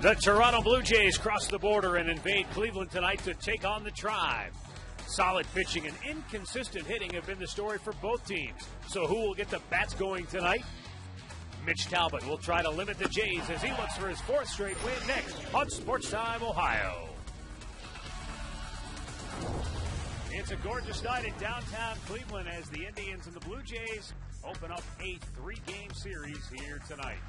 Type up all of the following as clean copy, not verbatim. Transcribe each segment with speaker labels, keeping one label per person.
Speaker 1: The Toronto Blue Jays cross the border and invade Cleveland tonight to take on the Tribe. Solid pitching and inconsistent hitting have been the story for both teams. So who will get the bats going tonight? Mitch Talbot will try to limit the Jays as he looks for his fourth straight win next on Sports Time Ohio. It's a gorgeous night in downtown Cleveland as the Indians and the Blue Jays open up a three-game series here tonight.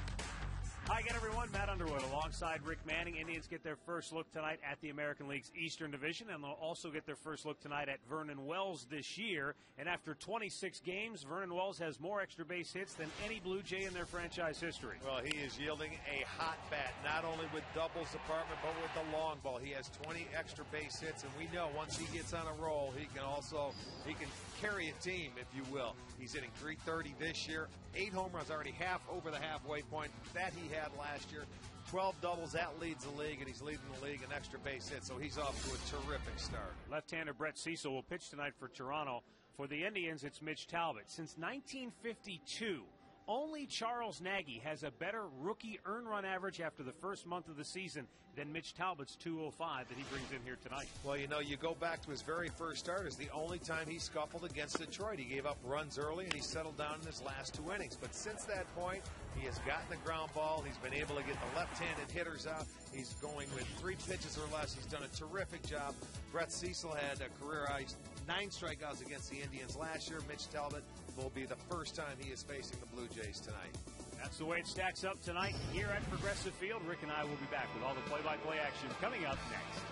Speaker 1: Hi again, everyone. Matt Underwood alongside Rick Manning. Indians get their first look tonight at the American League's Eastern Division, and they'll also get their first look tonight at Vernon Wells this year. And after 26 games, Vernon Wells has more extra base hits than any Blue Jay in their franchise history.
Speaker 2: Well, he is yielding a hot bat, not only with doubles department, but with the long ball. He has 20 extra base hits, and we know once he gets on a roll, he can carry a team, if you will. He's hitting .330 this year, 8 home runs, already half over the halfway point that he had last year. 12 doubles, that leads the league, and he's leading the league in extra base hits, so he's off to a terrific start.
Speaker 1: Left-hander Brett Cecil will pitch tonight for Toronto. For the Indians, it's Mitch Talbot. Since 1952, only Charles Nagy has a better rookie earned run average after the first month of the season than Mitch Talbot's .205 that he brings in here tonight.
Speaker 2: Well, you know, you go back to his very first start is the only time he scuffled against Detroit. He gave up runs early, and he settled down in his last 2 innings. But since that point, he has gotten the ground ball. He's been able to get the left-handed hitters out. He's going with 3 pitches or less. He's done a terrific job. Brett Cecil had a career high 9 strikeouts against the Indians last year. Mitch Talbot will be the first time he is facing the Blue Jays tonight.
Speaker 1: That's the way it stacks up tonight here at Progressive Field. Rick and I will be back with all the play-by-play action coming up next.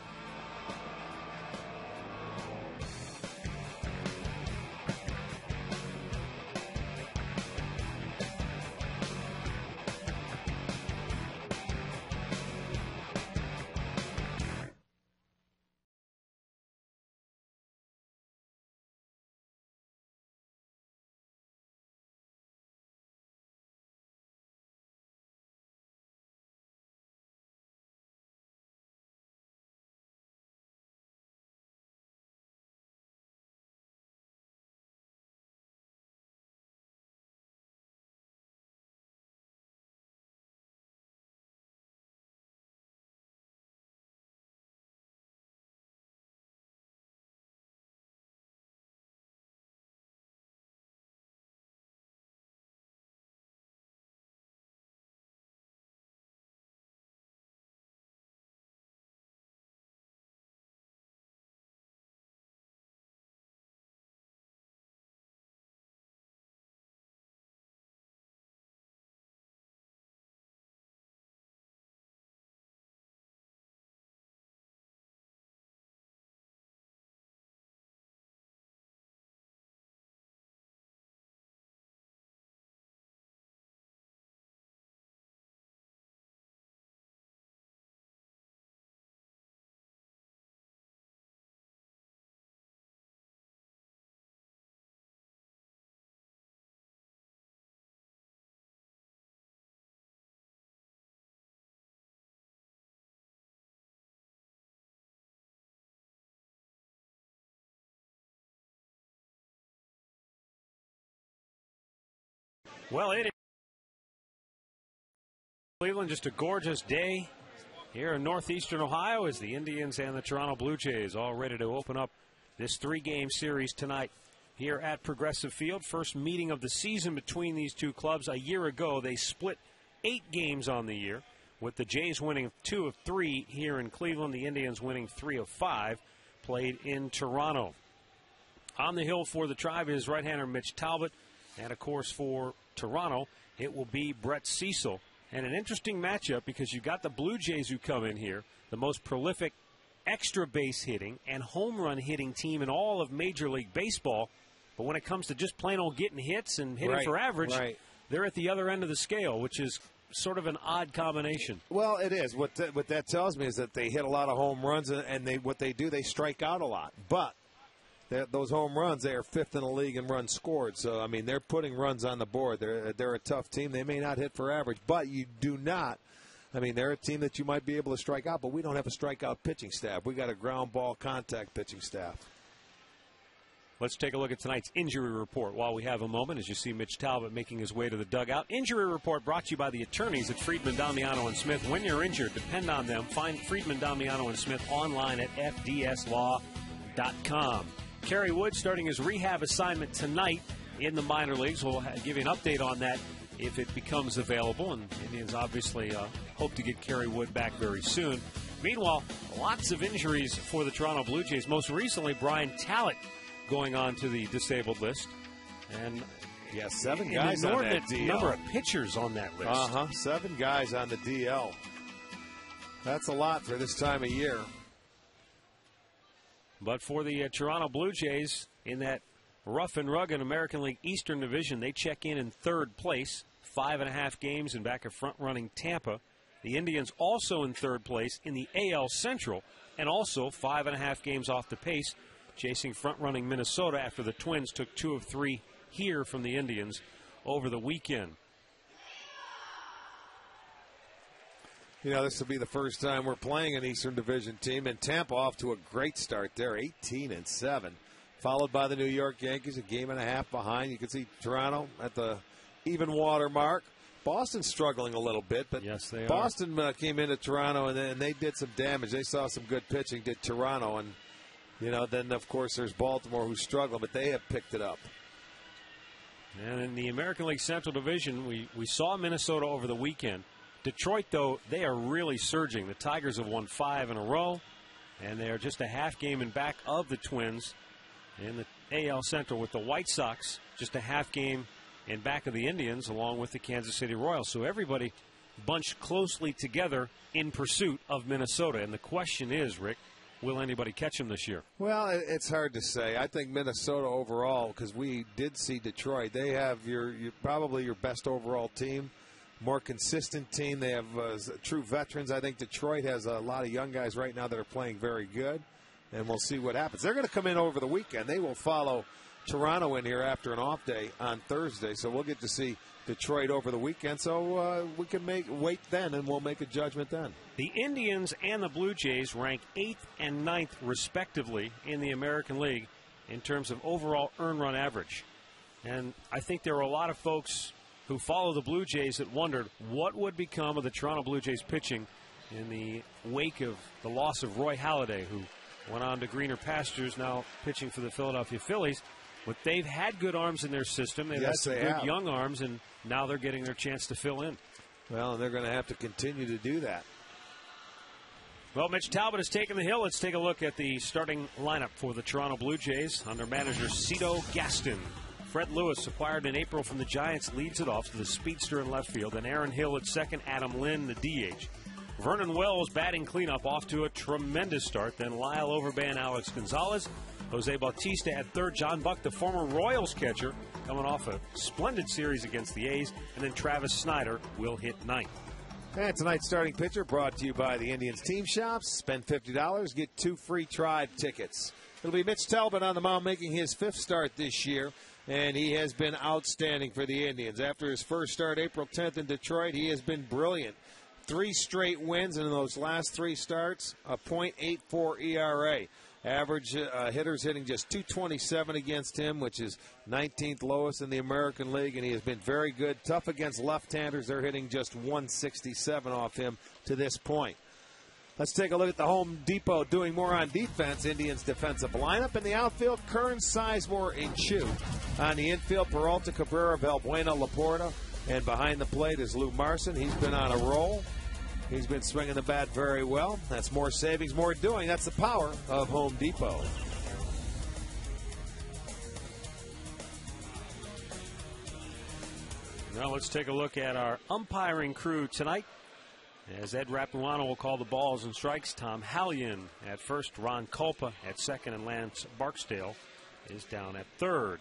Speaker 1: Well, it is Cleveland, just a gorgeous day here in northeastern Ohio as the Indians and the Toronto Blue Jays all ready to open up this 3-game series tonight here at Progressive Field. First meeting of the season between these two clubs. A year ago, they split 8 games on the year, with the Jays winning 2 of 3 here in Cleveland, the Indians winning 3 of 5 played in Toronto. On the hill for the Tribe is right-hander Mitch Talbot, and, of course, for Toronto, it will be Brett Cecil. And an interesting matchup because you've got the Blue Jays who come in here, the most prolific extra base hitting and home run hitting team in all of Major League Baseball. But when it comes to just plain old getting hits and hitting for average, they're at the other end of the scale, which is sort of an odd combination.
Speaker 3: Well, it is. What that tells me is that they hit a lot of home runs, and they strike out a lot. But those home runs, they are 5th in the league in runs scored. So, I mean, they're putting runs on the board. They're a tough team. They may not hit for average, but you do not. I mean, they're a team that you might be able to strike out, but we don't have a strikeout pitching staff. We got a ground ball contact pitching staff.
Speaker 1: Let's take a look at tonight's injury report while we have a moment, as you see Mitch Talbot making his way to the dugout. Injury report brought to you by the attorneys at Friedman, Damiano & Smith. When you're injured, depend on them. Find Friedman, Damiano & Smith online at fdslaw.com. Kerry Wood starting his rehab assignment tonight in the minor leagues. We'll give you an update on that if it becomes available. And Indians obviously hope to get Kerry Wood back very soon. Meanwhile, lots of injuries for the Toronto Blue Jays. Most recently, Brian Talent going on to the disabled list. And
Speaker 3: 7 guys on that DL.
Speaker 1: Number of pitchers on that list.
Speaker 3: 7 guys on the DL. That's a lot for this time of year.
Speaker 1: But for the Toronto Blue Jays, in that rough and rugged American League Eastern Division, they check in third place, 5.5 games and back of front-running Tampa. The Indians also in third place in the AL Central, and also 5.5 games off the pace, chasing front-running Minnesota after the Twins took 2 of 3 here from the Indians over the weekend.
Speaker 3: You know, this will be the first time we're playing an Eastern Division team, and Tampa off to a great start there, 18-7, followed by the New York Yankees, a game and a half behind. You can see Toronto at the even water mark. Boston's struggling a little bit, but
Speaker 1: yes, they
Speaker 3: Boston came into Toronto and they did some damage. They saw some good pitching, did Toronto, and then, of course, there's Baltimore who's struggling, but they have picked it up.
Speaker 1: And in the American League Central Division, we saw Minnesota over the weekend. Detroit, though, they are really surging. The Tigers have won 5 in a row, and they are just a half game in back of the Twins in the AL Central, with the White Sox just a half game in back of the Indians, along with the Kansas City Royals. So everybody bunched closely together in pursuit of Minnesota. And the question is, Rick, will anybody catch them this year?
Speaker 3: Well, it's hard to say. I think Minnesota overall, because we did see Detroit, they have probably your best overall team, more consistent team. They have true veterans. I think Detroit has a lot of young guys right now that are playing very good, and we'll see what happens. They're going to come in over the weekend. They will follow Toronto in here after an off day on Thursday, so we'll get to see Detroit over the weekend, so we can wait then, and we'll make a judgment then.
Speaker 1: The Indians and the Blue Jays rank 8th and 9th, respectively, in the American League in terms of overall earned run average. And I think there were a lot of folks who follow the Blue Jays that wondered what would become of the Toronto Blue Jays pitching in the wake of the loss of Roy Halladay, who went on to greener pastures, now pitching for the Philadelphia Phillies. But they've had good arms in their system. They've had some good young arms, and now they're getting their chance to fill in.
Speaker 3: Well, and they're going to have to continue to do that.
Speaker 1: Well, Mitch Talbot has taken the hill. Let's take a look at the starting lineup for the Toronto Blue Jays under manager Cito Gaston. Fred Lewis, acquired in April from the Giants, leads it off to the speedster in left field. Then Aaron Hill at second, Adam Lynn, the DH. Vernon Wells batting cleanup, off to a tremendous start. Then Lyle Overban, Alex Gonzalez. Jose Bautista at third. John Buck, the former Royals catcher, coming off a splendid series against the A's. And then Travis Snider will hit ninth.
Speaker 3: And tonight's starting pitcher brought to you by the Indians Team Shops. Spend $50, get 2 free Tribe tickets. It'll be Mitch Talbot on the mound, making his 5th start this year. And he has been outstanding for the Indians. After his first start April 10th in Detroit, he has been brilliant. 3 straight wins, and in those last 3 starts, a .84 ERA. Average hitters hitting just .227 against him, which is 19th lowest in the American League, and he has been very good. Tough against left-handers. They're hitting just .167 off him to this point. Let's take a look at the Home Depot doing more on defense. Indians defensive lineup. In the outfield, Kearns, Sizemore, and Chu. On the infield, Peralta, Cabrera, Valbuena, Laporta. And behind the plate is Lou Marson. He's been on a roll. He's been swinging the bat very well. That's more savings, more doing. That's the power of Home Depot.
Speaker 1: Now let's take a look at our umpiring crew tonight. As Ed Rapuano will call the balls and strikes, Tom Hallion at first, Ron Culpa at second, and Lance Barksdale is down at third.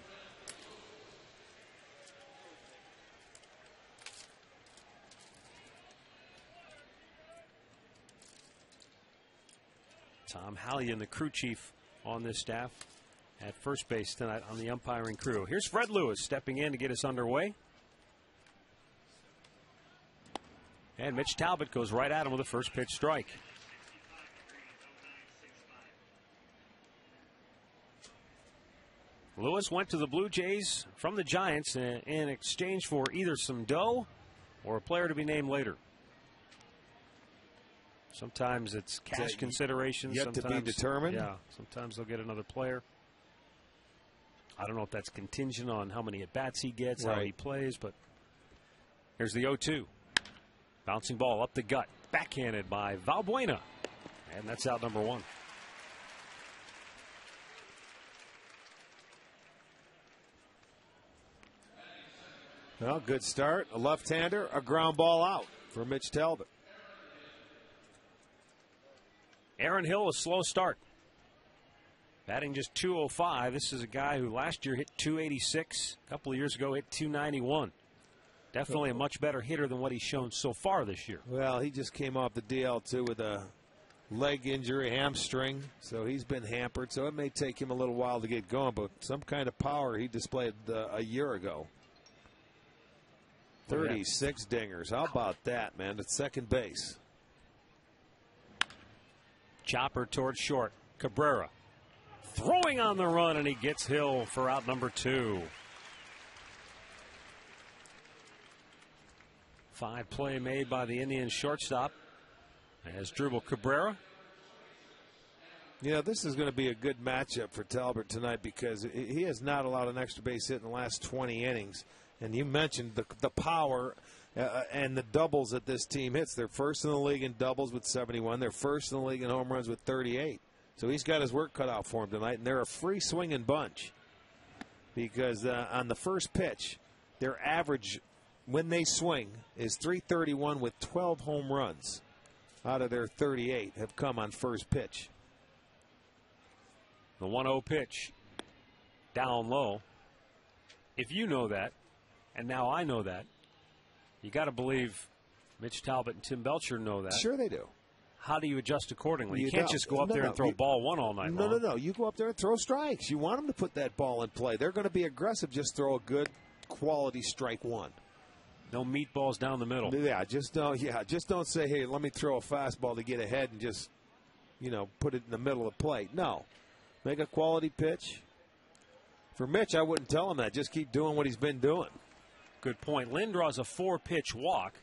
Speaker 1: Tom Hallion, the crew chief on this staff, at first base tonight on the umpiring crew. Here's Fred Lewis stepping in to get us underway. And Mitch Talbot goes right at him with a first pitch strike. Lewis went to the Blue Jays from the Giants in exchange for either some dough or a player to be named later. Sometimes it's cash consideration.
Speaker 3: Yet to be determined.
Speaker 1: Yeah, sometimes they'll get another player. I don't know if that's contingent on how many at-bats he gets, how he plays, but here's the 0-2. Bouncing ball up the gut, backhanded by Valbuena, and that's out number 1.
Speaker 3: Well, good start. A left-hander, a ground ball out for Mitch Talbot.
Speaker 1: Aaron Hill, a slow start. Batting just .205. This is a guy who last year hit .286. A couple of years ago hit .291. Definitely a much better hitter than what he's shown so far this year.
Speaker 3: Well, he just came off the DL too with a leg injury, hamstring, so he's been hampered. So it may take him a little while to get going, but some kind of power he displayed a year ago. 36 dingers. How about that, man? At second base.
Speaker 1: Chopper towards short. Cabrera throwing on the run, and he gets Hill for out number 2. 5 play made by the Indians shortstop as Dribble Cabrera.
Speaker 3: You know, this is going to be a good matchup for Talbot tonight because he has not allowed an extra base hit in the last 20 innings. And you mentioned the power and the doubles that this team hits. They're first in the league in doubles with 71. They're first in the league in home runs with 38. So he's got his work cut out for him tonight. And they're a free swinging bunch because on the first pitch, their average when they swing is .331 with 12 home runs out of their 38 have come on first pitch.
Speaker 1: The 1-0 pitch down low. If you know that, and now I know that, you got to believe Mitch Talbot and Tim Belcher know that.
Speaker 3: Sure they do.
Speaker 1: How do you adjust accordingly? You can't just go up there and throw ball 1 all night long.
Speaker 3: No. You go up there and throw strikes. You want them to put that ball in play. They're going to be aggressive. Just throw a good quality strike 1.
Speaker 1: No meatballs down the middle.
Speaker 3: Yeah, just don't say, hey, let me throw a fastball to get ahead and just, put it in the middle of the plate. No. Make a quality pitch. For Mitch, I wouldn't tell him that. Just keep doing what he's been doing.
Speaker 1: Good point. Lynn draws a 4-pitch walk.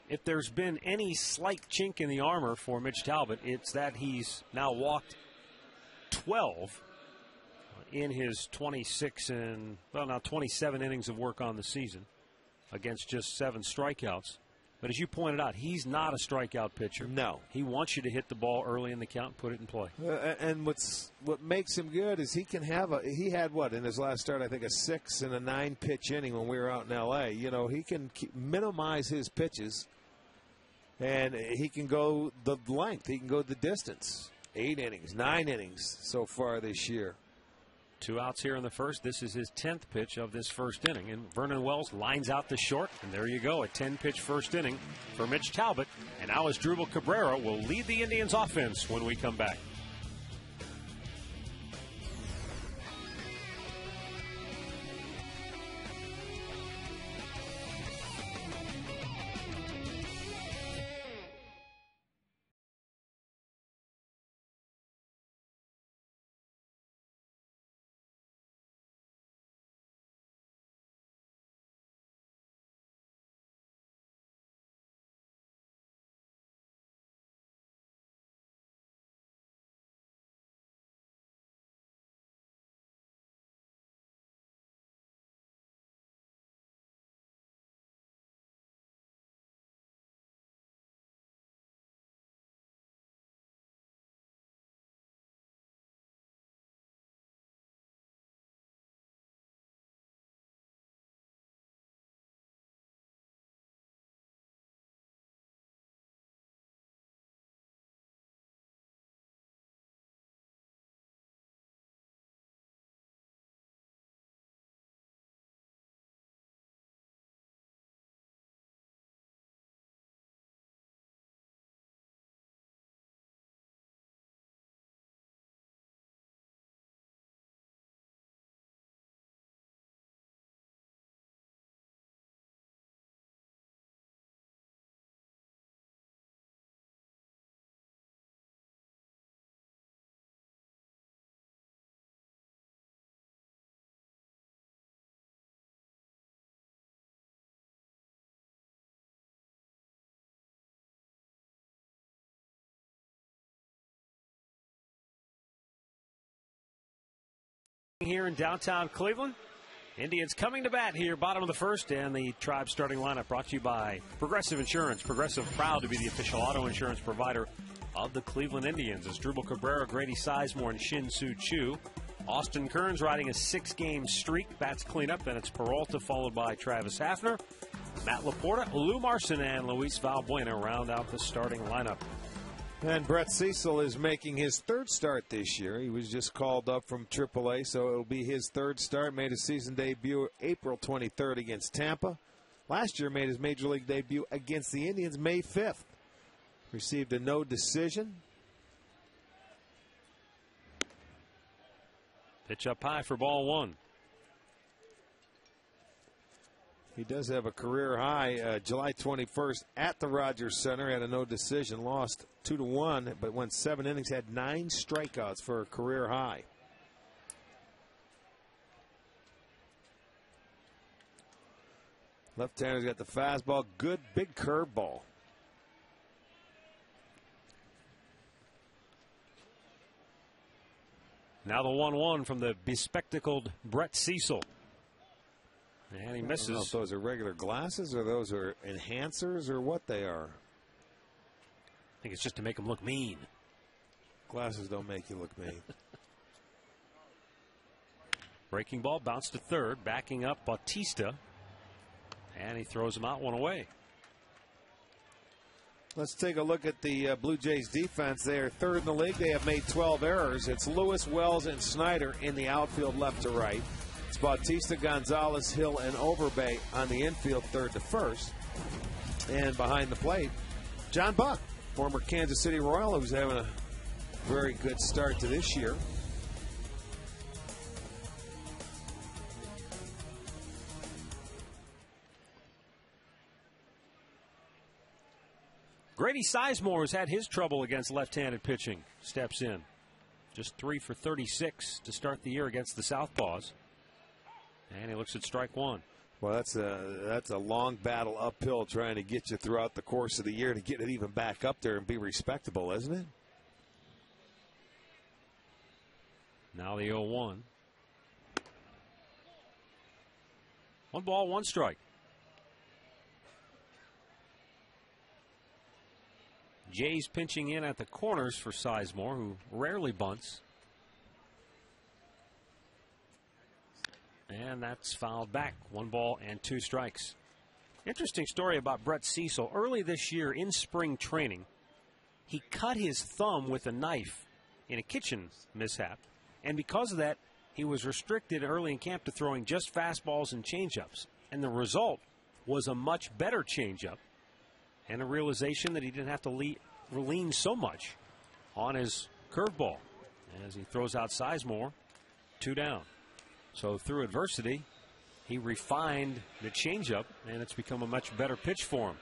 Speaker 1: If there's been any slight chink in the armor for Mitch Talbot, it's that he's now walked 12 in his 27 innings of work on the season against just 7 strikeouts. But as you pointed out, he's not a strikeout pitcher.
Speaker 3: No.
Speaker 1: He wants you to hit the ball early in the count and put it in play.
Speaker 3: And what makes him good is he can have he had in his last start, I think, a 6 and a 9 pitch inning when we were out in L.A. He can minimize his pitches, and he can go the length. He can go the distance. 8 innings, 9 innings so far this year.
Speaker 1: 2 outs here in the first. This is his 10th pitch of this first inning. And Vernon Wells lines out the short. And there you go, a 10-pitch first inning for Mitch Talbot. And now Asdrubal Cabrera will lead the Indians offense when we come back. here in downtown Cleveland. Indians coming to bat here, bottom of the first, and the Tribe starting lineup brought to you by Progressive Insurance. Progressive, proud to be the official auto insurance provider of the Cleveland Indians. As Drupal Cabrera, Grady Sizemore, and Shin-Soo Choo. Austin Kearns riding a 6-game streak. Bats cleanup, and it's Peralta followed by Travis Hafner. Matt Laporta, Lou Marson, and Luis Valbuena round out the starting lineup.
Speaker 3: And Brett Cecil is making his third start this year. He was just called up from AAA, so it'll be his third start. Made his season debut April 23rd against Tampa. Last year made his Major League debut against the Indians May 5th. Received a no decision.
Speaker 1: Pitch up high for ball one.
Speaker 3: He does have a career high July 21st at the Rogers Center. Had a no decision, lost 2-1, but went 7 innings, had 9 strikeouts for a career high. Left-hander's got the fastball, good big curveball.
Speaker 1: Now the 1-1 from the bespectacled Brett Cecil. And he misses.
Speaker 3: I don't know if those are regular glasses or those are enhancers or what they are.
Speaker 1: I think it's just to make him look mean.
Speaker 3: Glasses don't make you look mean.
Speaker 1: Breaking ball bounced to third, backing up Bautista. And he throws him out, one away.
Speaker 3: Let's take a look at the Blue Jays defense. They are third in the league. They have made 12 errors. It's Lewis, Wells, and Snider in the outfield left to right. It's Bautista, Gonzalez, Hill, and Overbay on the infield third to first. And behind the plate, John Buck, former Kansas City Royal, who's having a very good start to this year.
Speaker 1: Grady Sizemore has had his trouble against left-handed pitching. Steps in. Just 3 for 36 to start the year against the Southpaws. And he looks at strike one.
Speaker 3: Well, that's a long battle uphill trying to get you throughout the course of the year to get it even back up there and be respectable, isn't it?
Speaker 1: Now the 0-1. 1 ball, 1 strike. Jays pinching in at the corners for Sizemore, who rarely bunts. And that's fouled back. 1 ball and 2 strikes. Interesting story about Brett Cecil. Early this year in spring training, he cut his thumb with a knife in a kitchen mishap. And because of that, he was restricted early in camp to throwing just fastballs and changeups. And the result was a much better changeup and a realization that he didn't have to lean so much on his curveball as he throws out Sizemore. 2 down. So through adversity, he refined the changeup, and it's become a much better pitch for him.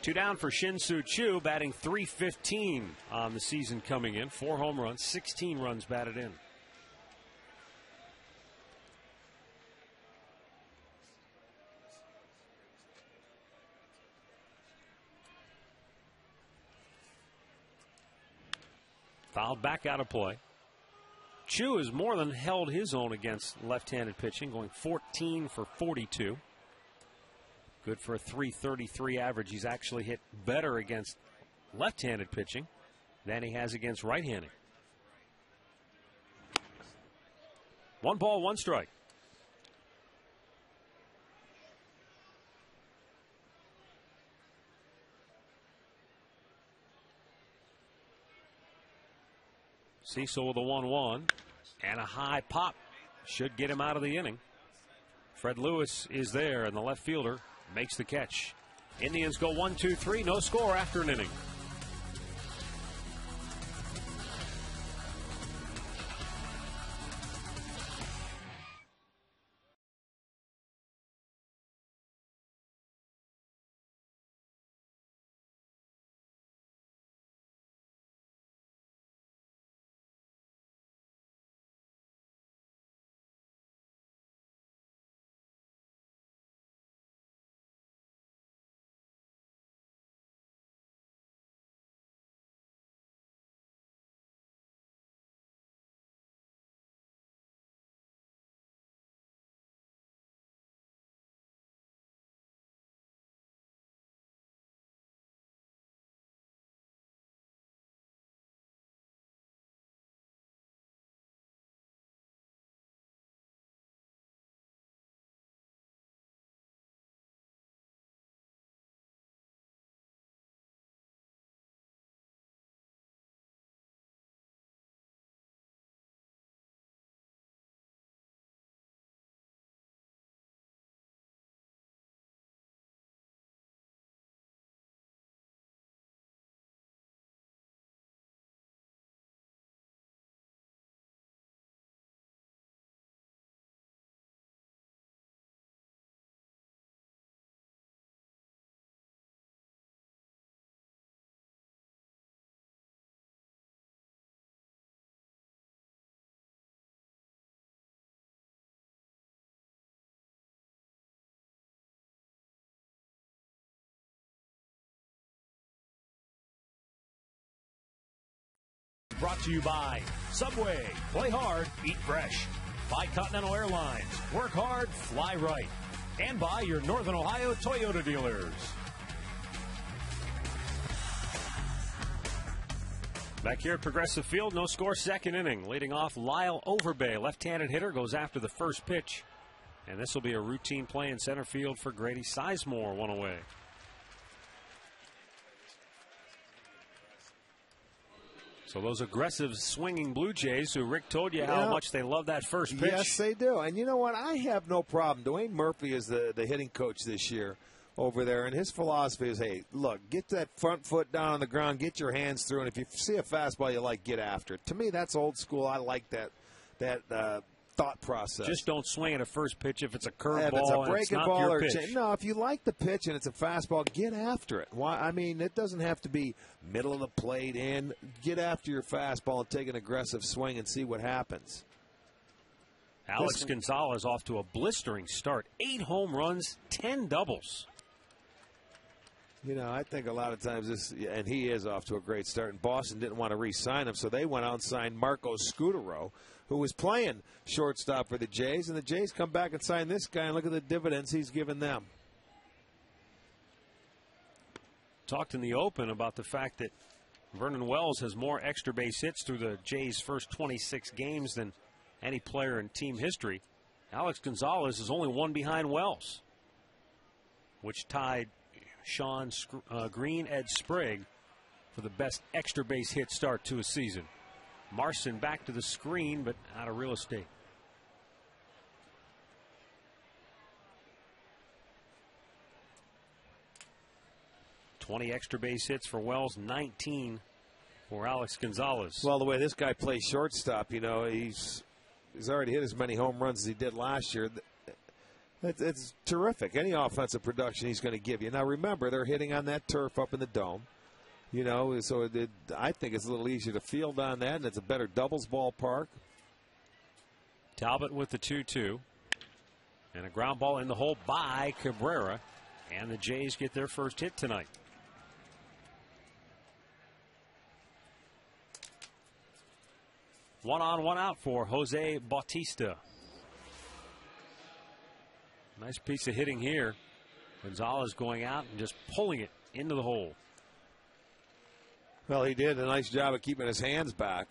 Speaker 1: 2 down for Shin-Soo Choo, batting .315 on the season coming in. 4 home runs, 16 runs batted in. Fouled back out of play. Choo has more than held his own against left-handed pitching, going 14 for 42. Good for a .333 average. He's actually hit better against left-handed pitching than he has against right-handed. 1 ball, 1 strike. Cecil with a 1-1 and a high pop should get him out of the inning. Fred Lewis is there, and the left fielder makes the catch. Indians go 1-2-3, no score after an inning. brought to you by Subway. Play hard, eat fresh. By Continental Airlines. Work hard, fly right. And by your Northern Ohio Toyota dealers. Back here at Progressive Field, no score, second inning. Leading off, Lyle Overbay, left-handed hitter, goes after the first pitch. And this will be a routine play in center field for Grady Sizemore, one away. So those aggressive swinging Blue Jays, who Rick told you how much they love that first pitch.
Speaker 3: Yes, they do. And you know what? I have no problem. Dwayne Murphy is the hitting coach this year over there, and his philosophy is, hey, look, get that front foot down on the ground, get your hands through, and if you see a fastball you like, get after it. To me, that's old school. I like that thought process.
Speaker 1: Just don't swing at a first pitch if it's a curveball.
Speaker 3: If it's a breaking ball
Speaker 1: your
Speaker 3: or
Speaker 1: pitch.
Speaker 3: no, if you like the pitch and it's a fastball, get after it. Why? I mean, it doesn't have to be middle of the plate in. Get after your fastball and take an aggressive swing and see what happens.
Speaker 1: Alex Gonzalez off to a blistering start. 8 home runs, 10 doubles.
Speaker 3: You know, I think a lot of times and he is off to a great start, and Boston didn't want to re-sign him, so they went out and signed Marco Scutaro, who was playing shortstop for the Jays, and the Jays come back and sign this guy, and look at the dividends he's given them.
Speaker 1: Talked in the open about the fact that Vernon Wells has more extra base hits through the Jays' first 26 games than any player in team history. Alex Gonzalez is only one behind Wells, which tied Sean Green, Ed Sprague for the best extra base hit start to a season. Marson back to the screen, but out of real estate. $20 extra base hits for Wells, 19 for Alex Gonzalez.
Speaker 3: Well, the way this guy plays shortstop, you know, he's already hit as many home runs as he did last year. It's terrific. Any offensive production he's going to give you. Now, remember, they're hitting on that turf up in the dome. You know, so I think it's a little easier to field on that, and it's a better doubles ballpark.
Speaker 1: Talbot with the 2-2. And a ground ball in the hole by Cabrera. And the Jays get their first hit tonight. One on, one out for Jose Bautista. Nice piece of hitting here. Gonzalez going out and just pulling it into the hole.
Speaker 3: Well, he did a nice job of keeping his hands back.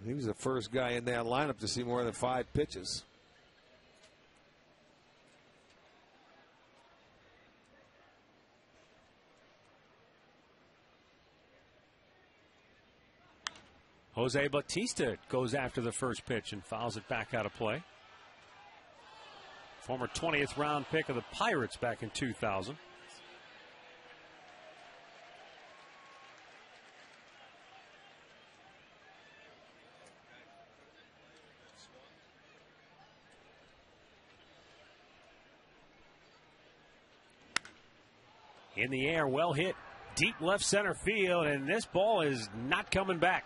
Speaker 3: He was the first guy in that lineup to see more than 5 pitches.
Speaker 1: Jose Bautista goes after the first pitch and fouls it back out of play. Former 20th round pick of the Pirates back in 2000. In the air, well hit, deep left center field, and this ball is not coming back.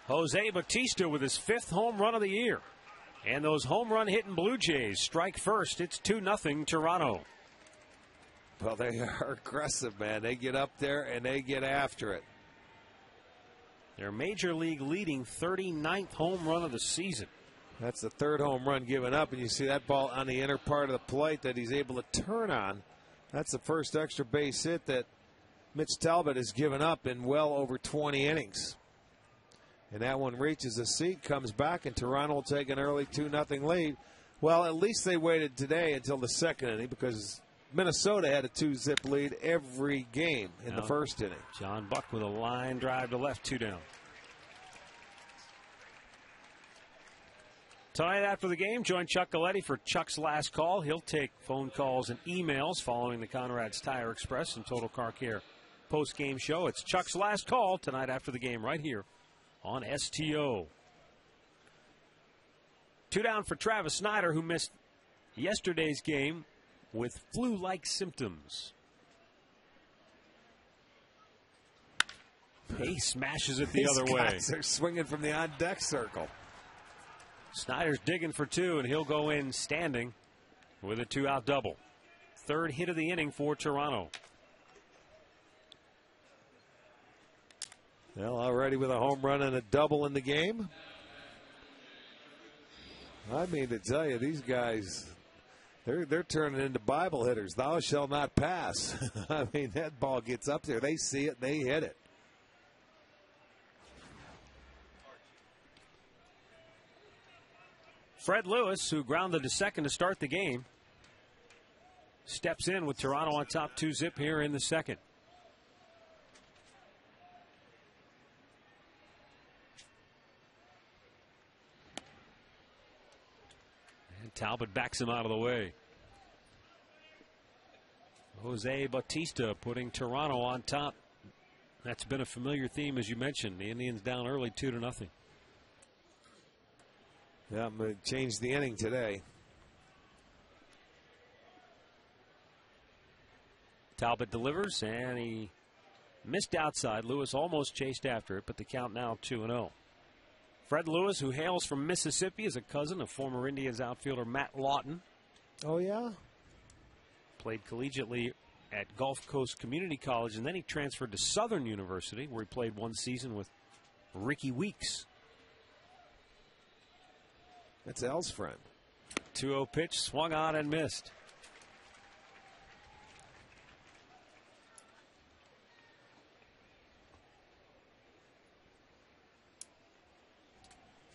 Speaker 1: Jose Bautista with his 5th home run of the year. And those home run hitting Blue Jays strike first. It's 2-0 Toronto.
Speaker 3: Well, they are aggressive, man. They get up there and they get after it.
Speaker 1: Their major league leading 39th home run of the season.
Speaker 3: That's the 3rd home run given up, and you see that ball on the inner part of the plate that he's able to turn on. That's the first extra base hit that Mitch Talbot has given up in well over 20 innings. And that one reaches a seat, comes back, and Toronto will take an early 2-0 lead. Well, at least they waited today until the 2nd inning, because Minnesota had a 2-zip lead every game in the 1st inning.
Speaker 1: John Buck with a line drive to left, 2 down. Tonight after the game, join Chuck Galletti for Chuck's Last Call. He'll take phone calls and emails following the Conrad's Tire Express and Total Car Care post-game show. It's Chuck's Last Call tonight after the game right here on STO. 2 down for Travis Snider, who missed yesterday's game with flu-like symptoms. He smashes it the other way.
Speaker 3: They're swinging from the on-deck circle.
Speaker 1: Snider's digging for 2, and he'll go in standing with a 2-out double. 3rd hit of the inning for Toronto.
Speaker 3: Well, already with a home run and a double in the game. I mean to tell you, these guys, they're turning into Bible hitters. Thou shalt not pass. I mean, that ball gets up there. They see it. They hit it.
Speaker 1: Fred Lewis, who grounded to second to start the game, steps in with Toronto on top 2-0 here in the second. And Talbot backs him out of the way. Jose Bautista putting Toronto on top. That's been a familiar theme, as you mentioned. The Indians down early 2-0.
Speaker 3: Yeah, I'm going to change the inning today.
Speaker 1: Talbot delivers, and he missed outside. Lewis almost chased after it, but the count now 2-0. Fred Lewis, who hails from Mississippi, is a cousin of former Indians outfielder Matt Lawton.
Speaker 3: Oh, yeah?
Speaker 1: Played collegiately at Gulf Coast Community College, and then he transferred to Southern University, where he played one season with Ricky Weeks.
Speaker 3: That's Al's friend.
Speaker 1: 2-0 pitch, swung on and missed.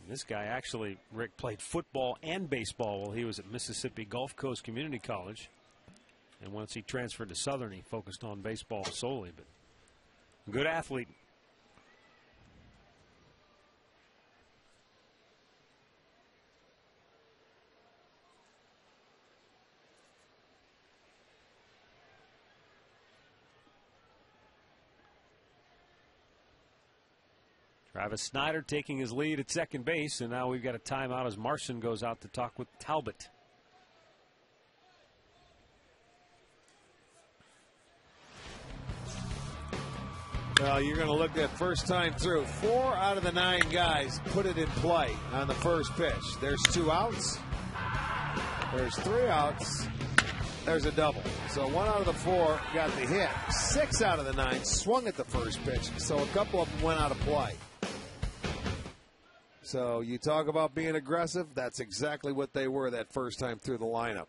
Speaker 1: This guy actually, Rick, played football and baseball while he was at Mississippi Gulf Coast Community College. And once he transferred to Southern, he focused on baseball solely. But good athlete. Travis Snider taking his lead at second base, and now we've got a timeout as Marson goes out to talk with Talbot.
Speaker 3: Well, you're going to look at first time through. 4 out of the 9 guys put it in play on the first pitch. There's 2 outs. There's 3 outs. There's a double. So 1 out of the 4 got the hit. 6 out of the 9 swung at the first pitch. So a couple of them went out of play. So you talk about being aggressive. That's exactly what they were that first time through the lineup.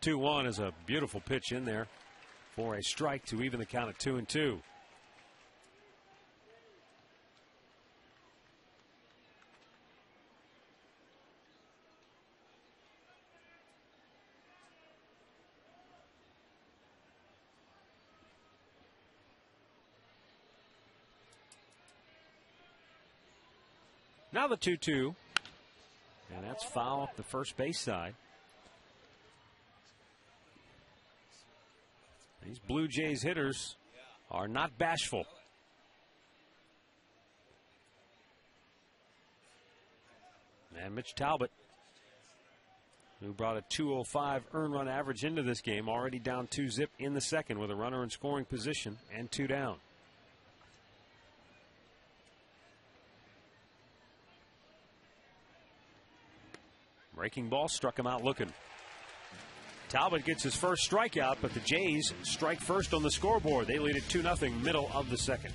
Speaker 1: 2-1 is a beautiful pitch in there for a strike to even the count at 2-2. Now the 2-2, and that's foul up the first base side. These Blue Jays hitters are not bashful. And Mitch Talbot, who brought a 205 earned run average into this game, already down 2-0 in the second with a runner in scoring position and 2 down. Breaking ball struck him out looking. Talbot gets his first strikeout, but the Jays strike first on the scoreboard. They lead it 2-0 middle of the second.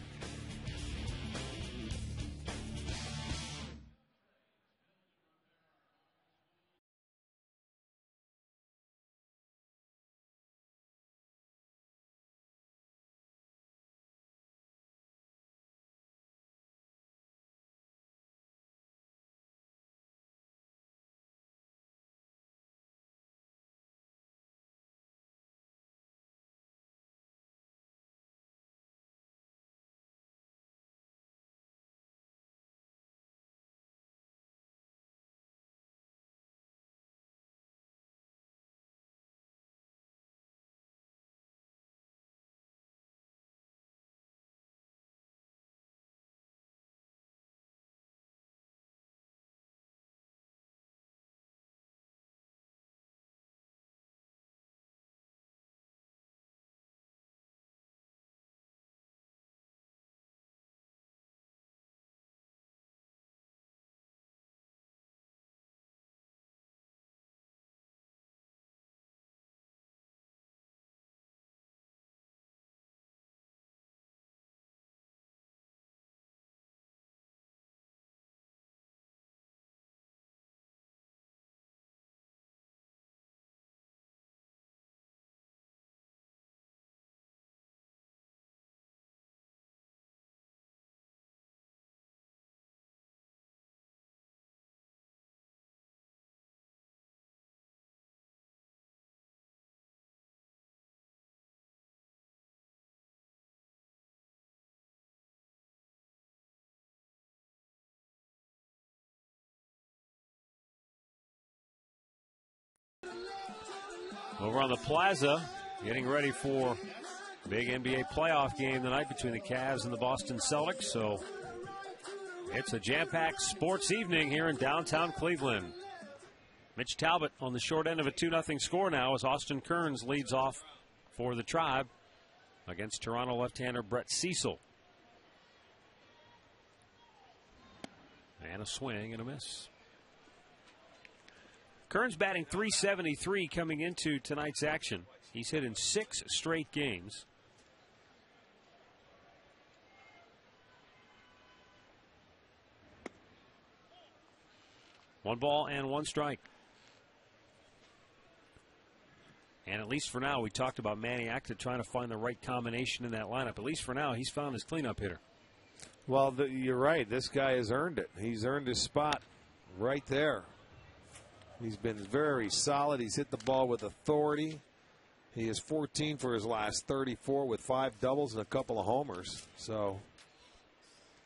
Speaker 1: over on the plaza, getting ready for a big NBA playoff game tonight between the Cavs and the Boston Celtics. So it's a jam-packed sports evening here in downtown Cleveland. Mitch Talbot on the short end of a 2-0 score now as Austin Kearns leads off for the Tribe against Toronto left-hander Brett Cecil. And a swing and a miss. Kearns batting .373 coming into tonight's action. He's hit in 6 straight games. One ball and one strike. And at least for now, we talked about Manny Acta trying to find the right combination in that lineup. At least for now, he's found his cleanup hitter.
Speaker 3: Well, you're right. This guy has earned it. He's earned his spot right there. He's been very solid. He's hit the ball with authority. He is 14 for his last 34 with 5 doubles and a couple of homers. So,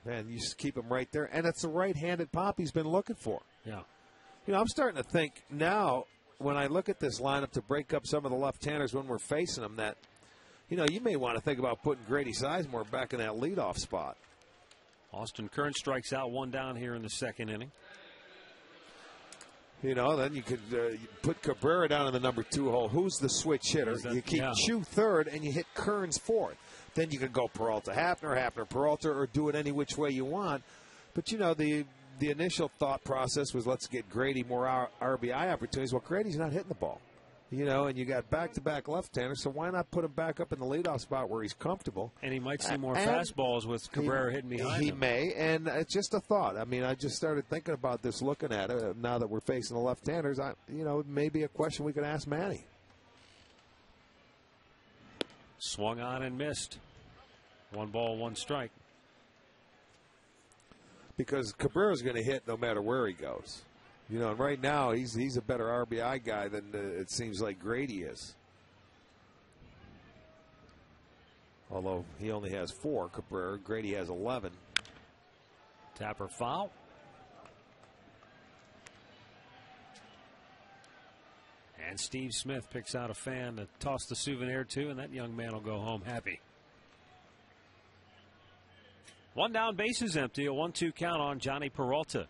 Speaker 3: man, you just keep him right there. And it's the right-handed pop he's been looking for.
Speaker 1: Yeah.
Speaker 3: You know, I'm starting to think now when I look at this lineup to break up some of the left-handers when we're facing them that, you know, you may want to think about putting Grady Sizemore back in that leadoff spot.
Speaker 1: Austin Kearns strikes out, one down here in the second inning.
Speaker 3: You know, then you could put Cabrera down in the number 2 hole. Who's the switch hitter? You keep Chu third and you hit Kearns fourth. Then you could go Peralta Hafner, Hafner Peralta, or do it any which way you want. But, you know, the initial thought process was let's get Grady more RBI opportunities. Well, Grady's not hitting the ball. You know, and you got back-to-back left-handers, so why not put him back up in the leadoff spot where he's comfortable?
Speaker 1: And he might see more fastballs with Cabrera hitting behind him.
Speaker 3: He may, and it's just a thought. I mean, I just started thinking about this, looking at it. Now that we're facing the left-handers, you know, it may be a question we could ask Manny.
Speaker 1: Swung on and missed. 1 ball, 1 strike.
Speaker 3: Because Cabrera's going to hit no matter where he goes. You know, and right now he's a better RBI guy than it seems like Grady is. Although he only has 4, Cabrera. Grady has 11.
Speaker 1: Tapper foul. And Steve Smith picks out a fan to toss the souvenir to, and that young man will go home happy. 1 down, bases empty. A 1-2 count on Johnny Peralta.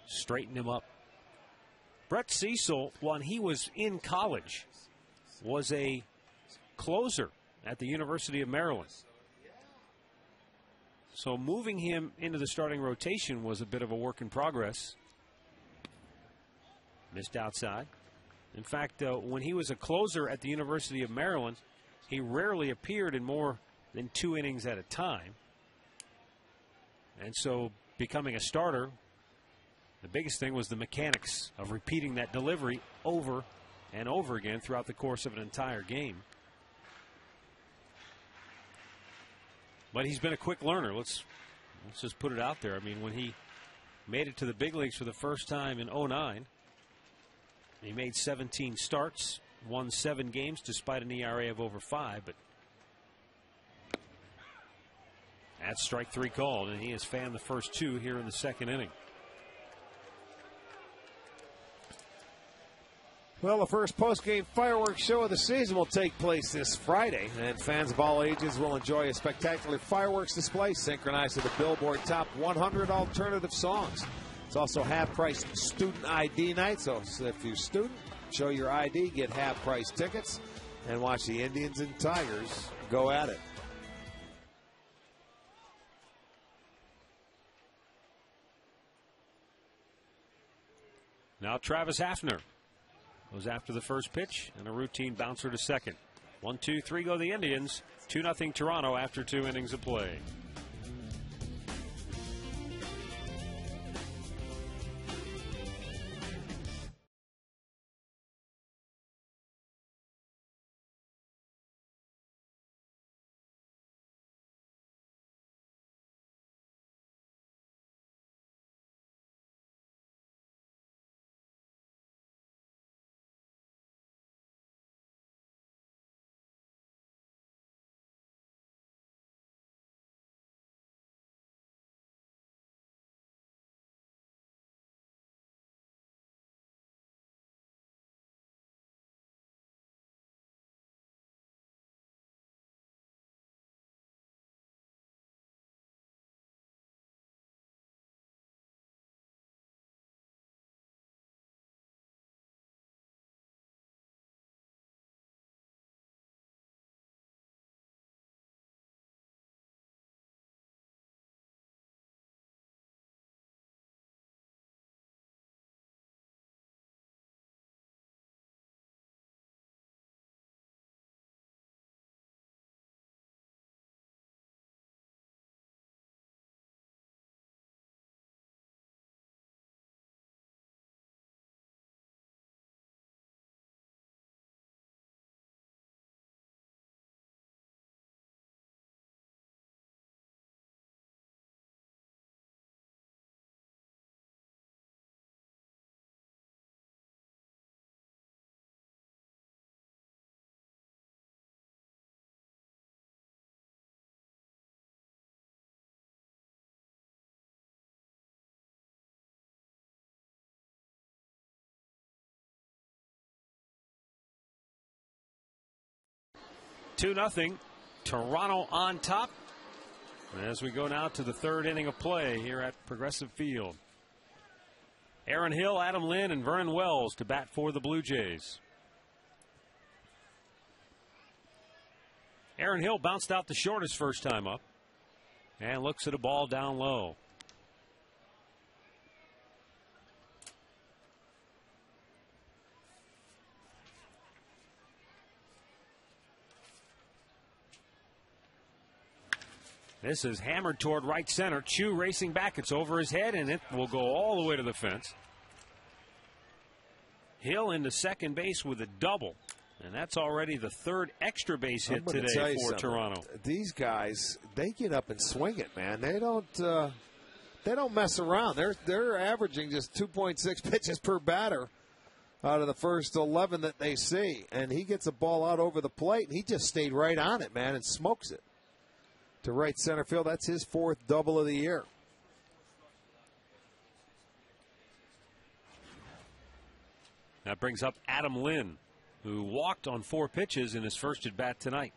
Speaker 1: Straighten him up. Brett Cecil, when he was in college, was a closer at the University of Maryland. So moving him into the starting rotation was a bit of a work in progress. Missed outside. In fact, when he was a closer at the University of Maryland, he rarely appeared in more than 2 innings at a time. And so becoming a starter, the biggest thing was the mechanics of repeating that delivery over and over again throughout the course of an entire game. But he's been a quick learner. Let's just put it out there. I mean, when he made it to the big leagues for the first time in 2009, he made 17 starts, won 7 games despite an ERA of over 5. But that's strike 3 called, and he has fanned the first 2 here in the second inning.
Speaker 3: Well, the first post-game fireworks show of the season will take place this Friday, and fans of all ages will enjoy a spectacular fireworks display synchronized to the Billboard Top 100 alternative songs. It's also half-price student ID night, so if you're a student, show your ID, get half-price tickets, and watch the Indians and Tigers go at it.
Speaker 1: Now Travis Hafner goes after the first pitch and a routine bouncer to second. 1-2-3 go the Indians. 2-0 Toronto after 2 innings of play. 2-0. Toronto on top. As we go now to the third inning of play here at Progressive Field. Aaron Hill, Adam Lynn, and Vernon Wells to bat for the Blue Jays. Aaron Hill bounced out the short his first time up and looks at a ball down low. This is hammered toward right center. Chu racing back. It's over his head, and it will go all the way to the fence. Hill into second base with a double. And that's already the third extra base hit today for Toronto.
Speaker 3: These guys, they get up and swing it, man. They don't mess around. They're averaging just 2.6 pitches per batter out of the first 11 that they see. And he gets a ball out over the plate, and he just stayed right on it, man, and smokes it to right center field. That's his fourth double of the year.
Speaker 1: That brings up Adam Lynn, who walked on 4 pitches in his first at bat tonight.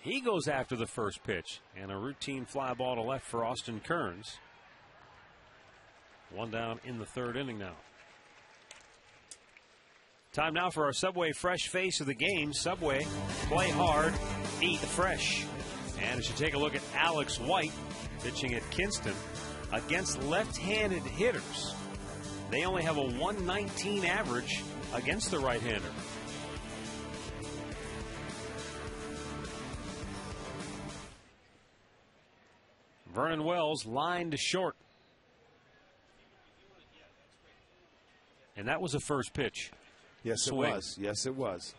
Speaker 1: He goes after the first pitch, and a routine fly ball to left for Austin Kearns. One down in the third inning now. Time now for our Subway Fresh Face of the game. Subway, play hard, eat fresh. And as you take a look at Alex White pitching at Kinston against left-handed hitters, they only have a 119 average against the right-hander. Vernon Wells lined to short. And that was a first pitch.
Speaker 3: Yes, it was. Yes, it was.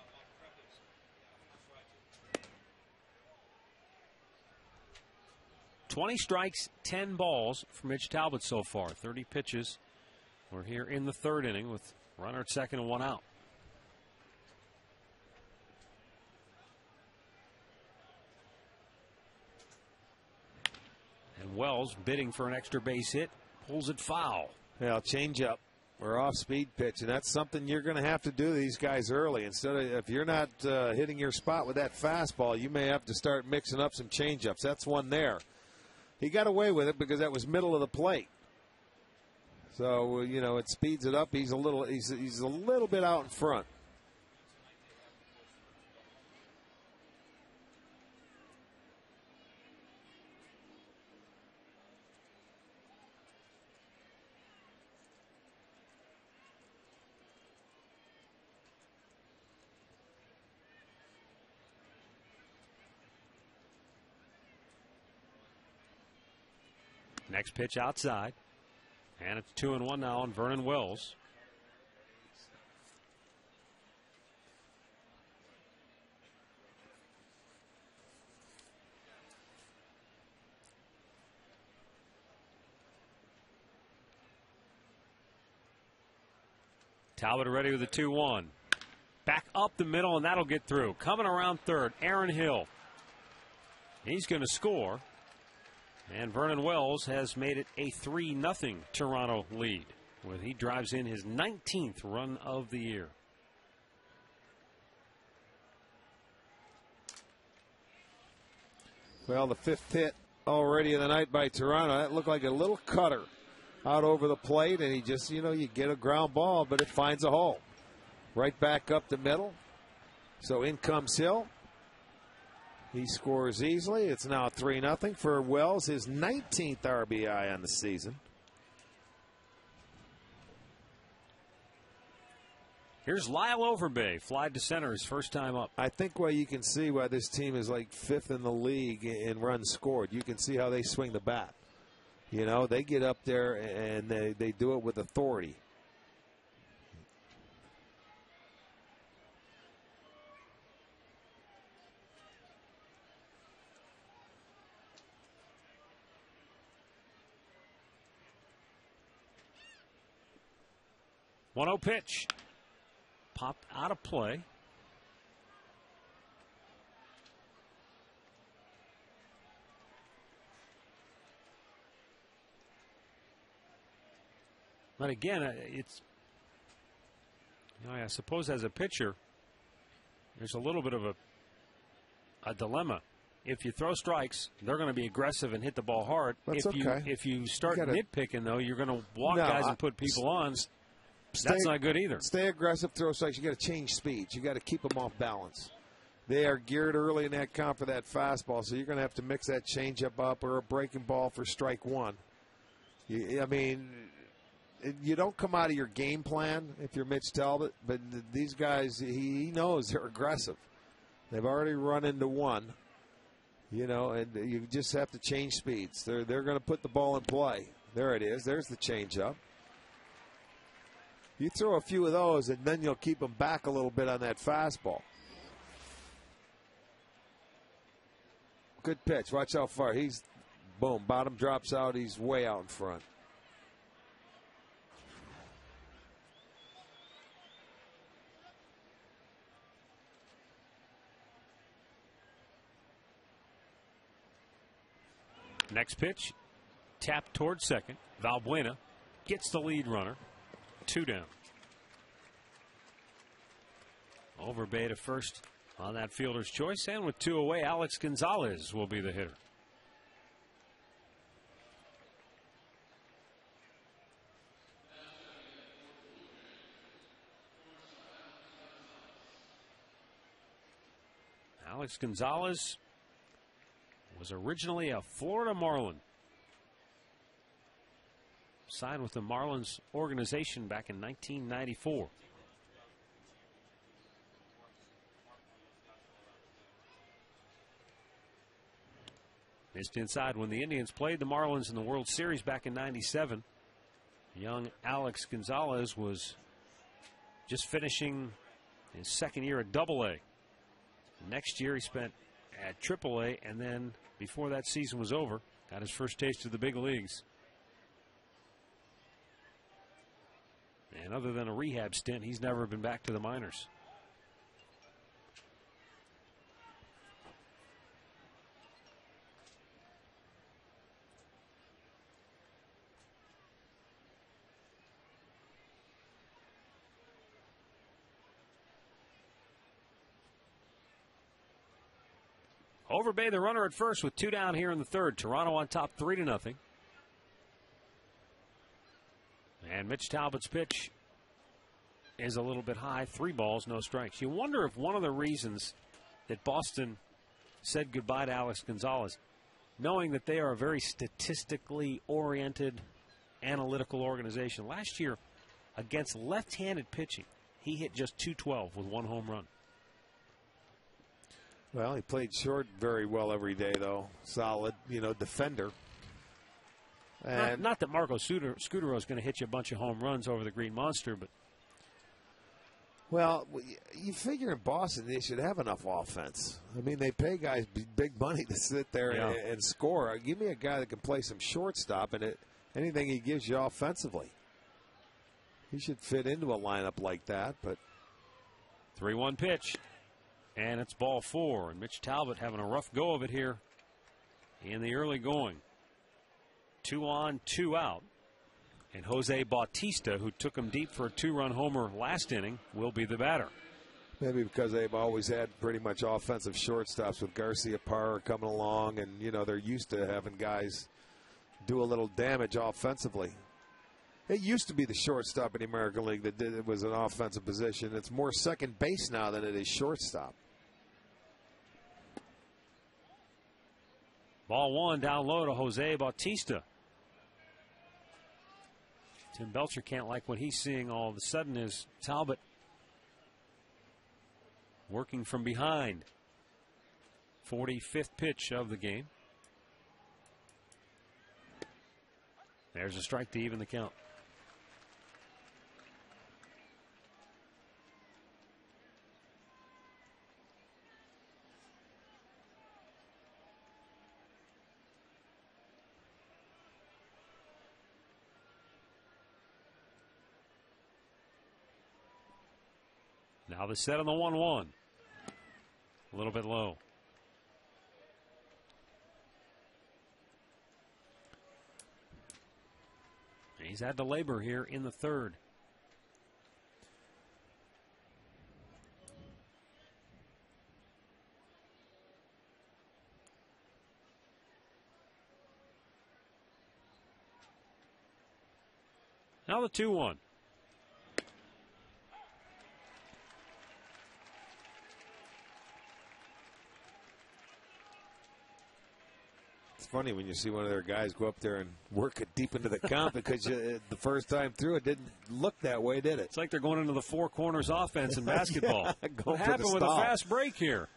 Speaker 1: "20 strikes, 10 balls for Mitch Talbot so far. 30 pitches. We're here in the third inning with runner at second and 1 out. And Wells bidding for an extra base hit. Pulls it foul.
Speaker 3: Yeah, change up. We're off speed pitch, and that's something you're going to have to do these guys early. Instead of, if you're not hitting your spot with that fastball, you may have to start mixing up some changeups. That's one there. He got away with it because that was middle of the plate. So it speeds it up. He's a little bit out in front.
Speaker 1: Next pitch outside. And it's 2-1 now on Vernon Wells. Talbot ready with a 2-1. Back up the middle, and that'll get through. Coming around third, Aaron Hill. He's going to score. And Vernon Wells has made it a 3-0 Toronto lead, where he drives in his 19th run of the year.
Speaker 3: Well, the 5th hit already of the night by Toronto. That looked like a little cutter out over the plate, and he just, you get a ground ball, but it finds a hole. Right back up the middle. So in comes Hill. He scores easily. It's now 3-0 for Wells, his 19th RBI on the season.
Speaker 1: Here's Lyle Overbay, flied to center his first time up.
Speaker 3: I think you can see why this team is like 5th in the league in runs scored. You can see how they swing the bat. They get up there and they do it with authority.
Speaker 1: One 1-0 pitch. Popped out of play. But again, Now, I suppose as a pitcher, there's a little bit of a dilemma. If you throw strikes, they're going to be aggressive and hit the ball hard.
Speaker 3: That's okay.
Speaker 1: If you start nitpicking, though, you're going to walk guys and put people on. That's not good either.
Speaker 3: Stay aggressive, throw strikes. You got to change speeds. You got to keep them off balance. They are geared early in that count for that fastball, so you're going to have to mix that changeup up or a breaking ball for strike one. I mean, you don't come out of your game plan if you're Mitch Talbot, but these guys, he knows they're aggressive. They've already run into one, and you just have to change speeds. They're going to put the ball in play. There it is. There's the changeup. You throw a few of those, and then you'll keep them back a little bit on that fastball. Good pitch. Watch how far. He's, boom, bottom drops out. He's way out in front.
Speaker 1: Next pitch, tapped towards second. Valbuena gets the lead runner. 2 down. Overbay to first on that fielder's choice, and with 2 away, Alex Gonzalez will be the hitter. Alex Gonzalez was originally a Florida Marlin. Signed with the Marlins organization back in 1994. Missed inside when the Indians played the Marlins in the World Series back in '97. Young Alex Gonzalez was just finishing his second year at Double-A. Next year he spent at Triple-A, and then before that season was over, got his first taste of the big leagues. And other than a rehab stint, he's never been back to the minors. Overbay the runner at first with 2 down here in the third. Toronto on top 3-0. And Mitch Talbot's pitch is a little bit high. 3 balls, no strikes. You wonder if one of the reasons that Boston said goodbye to Alex Gonzalez, knowing that they are a very statistically oriented, analytical organization. Last year, against left-handed pitching, he hit just .212 with 1 home run.
Speaker 3: Well, he played short very well every day, though. Solid, defender. And
Speaker 1: not that Marco Scudero is going to hit you a bunch of home runs over the Green Monster, but.
Speaker 3: Well, you figure in Boston they should have enough offense. I mean, they pay guys big money to sit there and score. Give me a guy that can play some shortstop, and anything he gives you offensively. He should fit into a lineup like that, but.
Speaker 1: 3-1 pitch. And it's ball 4. And Mitch Talbot having a rough go of it here in the early going. 2 on, 2 out. And Jose Bautista, who took him deep for a 2-run homer last inning, will be the batter.
Speaker 3: Maybe because they've always had pretty much offensive shortstops with Garcia Parra coming along, and they're used to having guys do a little damage offensively. It used to be the shortstop in the American League that it was an offensive position. It's more second base now than it is shortstop.
Speaker 1: Ball 1 down low to Jose Bautista. Tim Belcher can't like what he's seeing all of a sudden is Talbot working from behind. 45th pitch of the game. There's a strike to even the count. Now the set on the 1-1. A little bit low. He's had to labor here in the third. Now the 2-1.
Speaker 3: It's funny when you see one of their guys go up there and work it deep into the count because the first time through it didn't look that way, did it?
Speaker 1: It's like they're going into the four corners offense in basketball.
Speaker 3: Yeah,
Speaker 1: what happened with a fast break here?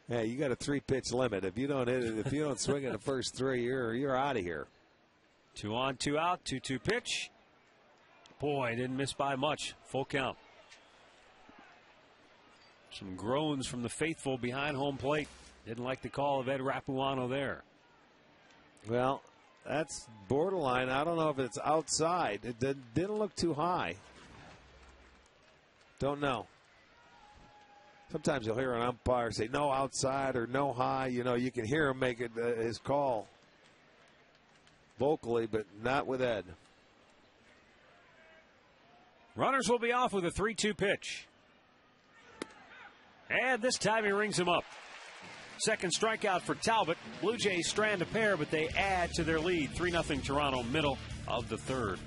Speaker 3: Yeah, you got a 3-pitch limit. If you don't hit it, if you don't swing in the first 3, you're out of here.
Speaker 1: 2 on, 2 out, 2-2 pitch. Boy, didn't miss by much. Full count. Some groans from the faithful behind home plate. Didn't like the call of Ed Rapuano there.
Speaker 3: Well, that's borderline. I don't know if it's outside. It didn't look too high. Don't know. Sometimes you'll hear an umpire say no outside or no high. You know, you can hear him make it his call vocally, but not with Ed.
Speaker 1: Runners will be off with a 3-2 pitch. And this time he rings him up. Second strikeout for Talbot. Blue Jays strand a pair, but they add to their lead. 3-0 Toronto, middle of the third.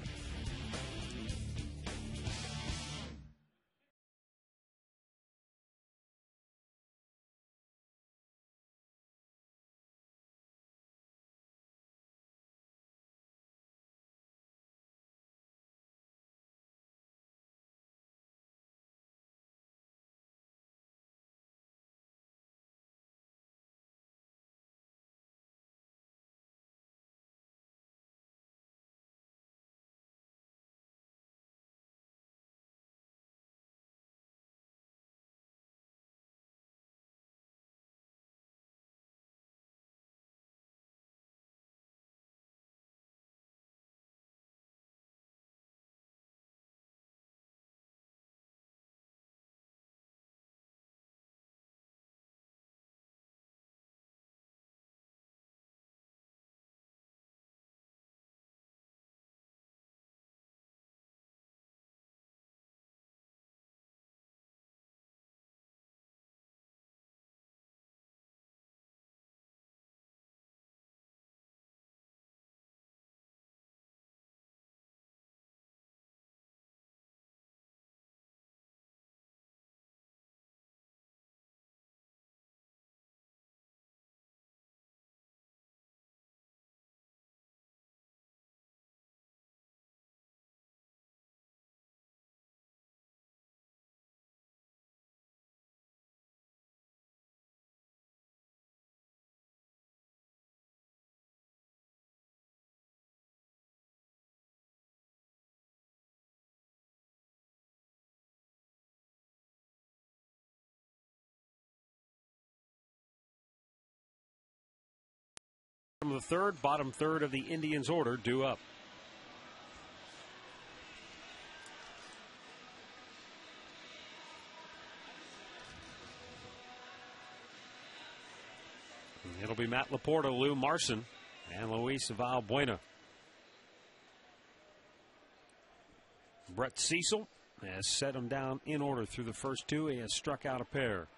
Speaker 1: From the third, bottom third of the Indians order due up. It'll be Matt Laporta, Lou Marson, and Luis Valbuena. Brett Cecil has set him down in order through the first two. He has struck out a pair.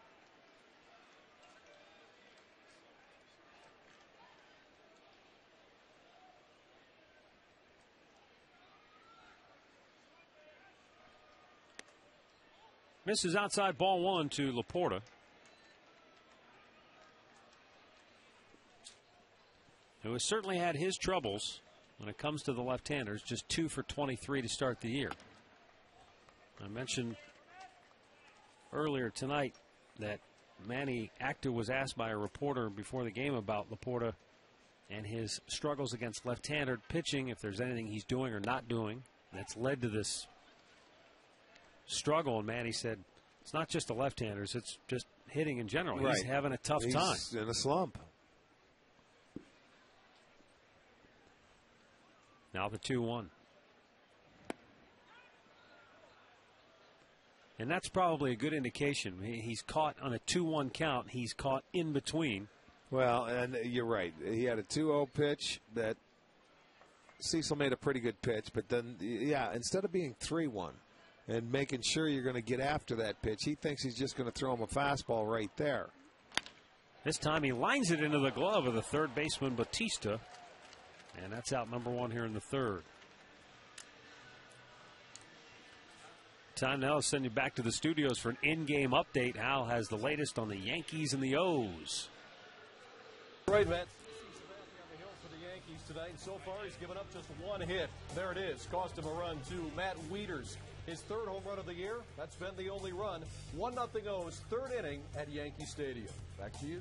Speaker 1: Misses outside, ball one to Laporta. Who has certainly had his troubles when it comes to the left-handers. Just 2 for 23 to start the year. I mentioned earlier tonight that Manny Acta was asked by a reporter before the game about Laporta and his struggles against left-handed pitching, if there's anything he's doing or not doing that's led to this struggle. And Manny said it's not just the left-handers, it's just hitting in general. Right. He's having a tough time.
Speaker 3: He's in a slump.
Speaker 1: Now the 2-1. And that's probably a good indication. He's caught on a 2-1 count. He's caught in between.
Speaker 3: Well, and you're right. He had a 2-0 pitch that Cecil made a pretty good pitch. But then, yeah, instead of being 3-1 and making sure you're going to get after that pitch, he thinks he's just going to throw him a fastball right there.
Speaker 1: This time he lines it into the glove of the third baseman, Batista. And that's out number one here in the third. Time now to send you back to the studios for an in-game update. Hal has the latest on the Yankees and the O's.
Speaker 4: Right, Matt. On the hill for the Yankees tonight. So far, he's given up just one hit. There it is. Cost him a run to Matt Wieters. His third home run of the year. That's been the only run. 1-0 O's, third inning at Yankee Stadium. Back to you.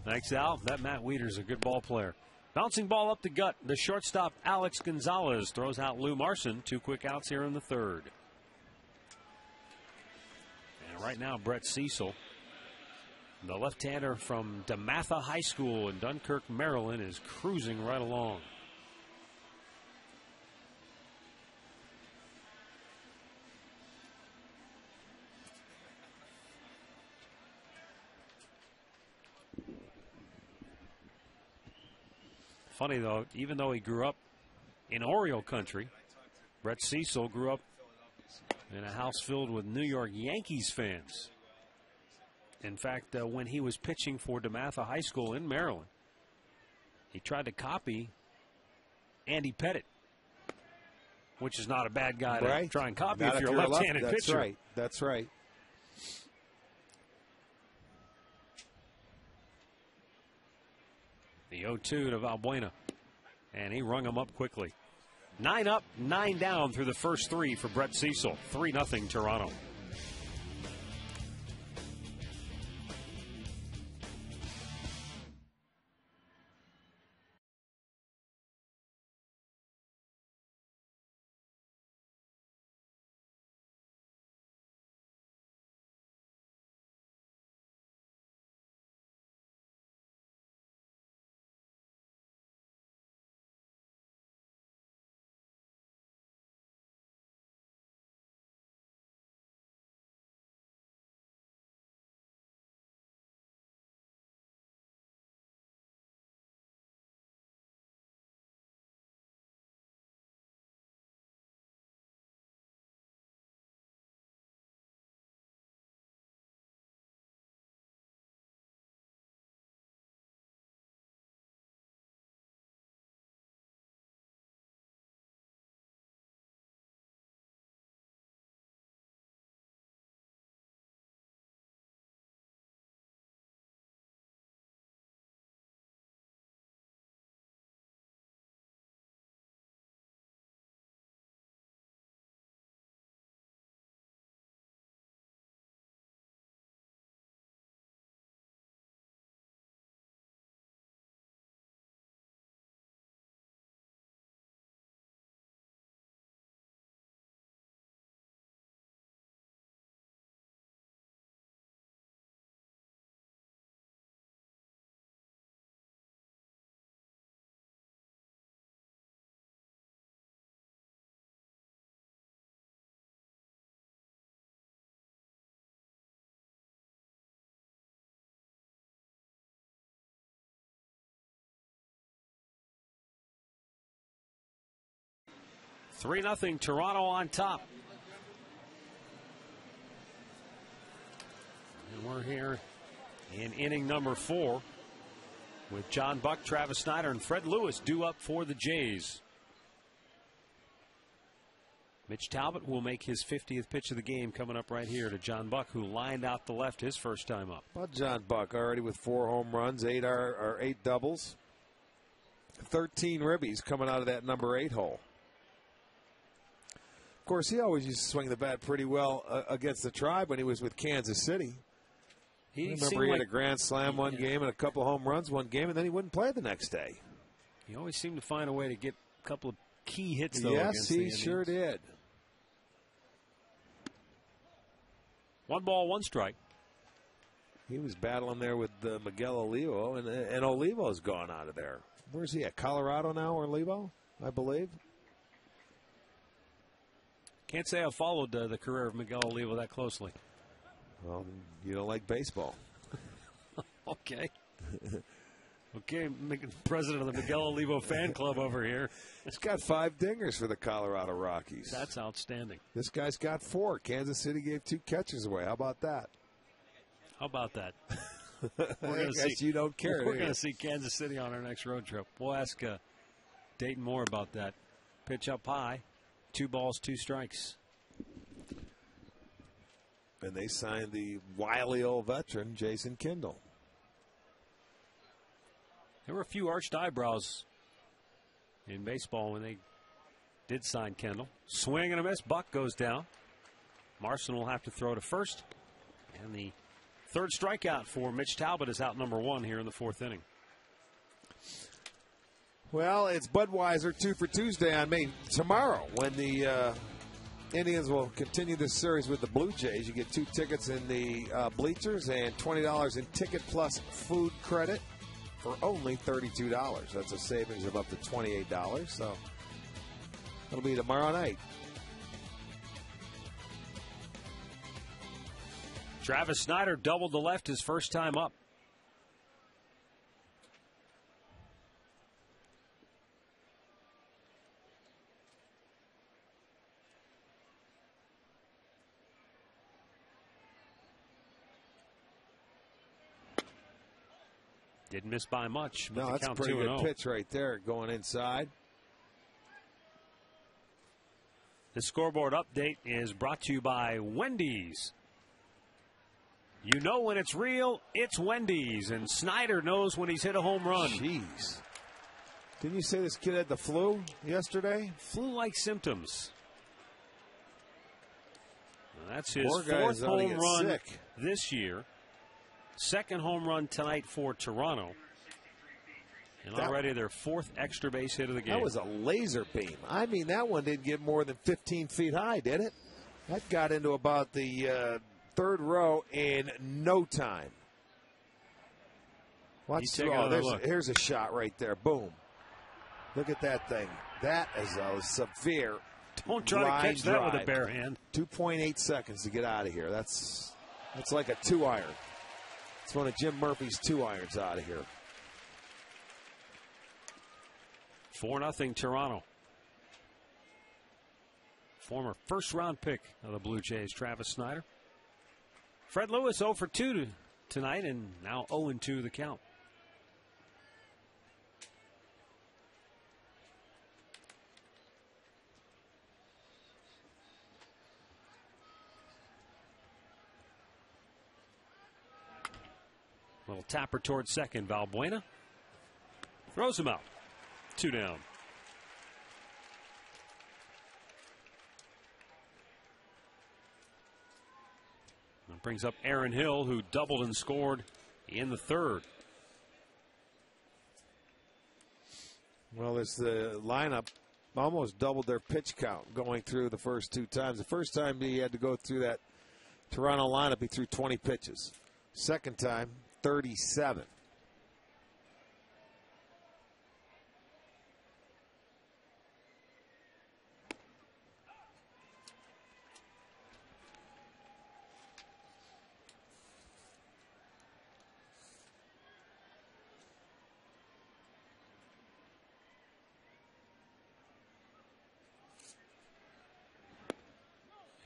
Speaker 1: Thanks, Al. That Matt Wieters, a good ball player. Bouncing ball up the gut. The shortstop, Alex Gonzalez, throws out Lou Marson. 2 quick outs here in the third. And right now, Brett Cecil, the left-hander from DeMatha High School in Dunkirk, Maryland, is cruising right along. Funny, though, even though he grew up in Oriole country, Brett Cecil grew up in a house filled with New York Yankees fans. In fact, when he was pitching for DeMatha High School in Maryland, he tried to copy Andy Pettit, which is not a bad guy to try and copy if you're a left-handed pitcher.
Speaker 3: That's right. That's right.
Speaker 1: The 0-2 to Valbuena, and he rung him up quickly. 9 up, 9 down through the first 3 for Brett Cecil. 3-0 Toronto. Three 3-0 Toronto on top. And we're here in inning number 4 with John Buck, Travis Snider, and Fred Lewis due up for the Jays. Mitch Talbot will make his 50th pitch of the game coming up right here to John Buck, who lined out the left his first time up.
Speaker 3: About John Buck already with 4 home runs, 8 doubles, 13 ribbies coming out of that number 8 hole. Of course, he always used to swing the bat pretty well against the Tribe when he was with Kansas City. I remember he had a grand slam one game and a couple home runs one game, and then he wouldn't play the next day.
Speaker 1: He always seemed to find a way to get a couple of key hits, though.
Speaker 3: Yes, he sure did.
Speaker 1: 1 ball, 1 strike.
Speaker 3: He was battling there with Miguel Olivo, and Olivo's gone out of there. Where's he at? Colorado now, Olivo, I believe.
Speaker 1: Can't say I've followed the career of Miguel Olivo that closely.
Speaker 3: Well, you don't like baseball.
Speaker 1: Okay. Okay, president of the Miguel Olivo fan club over here.
Speaker 3: He's got 5 dingers for the Colorado Rockies.
Speaker 1: That's outstanding.
Speaker 3: This guy's got 4. Kansas City gave 2 catches away. How about that?
Speaker 1: How about that?
Speaker 3: I guess you don't care.
Speaker 1: We're going to see Kansas City on our next road trip. We'll ask Dayton Moore about that. Pitch up high. 2 balls, 2 strikes.
Speaker 3: And they signed the wily old veteran, Jason Kindle.
Speaker 1: There were a few arched eyebrows in baseball when they did sign Kendall. Swing and a miss. Buck goes down. Marson will have to throw to first. And the third strikeout for Mitch Talbot is out number 1 here in the 4th inning.
Speaker 3: Well, it's Budweiser 2 for Tuesday on May tomorrow when the Indians will continue this series with the Blue Jays. You get 2 tickets in the bleachers and $20 in ticket plus food credit for only $32. That's a savings of up to $28. So it'll be tomorrow night.
Speaker 1: Travis Snider doubled the left his first time up. Didn't miss by much.
Speaker 3: No, that's a pretty good pitch right there going inside.
Speaker 1: The scoreboard update is brought to you by Wendy's. You know when it's real, it's Wendy's. And Snider knows when he's hit a home run.
Speaker 3: Jeez. Didn't you say this kid had the flu yesterday?
Speaker 1: Flu-like symptoms. Well, that's his
Speaker 3: Poor
Speaker 1: 4th home run
Speaker 3: sick
Speaker 1: this year. 2nd home run tonight for Toronto. And already their 4th extra base hit of the game.
Speaker 3: That was a laser beam. I mean, that one didn't get more than 15 feet high, did it? That got into about the 3rd row in no time. Watch. Here's a shot right there. Boom. Look at that thing. That is a severe.
Speaker 1: Don't try to catch that with a bare hand.
Speaker 3: 2.8 seconds to get out of here. That's like a 2-iron. It's one of Jim Murphy's 2-irons out of here.
Speaker 1: 4-0 Toronto. Former first-round pick of the Blue Jays, Travis Snider. Fred Lewis 0 for 2 tonight, and now 0-2 the count. Little tapper towards second. Valbuena throws him out. 2 down. That brings up Aaron Hill, who doubled and scored in the 3rd.
Speaker 3: Well, it's the lineup almost doubled their pitch count going through the first 2 times. The first time he had to go through that Toronto lineup, he threw 20 pitches. Second time, 37.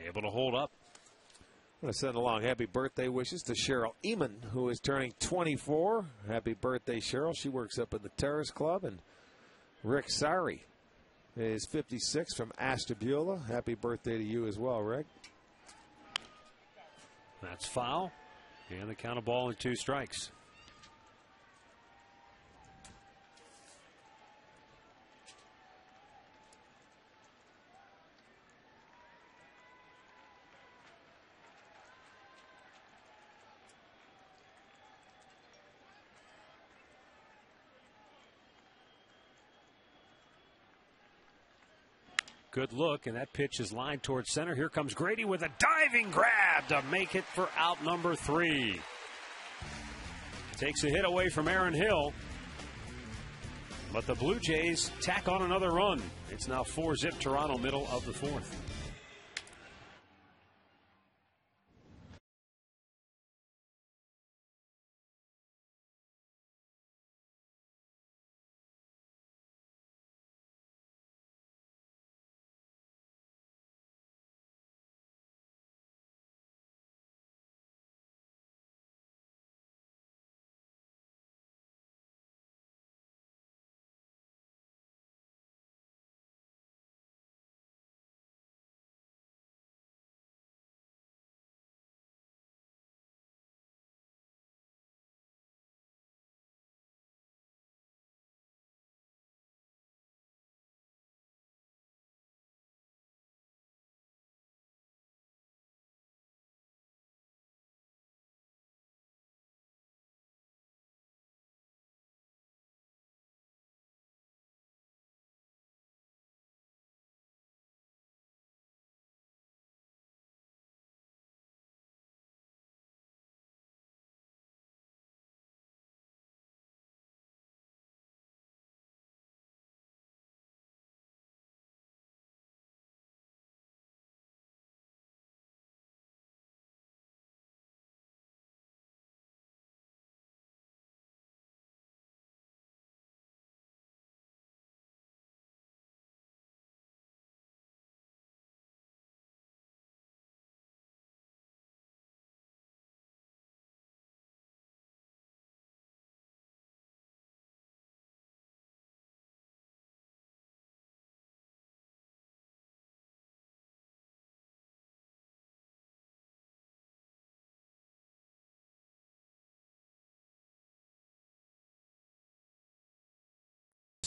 Speaker 1: Able to hold up.
Speaker 3: I'm going to send along happy birthday wishes to Cheryl Eamon, who is turning 24. Happy birthday, Cheryl. She works up in the Terrace Club. And Rick Sari is 56 from Ashtabula. Happy birthday to you as well, Rick.
Speaker 1: That's foul. And the count of ball and 2 strikes. Good look, and that pitch is lined towards center. Here comes Grady with a diving grab to make it for out number 3. Takes a hit away from Aaron Hill. But the Blue Jays tack on another run. It's now 4-zip Toronto, middle of the 4th.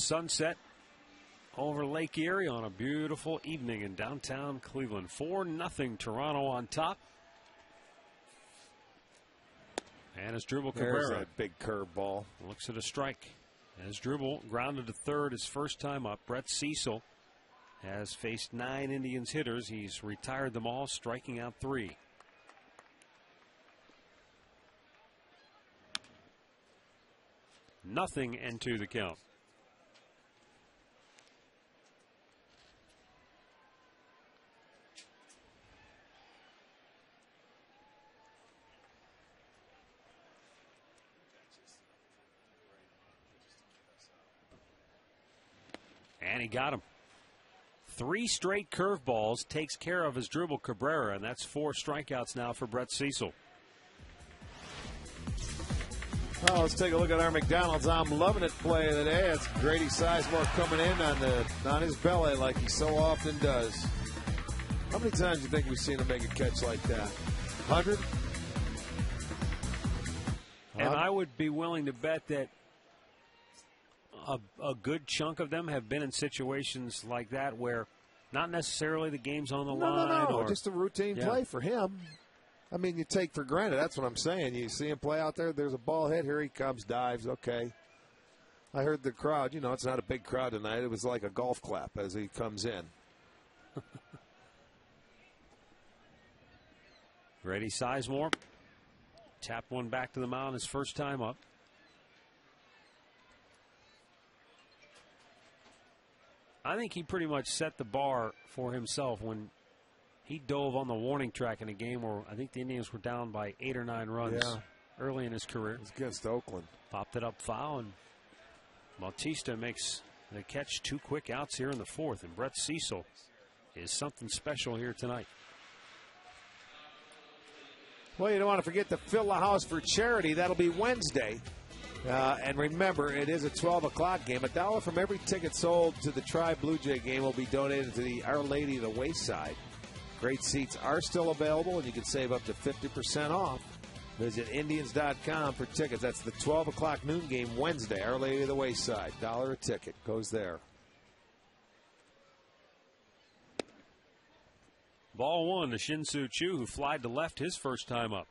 Speaker 1: sunset over Lake Erie on a beautiful evening in downtown Cleveland. 4-0 Toronto on top. And Asdrubal
Speaker 3: There's
Speaker 1: Cabrera.
Speaker 3: that big curveball.
Speaker 1: Looks at a strike. Asdrubal grounded to third his first time up. Brett Cecil has faced 9 Indians hitters. He's retired them all, striking out 3. Nothing and 2 the count. And he got him. 3 straight curveballs takes care of Asdrubal Cabrera, and that's 4 strikeouts now for Brett Cecil.
Speaker 3: Oh, let's take a look at our McDonald's I'm loving it play of the day. That's Grady Sizemore coming in on his belly like he so often does. How many times do you think we've seen him make a catch like that? 100?
Speaker 1: And I would be willing to bet that a good chunk of them have been in situations like that where not necessarily the game's on the line.
Speaker 3: No, just a routine play for him. I mean, you take for granted. That's what I'm saying. You see him play out there. There's a ball hit. Here he comes, dives. Okay. I heard the crowd. You know, it's not a big crowd tonight. It was like a golf clap as he comes in.
Speaker 1: Grady Sizemore tapped one back to the mound his first time up. I think he pretty much set the bar for himself when he dove on the warning track in a game where I think the Indians were down by 8 or 9 runs early in his career.
Speaker 3: It was against Oakland.
Speaker 1: Popped it up foul, and Bautista makes the catch. 2 quick outs here in the 4th, and Brett Cecil is something special here tonight.
Speaker 3: Well, you don't want to forget to fill the house for charity. That'll be Wednesday. And remember, it is a 12 o'clock game. $1 from every ticket sold to the Tri-Blue Jay game will be donated to the Our Lady of the Wayside. Great seats are still available, and you can save up to 50% off. Visit Indians.com for tickets. That's the 12 o'clock noon game Wednesday. Our Lady of the Wayside. $1 a ticket goes there.
Speaker 1: Ball 1 to Shin-Soo Choo, who flied to left his first time up.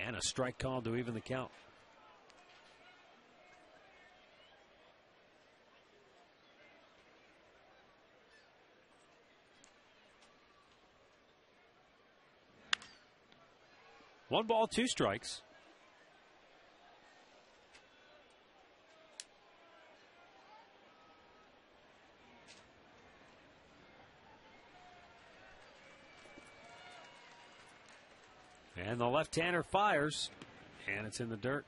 Speaker 1: And a strike called to even the count. One ball, 2 strikes. And the left-hander fires, and it's in the dirt.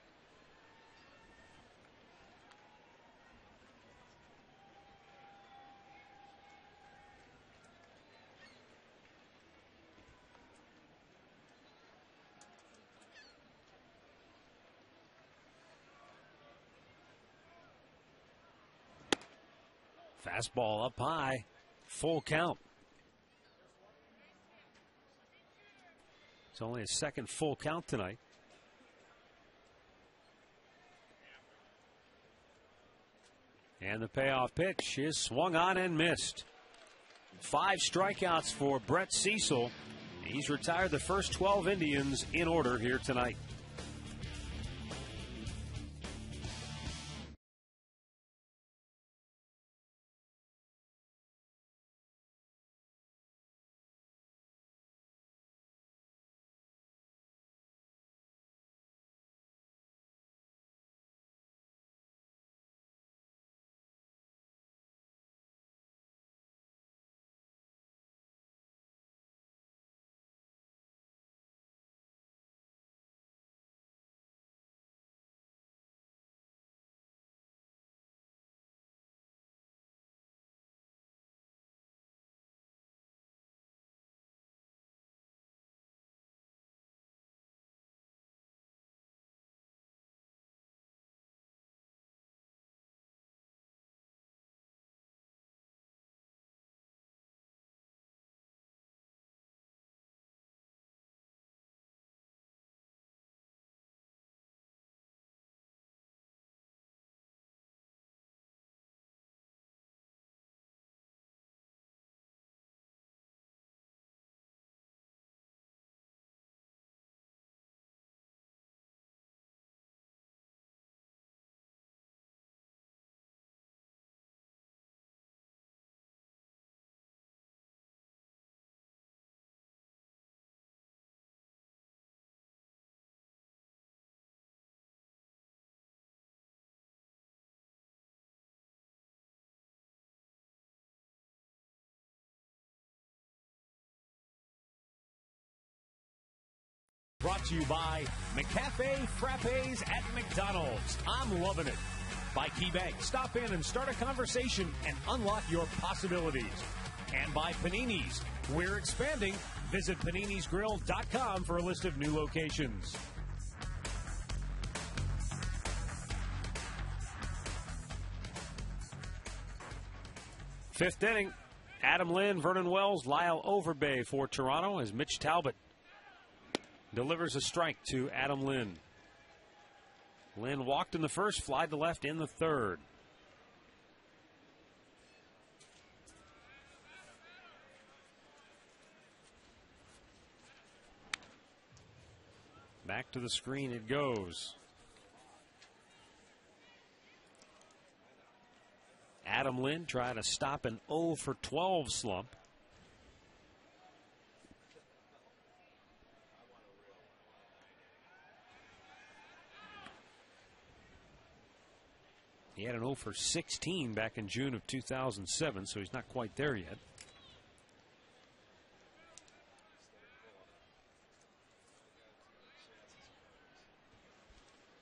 Speaker 1: Fastball up high, full count. It's only a second full count tonight. And the payoff pitch is swung on and missed. 5 strikeouts for Brett Cecil. He's retired the first 12 Indians in order here tonight. Brought to you by McCafe Frappes at McDonald's. I'm loving it. By KeyBank. Stop in and start a conversation and unlock your possibilities. And by Panini's. We're expanding. Visit paninisgrill.com for a list of new locations. Fifth inning. Adam Lynn, Vernon Wells, Lyle Overbay for Toronto as Mitch Talbot delivers a strike to Adam Lynn. Lynn walked in the first, flied to left in the third. Back to the screen it goes. Adam Lynn trying to stop an 0 for 12 slump. He had an 0 for 16 back in June of 2007, so he's not quite there yet.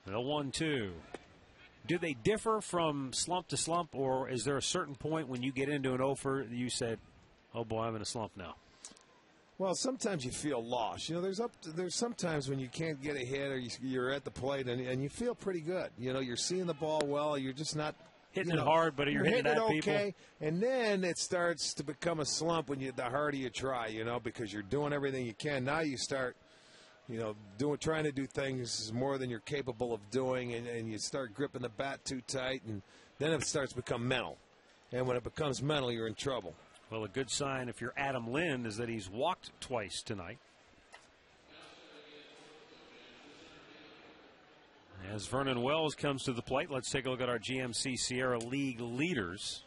Speaker 1: The 1-2. Do they differ from slump to slump, or is there a certain point when you get into an 0 for you said, oh boy, I'm in a slump now?
Speaker 3: Well, sometimes you feel lost. You know, there's sometimes when you can't get a hit or you're at the plate and you feel pretty good. You know, you're seeing the ball well. You're just not
Speaker 1: hitting it hard, but you're hitting it at people.
Speaker 3: Okay, and then it starts to become a slump when the harder you try. You know, because you're doing everything you can. Now you start, you know, trying to do things more than you're capable of doing, and you start gripping the bat too tight, and then it starts to become mental. And when it becomes mental, you're in trouble.
Speaker 1: Well, a good sign if you're Adam Lynn is that he's walked twice tonight. As Vernon Wells comes to the plate, let's take a look at our GMC Sierra League leaders.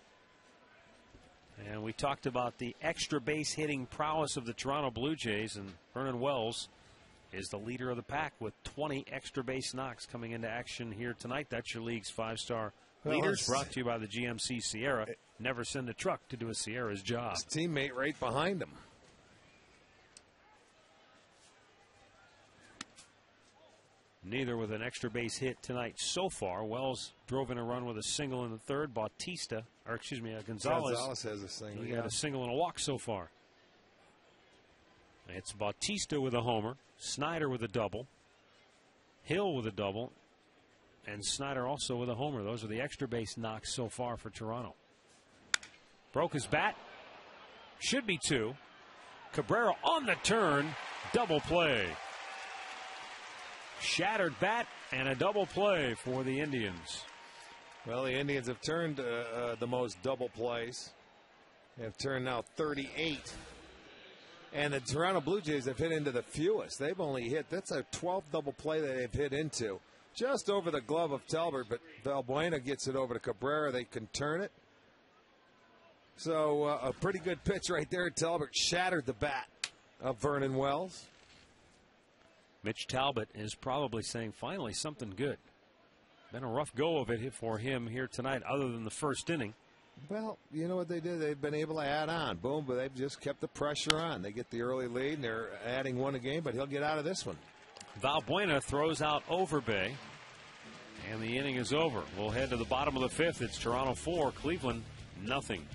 Speaker 1: And we talked about the extra base hitting prowess of the Toronto Blue Jays, and Vernon Wells is the leader of the pack with 20 extra base knocks coming into action here tonight. That's your league's five-star leaders, brought to you by the GMC Sierra. Never send a truck to do a Sierra's job.
Speaker 3: His teammate right behind him.
Speaker 1: Neither with an extra base hit tonight so far. Wells drove in a run with a single in the third. Gonzalez
Speaker 3: has a single.
Speaker 1: He got a single and a walk so far. It's Bautista with a homer, Snider with a double, Hill with a double, and Snider also with a homer. Those are the extra base knocks so far for Toronto. Broke his bat. Should be two. Cabrera on the turn. Double play. Shattered bat and a double play for the Indians.
Speaker 3: Well, the Indians have turned the most double plays. They have turned now 38. And the Toronto Blue Jays have hit into the fewest. They've only hit, that's a 12th double play that they've hit into. Just over the glove of Talbot, but Valbuena gets it over to Cabrera. They can turn it. So a pretty good pitch right there. Talbot shattered the bat of Vernon Wells.
Speaker 1: Mitch Talbot is probably saying, finally, something good. Been a rough go of it for him here tonight, other than the first inning.
Speaker 3: Well, you know what they did? They've been able to add on. Boom, but they've just kept the pressure on. They get the early lead, and they're adding one a game, but he'll get out of this one.
Speaker 1: Valbuena throws out Overbay, and the inning is over. We'll head to the bottom of the fifth. It's Toronto 4, Cleveland nothing.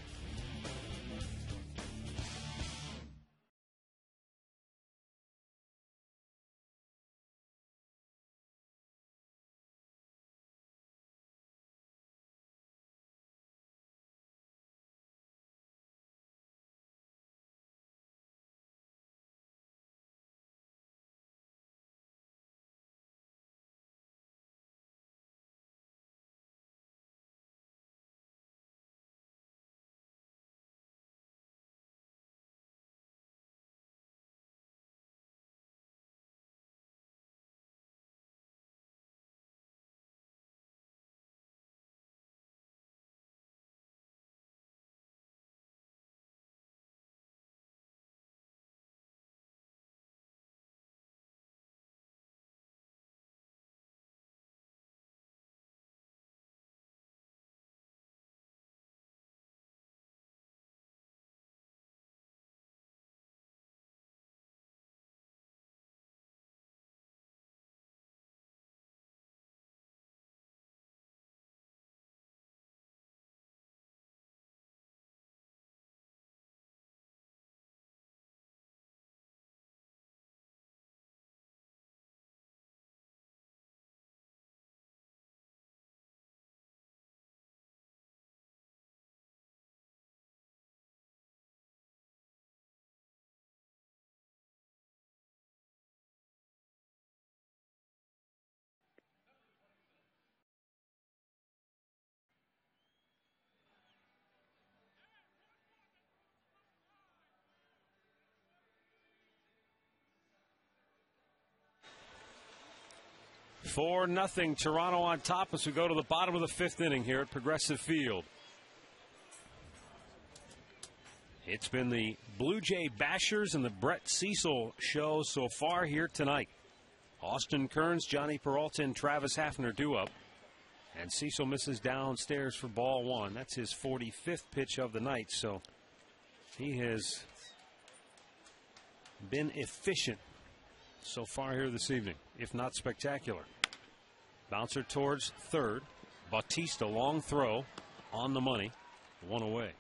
Speaker 1: 4-0 Toronto on top as we go to the bottom of the 5th inning here at Progressive Field. It's been the Blue Jay Bashers and the Brett Cecil show so far here tonight. Austin Kearns, Johnny Peralta, and Travis Hafner do up. And Cecil misses downstairs for ball 1. That's his 45th pitch of the night, so he has been efficient so far here this evening, if not spectacular. Bouncer towards third. Bautista, long throw on the money. 1 away.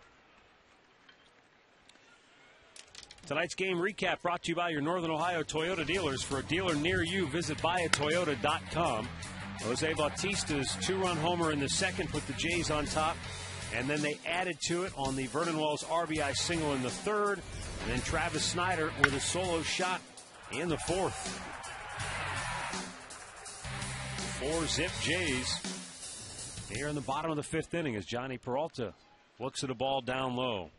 Speaker 1: Tonight's game recap brought to you by your Northern Ohio Toyota dealers. For a dealer near you, visit buyatoyota.com. Jose Bautista's 2-run homer in the second put the Jays on top, and then they added to it on the Vernon Wells RBI single in the third, and then Travis Snider with a solo shot in the 4th. 4-zip Jays here in the bottom of the 5th inning as Johnny Peralta looks at a ball down low.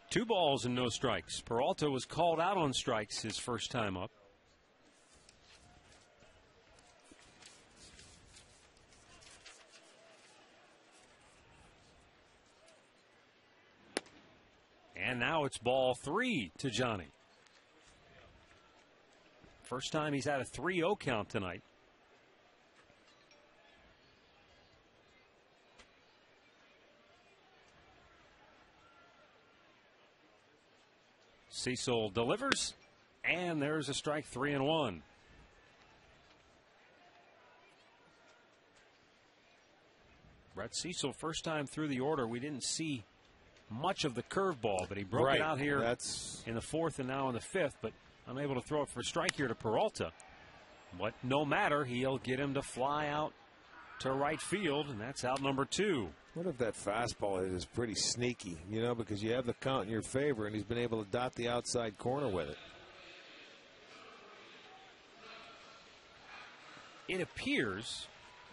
Speaker 1: Two balls and no strikes. Peralta was called out on strikes his first time up. And now it's ball 3 to Johnny. First time he's had a 3-0 count tonight. Cecil delivers, and there's a strike. 3-1. Brett Cecil, first time through the order, we didn't see much of the curveball, but he broke it out here in the 4th and now in the 5th, but unable to throw it for a strike here to Peralta. But no matter, he'll get him to fly out to right field, and that's out number 2.
Speaker 3: What if that fastball is pretty sneaky, you know, because you have the count in your favor, and he's been able to dot the outside corner with it.
Speaker 1: It appears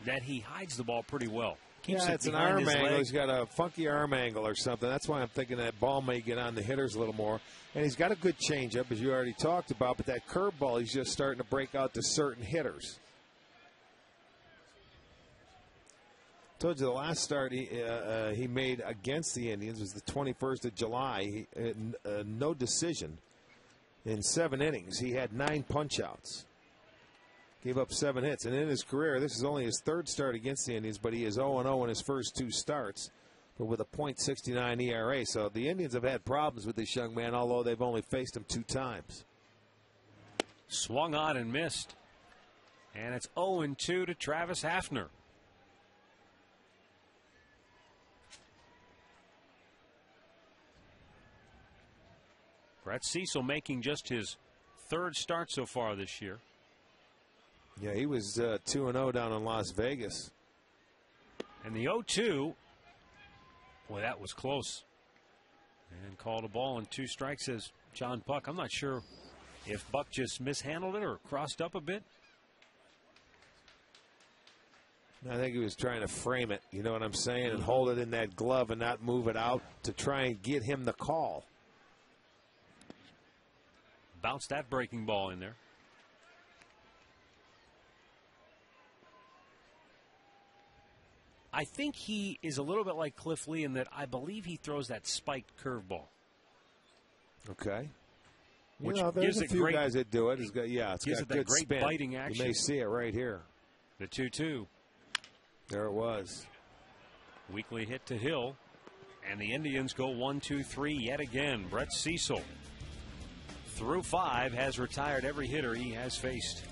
Speaker 1: that he hides the ball pretty well.
Speaker 3: Keeps it's an arm angle. He's got a funky arm angle or something. That's why I'm thinking that ball may get on the hitters a little more. And he's got a good changeup, as you already talked about, but that curveball, he's just starting to break out to certain hitters. Told you the last start he made against the Indians was the 21st of July. No decision in 7 innings. He had 9 punch-outs. Gave up 7 hits. And in his career, this is only his 3rd start against the Indians, but he is 0-0 in his first 2 starts, but with a .69 ERA. So the Indians have had problems with this young man, although they've only faced him 2 times.
Speaker 1: Swung on and missed. And it's 0-2 to Travis Hafner. Brett Cecil making just his 3rd start so far this year.
Speaker 3: Yeah, he was 2-0 down in Las Vegas.
Speaker 1: And the 0-2, boy, that was close. And called a ball and 2 strikes, says John Buck. I'm not sure if Buck just mishandled it or crossed up a bit.
Speaker 3: I think he was trying to frame it, you know what I'm saying, and hold it in that glove and not move it out to try and get him the call.
Speaker 1: Bounced that breaking ball in there. I think he is a little bit like Cliff Lee in that I believe he throws that spiked curveball.
Speaker 3: Okay.
Speaker 1: Which
Speaker 3: you know, there's a few guys that do it. It's got good
Speaker 1: great
Speaker 3: spin.
Speaker 1: Biting action.
Speaker 3: You may see it right here.
Speaker 1: The 2-2.
Speaker 3: There it was.
Speaker 1: Weekly hit to Hill. And the Indians go 1-2-3 yet again. Brett Cecil, through 5, has retired every hitter he has faced.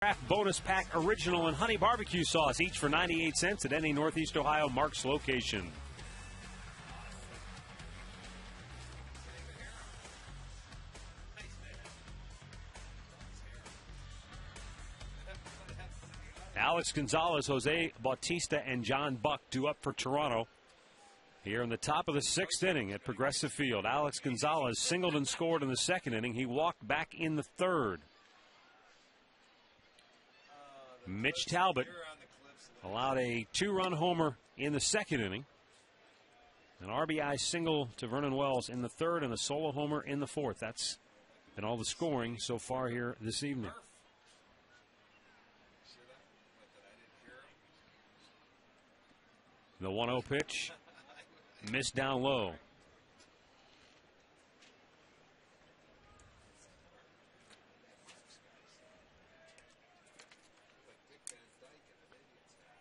Speaker 1: Craft Bonus Pack Original and Honey Barbecue Sauce, each for 98 cents at any Northeast Ohio Mark's location. Alex Gonzalez, Jose Bautista, and John Buck due up for Toronto. Here in the top of the 6th inning at Progressive Field. Alex Gonzalez singled and scored in the 2nd inning. He walked back in the 3rd. Mitch Talbot allowed a 2-run homer in the 2nd inning. An RBI single to Vernon Wells in the 3rd and a solo homer in the 4th. That's been all the scoring so far here this evening. The 1-0 pitch missed down low.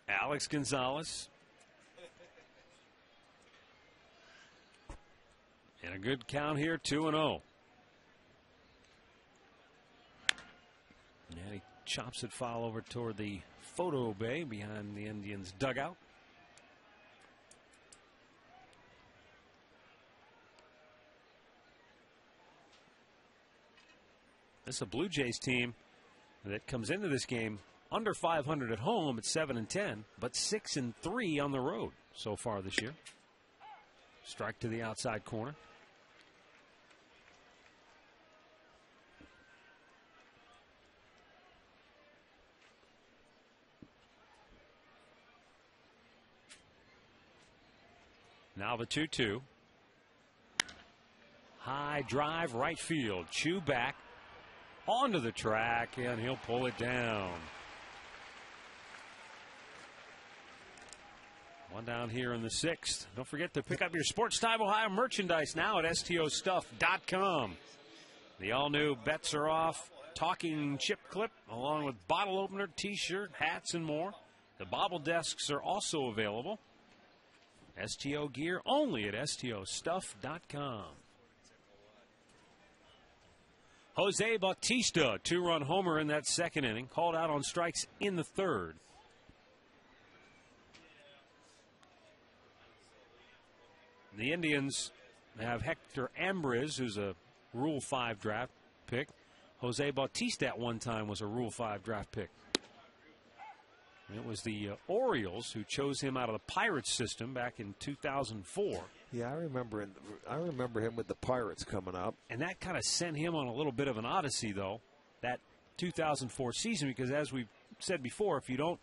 Speaker 1: Alex Gonzalez. And a good count here, 2-0. And he chops it foul over toward the photo bay behind the Indians' dugout. This is a Blue Jays team that comes into this game under 500 at home at 7-10, but 6-3 on the road so far this year. Strike to the outside corner. Now the 2-2. High drive right field. Chew back onto the track, and he'll pull it down. One down here in the 6th. Don't forget to pick up your Sports Time Ohio merchandise now at stostuff.com. The all-new Bets Are Off talking chip clip, along with bottle opener, T-shirt, hats, and more. The bobble desks are also available. STO gear only at stostuff.com. Jose Bautista, 2-run homer in that 2nd inning, called out on strikes in the 3rd. The Indians have Hector Ambriz, who's a Rule 5 draft pick. Jose Bautista at one time was a Rule 5 draft pick. And it was the Orioles who chose him out of the Pirates system back in 2004.
Speaker 3: Yeah, I remember him with the Pirates coming up.
Speaker 1: And that kind of sent him on a little bit of an odyssey, though, that 2004 season, because as we said before, if you don't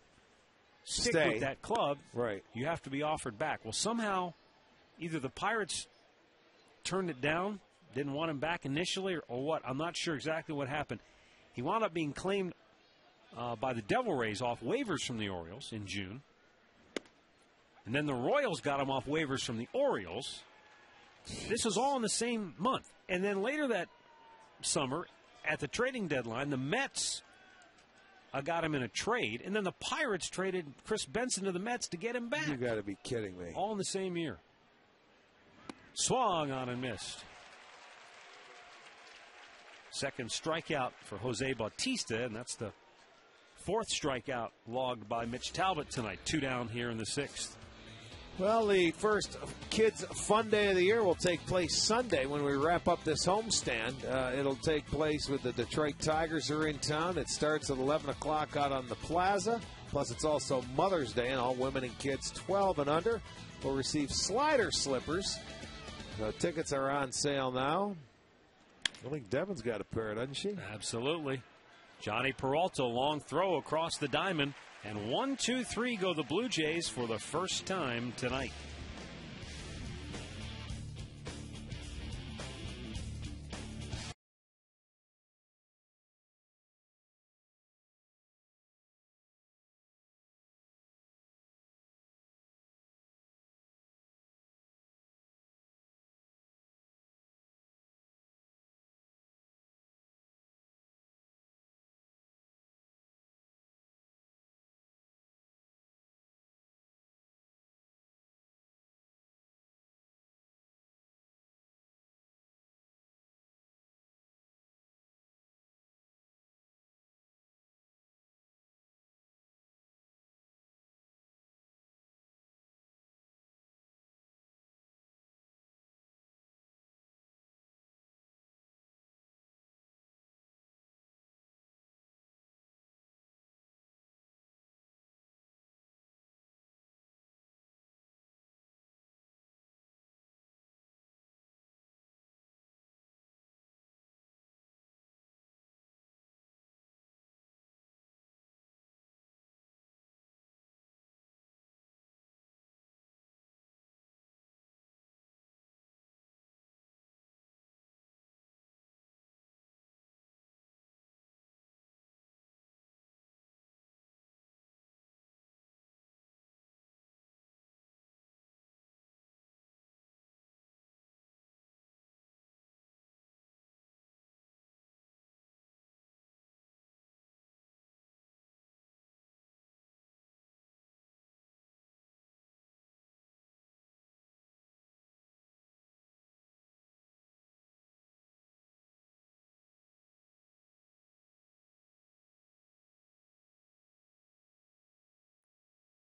Speaker 1: stick with that club,
Speaker 3: right,
Speaker 1: you have to be offered back. Well, somehow either the Pirates turned it down, didn't want him back initially, or what. I'm not sure exactly what happened. He wound up being claimed by the Devil Rays off waivers from the Orioles in June. And then the Royals got him off waivers from the Orioles. This was all in the same month. And then later that summer, at the trading deadline, the Mets got him in a trade. And then the Pirates traded Chris Benson to the Mets to get him back.
Speaker 3: You got to be kidding me.
Speaker 1: All in the same year. Swung on and missed. Second strikeout for Jose Bautista, and that's the 4th strikeout logged by Mitch Talbot tonight. 2 down here in the 6th.
Speaker 3: Well, the first Kids Fun Day of the year will take place Sunday when we wrap up this homestand. It'll take place with the Detroit Tigers are in town. It starts at 11 o'clock out on the plaza. Plus, it's also Mother's Day, and all women and kids 12 and under will receive Slider slippers. The tickets are on sale now. I think Devon's got a pair, doesn't she?
Speaker 1: Absolutely. Johnny Peralta, long throw across the diamond. And 1-2-3 go the Blue Jays for the first time tonight.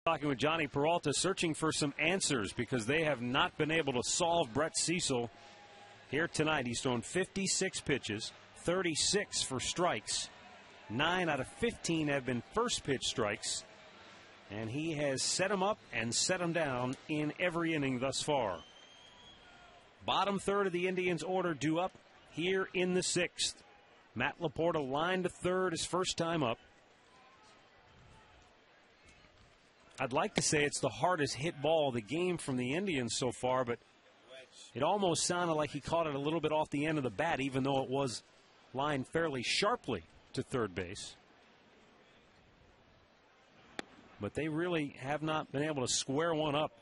Speaker 1: Talking with Johnny Peralta, searching for some answers because they have not been able to solve Brett Cecil here tonight. He's thrown 56 pitches, 36 for strikes. 9 out of 15 have been first pitch strikes. And he has set them up and set them down in every inning thus far. Bottom third of the Indians' order due up here in the 6th. Matt Laporta lined to third his first time up. I'd like to say it's the hardest hit ball of the game from the Indians so far, but it almost sounded like he caught it a little bit off the end of the bat, even though it was lined fairly sharply to third base. But they really have not been able to square one up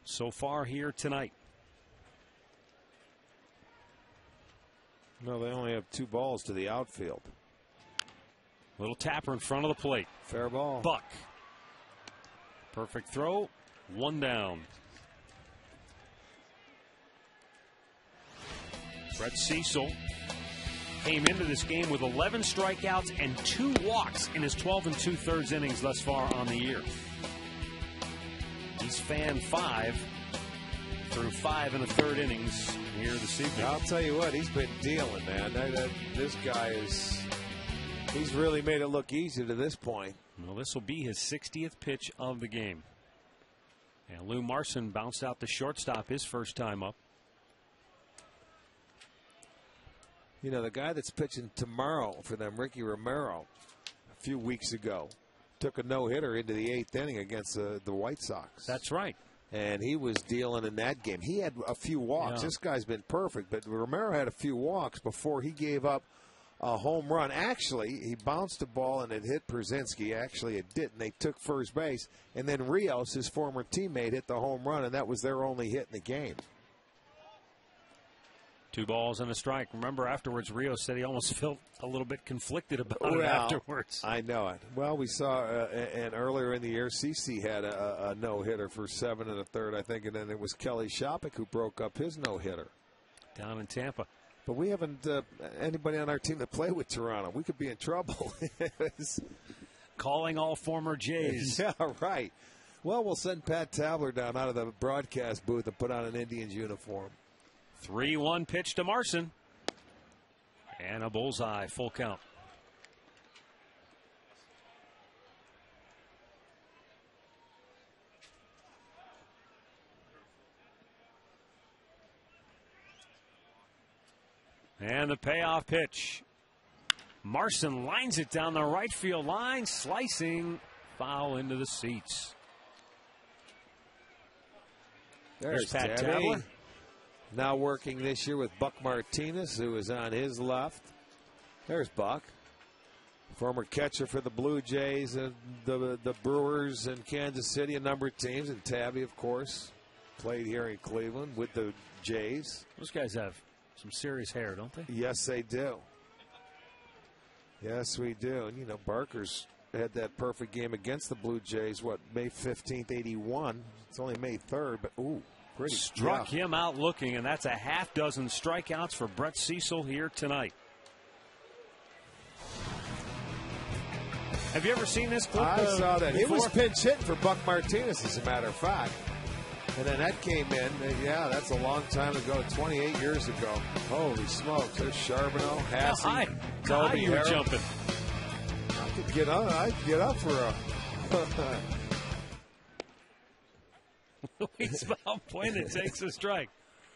Speaker 1: so far here tonight.
Speaker 3: No, they only have 2 balls to the outfield.
Speaker 1: Little tapper in front of the plate.
Speaker 3: Fair ball.
Speaker 1: Buck. Perfect throw. 1 down. Brett Cecil came into this game with 11 strikeouts and 2 walks in his 12 2/3 innings thus far on the year. He's fanned 5 through 5 1/3 innings here this evening.
Speaker 3: I'll tell you what, he's been dealing, man. This guy he's really made it look easy to this point.
Speaker 1: Well, this will be his 60th pitch of the game. And Lou Marson bounced out the shortstop his first time up.
Speaker 3: You know, the guy that's pitching tomorrow for them, Ricky Romero, a few weeks ago, took a no-hitter into the 8th inning against the White Sox.
Speaker 1: That's right.
Speaker 3: And he was dealing in that game. He had a few walks.
Speaker 1: Yeah.
Speaker 3: This guy's been perfect, but Romero had a few walks before he gave up a home run. Actually, he bounced the ball and it hit Przinsky. Actually, it didn't. They took first base. And then Rios, his former teammate, hit the home run, and that was their only hit in the game.
Speaker 1: 2 balls and a strike. Remember, afterwards, Rios said he almost felt a little bit conflicted about it afterwards.
Speaker 3: I know it. Well, we saw, and earlier in the year, Cecil had a no-hitter for 7 1/3, I think, and then it was Kelly Shopik who broke up his no-hitter.
Speaker 1: Down in Tampa.
Speaker 3: But we haven't anybody on our team that played with Toronto. We could be in trouble.
Speaker 1: Calling all former Jays.
Speaker 3: Yeah, right. Well, we'll send Pat Tabler down out of the broadcast booth and put on an Indians uniform.
Speaker 1: 3-1 pitch to Marson. And a bullseye, full count. And the payoff pitch. Marson lines it down the right field line, slicing, foul into the seats.
Speaker 3: There's
Speaker 1: Pat
Speaker 3: Tabby.
Speaker 1: Tabler.
Speaker 3: Now working this year with Buck Martinez, who is on his left. There's Buck, former catcher for the Blue Jays and the Brewers and Kansas City, a number of teams, and Tabby, of course, played here in Cleveland with the Jays.
Speaker 1: Those guys have some serious hair, don't they?
Speaker 3: Yes, they do. Yes, we do. And, you know, Barker's had that perfect game against the Blue Jays, May 15th, 81. It's only May 3rd, but, ooh. Pretty
Speaker 1: struck him out looking, and that's a half dozen strikeouts for Brett Cecil here tonight. Have you ever seen this clip?
Speaker 3: I saw that. He
Speaker 1: before?
Speaker 3: was pinch hitting for Buck Martinez, as a matter of fact. And then that came in. Yeah, that's a long time ago, 28 years ago. Holy smokes. There's Charbonneau, Hassey,
Speaker 1: High
Speaker 3: Toby
Speaker 1: you were
Speaker 3: Harrell.
Speaker 1: jumping.
Speaker 3: I could get on. I could get up for a...
Speaker 1: Luis Valbuena takes a strike.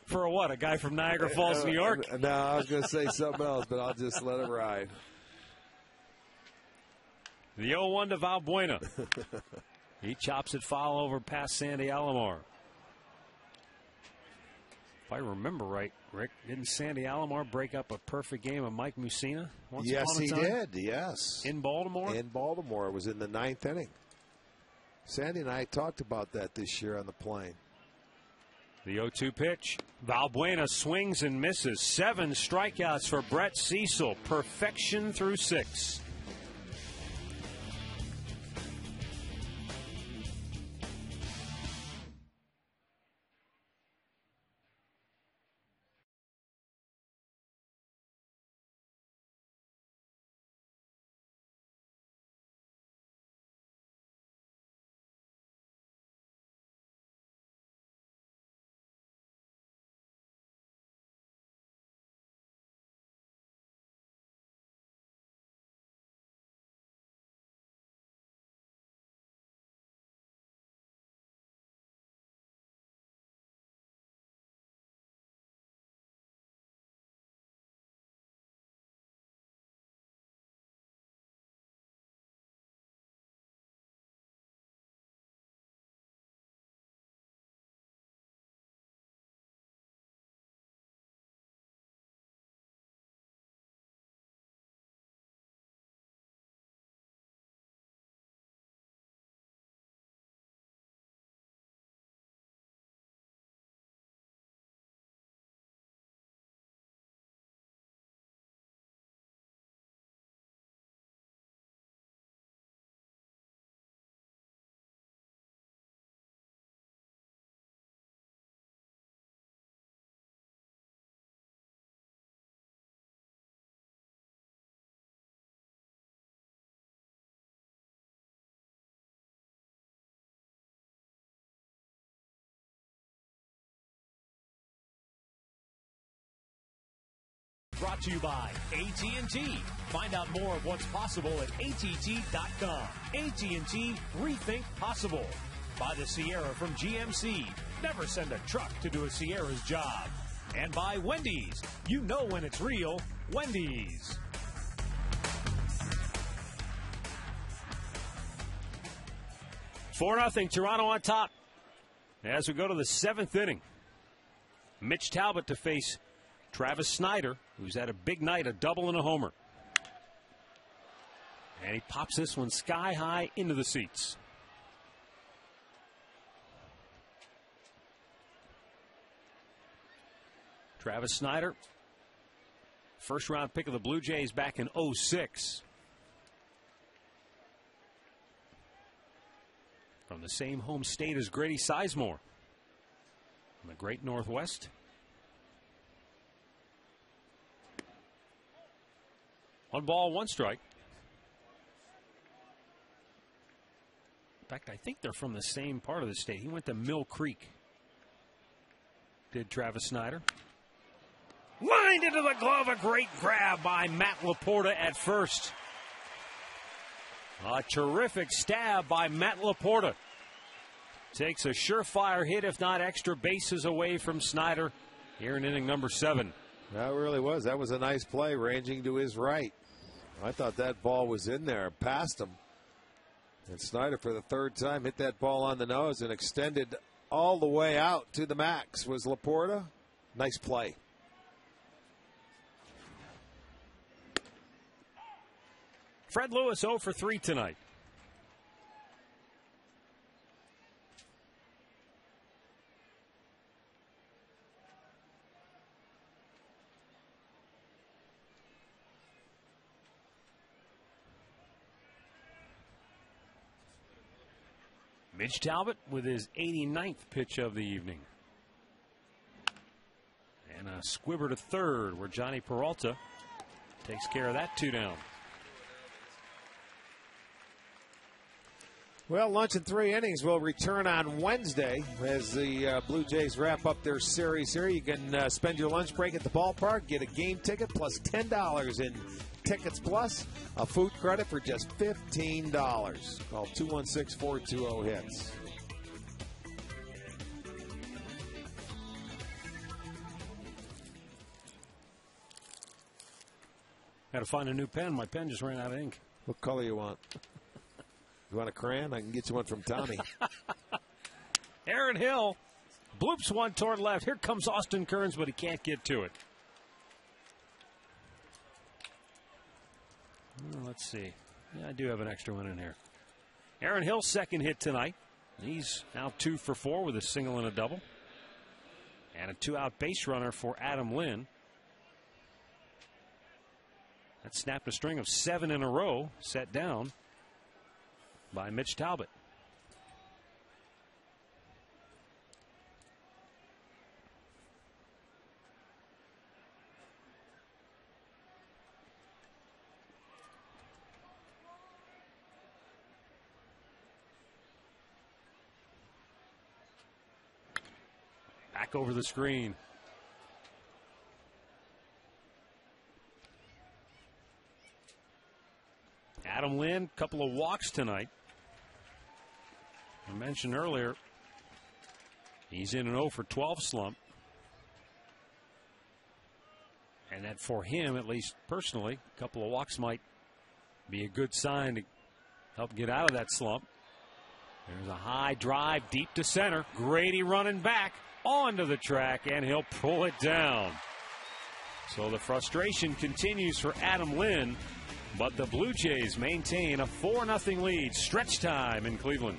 Speaker 1: For what? A guy from Niagara Falls, New York?
Speaker 3: No, I was going to say something else, but I'll just let it ride.
Speaker 1: The 0-1 to Valbuena. He chops it foul over past Sandy Alomar. If I remember right, Rick, didn't Sandy Alomar break up a perfect game of Mike Mussina once
Speaker 3: Yes,
Speaker 1: upon a
Speaker 3: he
Speaker 1: time?
Speaker 3: did. Yes.
Speaker 1: In Baltimore?
Speaker 3: In Baltimore. It was in the 9th inning. Sandy and I talked about that this year on the plane.
Speaker 1: The 0-2 pitch. Valbuena swings and misses. 7 strikeouts for Brett Cecil. Perfection through 6.
Speaker 5: Brought to you by AT&T. Find out more of what's possible at att.com. AT&T, rethink possible. By the Sierra from GMC. Never send a truck to do a Sierra's job. And by Wendy's. You know when it's real. Wendy's.
Speaker 1: Four 0 Toronto on top. As we go to the seventh inning, Mitch Talbot to face Travis Snider, who's had a big night, a double and a homer. And he pops this one sky high into the seats. Travis Snider, first round pick of the Blue Jays back in '06. From the same home state as Grady Sizemore from the great Northwest. One ball, one strike. In fact, I think they're from the same part of the state. He went to Mill Creek. Did Travis Snider. Lined into the glove, a great grab by Matt Laporta at first. A terrific stab by Matt Laporta. Takes a surefire hit, if not extra bases away from Snider here in inning number 7.
Speaker 3: That really was. That was a nice play, ranging to his right. I thought that ball was in there, past him. And Snider, for the third time, hit that ball on the nose and extended all the way out to the max. Was Laporta? Nice play.
Speaker 1: Fred Lewis 0 for 3 tonight. Mitch Talbot with his 89th pitch of the evening. And a squibber to third where Johnny Peralta takes care of that 2 down.
Speaker 3: Well, lunch in 3 innings will return on Wednesday as the Blue Jays wrap up their series here. You can spend your lunch break at the ballpark, get a game ticket plus $10 in Tickets Plus, a food credit for just $15. Call 216-420-HITS.
Speaker 1: Got to find a new pen. My pen just ran out of ink.
Speaker 3: What color you want? You want a crayon? I can get you one from Tommy.
Speaker 1: Aaron Hill bloops one toward left. Here comes Austin Kearns, but he can't get to it. Well, let's see. Yeah, I do have an extra one in here. Aaron Hill's second hit tonight. He's now 2 for 4 with a single and a double. And a 2-out base runner for Adam Lynn. That snapped a string of 7 in a row, set down by Mitch Talbot. Back over the screen. Adam Lynn, couple of walks tonight. I mentioned earlier, he's in an 0 for 12 slump. And that for him, at least personally, a couple of walks might be a good sign to help get out of that slump. There's a high drive deep to center. Grady running back onto the track, and he'll pull it down. So the frustration continues for Adam Lynn, but the Blue Jays maintain a 4-0 lead. Stretch time in Cleveland.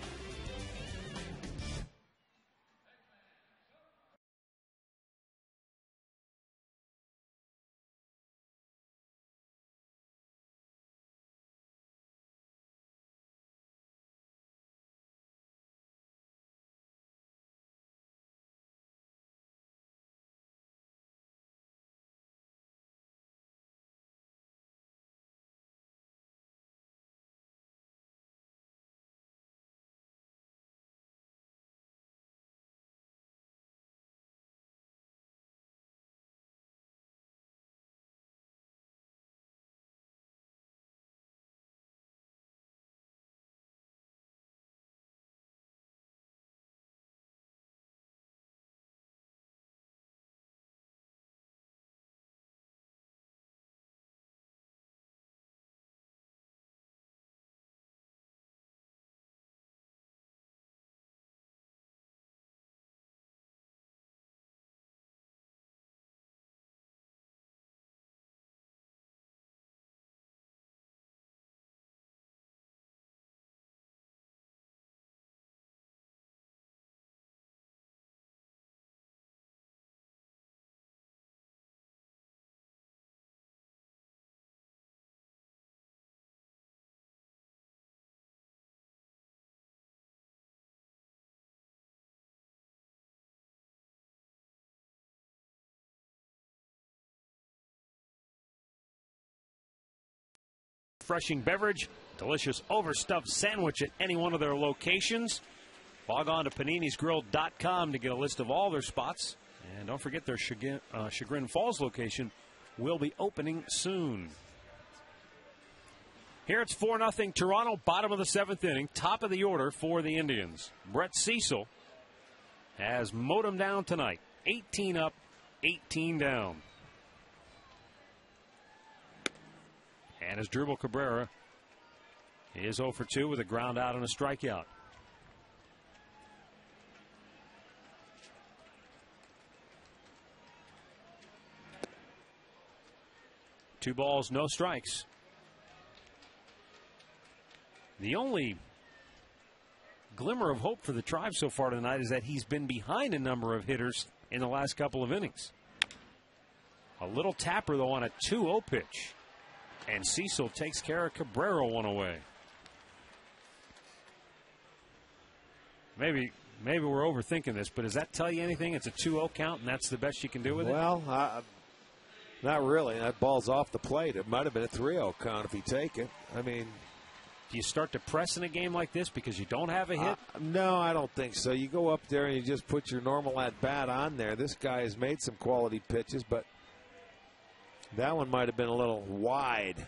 Speaker 1: refreshing beverage, delicious overstuffed sandwich at any one of their locations. Log on to paninisgrill.com to get a list of all their spots. And don't forget their Chagrin Falls location will be opening soon. Here it's 4-0 Toronto, bottom of the 7th inning, top of the order for the Indians. Brett Cecil has mowed them down tonight. 18 up, 18 down. And Asdrubal Cabrera is 0 for 2 with a ground out and a strikeout. Two balls, no strikes. The only glimmer of hope for the Tribe so far tonight is that he's been behind a number of hitters in the last couple of innings. A little tapper, though, on a 2-0 pitch. And Cecil takes care of Cabrera one away. Maybe we're overthinking this, but does that tell you anything? It's a 2-0 count, and that's the best you can do with it?
Speaker 3: Well, not really. That ball's off the plate. It might have been a 3-0 count if you take it. I mean,
Speaker 1: do you start to press in a game like this because you don't have a hit?
Speaker 3: No, I don't think so. You go up there and you just put your normal at-bat on there. This guy has made some quality pitches, but that one might have been a little wide.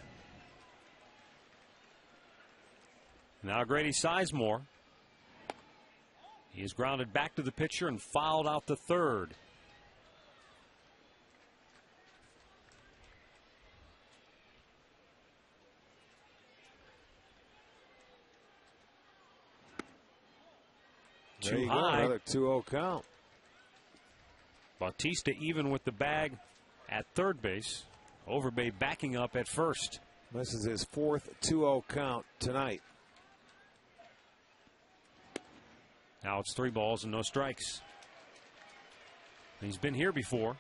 Speaker 1: Now Grady Sizemore. He is grounded back to the pitcher and fouled out the third.
Speaker 3: There
Speaker 1: Too
Speaker 3: you
Speaker 1: high.
Speaker 3: go, another 2-0 count.
Speaker 1: Bautista even with the bag at third base. Overbay backing up at first.
Speaker 3: This is his 4th 2-0 count tonight.
Speaker 1: Now it's 3 balls and no strikes. He's been here before,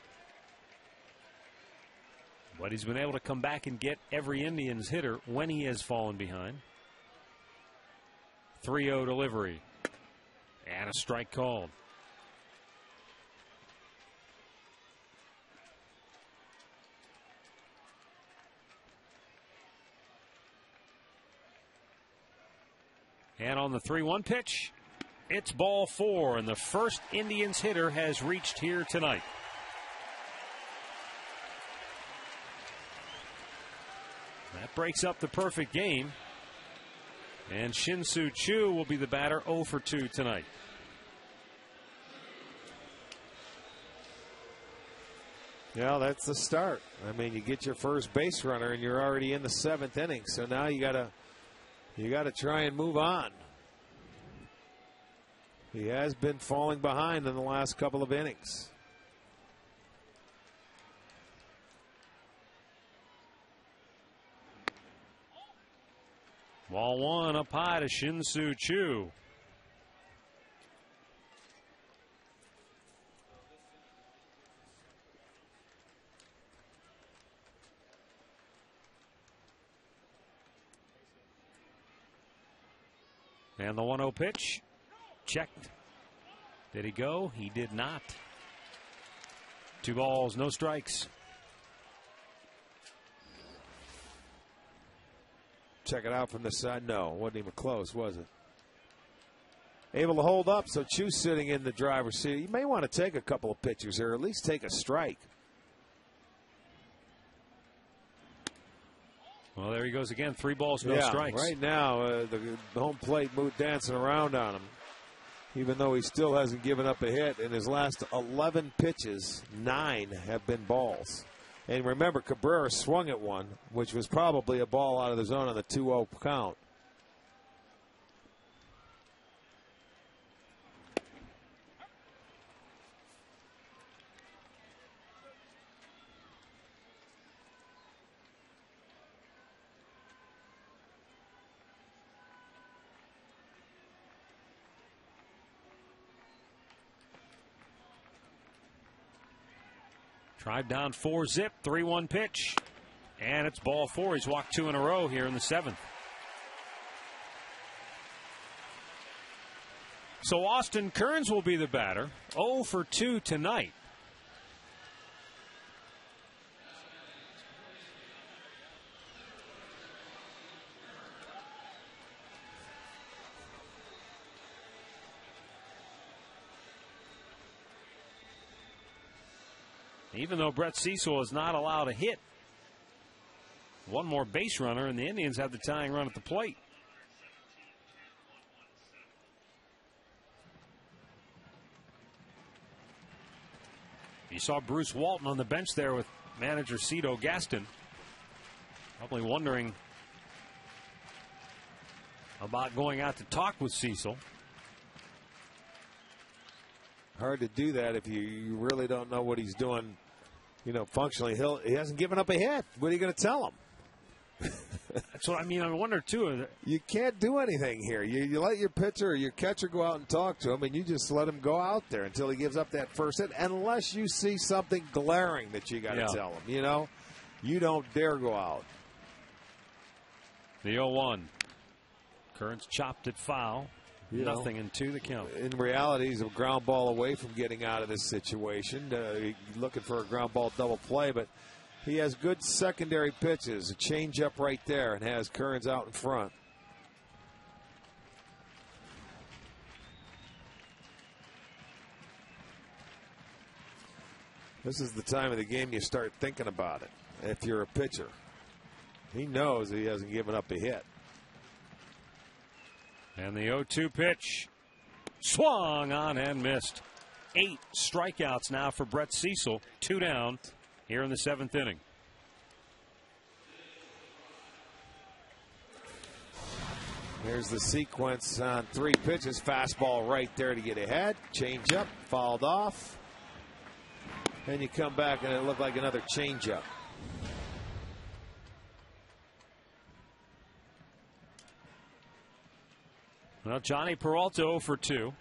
Speaker 1: but he's been able to come back and get every Indians hitter when he has fallen behind. 3-0 delivery. And a strike called. And on the 3-1 pitch, it's ball 4, and the first Indians hitter has reached here tonight. That breaks up the perfect game. And Shin-Soo Choo will be the batter, 0 for 2 tonight.
Speaker 3: Yeah, that's the start. I mean, you get your first base runner and you're already in the 7th inning. So now you gotta try and move on. He has been falling behind in the last couple of innings.
Speaker 1: Ball 1 up high to Shin-Soo Choo. And the 1-0 pitch. Checked. Did he go? He did not. 2 balls, no strikes.
Speaker 3: Check it out from the side. No, wasn't even close, was it? Able to hold up, so Choo's sitting in the driver's seat. You may want to take a couple of pitches here, or at least take a strike.
Speaker 1: Well, there he goes again. 3 balls, no strikes.
Speaker 3: Right now, the home plate mood dancing around on him. Even though he still hasn't given up a hit. In his last 11 pitches, 9 have been balls. And remember, Cabrera swung at one, which was probably a ball out of the zone on the 2-0 count.
Speaker 1: Tribe down 4-0, 3-1 pitch. And it's ball 4. He's walked 2 in a row here in the 7th. So Austin Kearns will be the batter. 0 for 2 tonight. even though Brett Cecil is not allowed a hit. One more base runner, and the Indians have the tying run at the plate. You saw Bruce Walton on the bench there with manager Cito Gaston. Probably wondering about going out to talk with Cecil.
Speaker 3: Hard to do that if you really don't know what he's doing. You know, functionally, he hasn't given up a hit. What are you going to tell him?
Speaker 1: That's what I mean. I wonder, too.
Speaker 3: You can't do anything here. You let your pitcher or your catcher go out and talk to him, and you just let him go out there until he gives up that first hit, unless you see something glaring that you got to tell him. You know, you don't dare go out.
Speaker 1: The 0-1. Kearns chopped it foul. Nothing in 2 the count.
Speaker 3: In reality, he's a ground ball away from getting out of this situation. Looking for a ground ball double play, but he has good secondary pitches. A changeup right there, and has Kearns out in front. This is the time of the game you start thinking about it. If you're a pitcher, he knows he hasn't given up a hit.
Speaker 1: And the 0-2 pitch swung on and missed. 8 strikeouts now for Brett Cecil. 2 down here in the 7th inning.
Speaker 3: Here's the sequence on 3 pitches. Fastball right there to get ahead. Change up, fouled off. Then you come back and it looked like another changeup.
Speaker 1: Well, Johnny Peralta 0 for 2.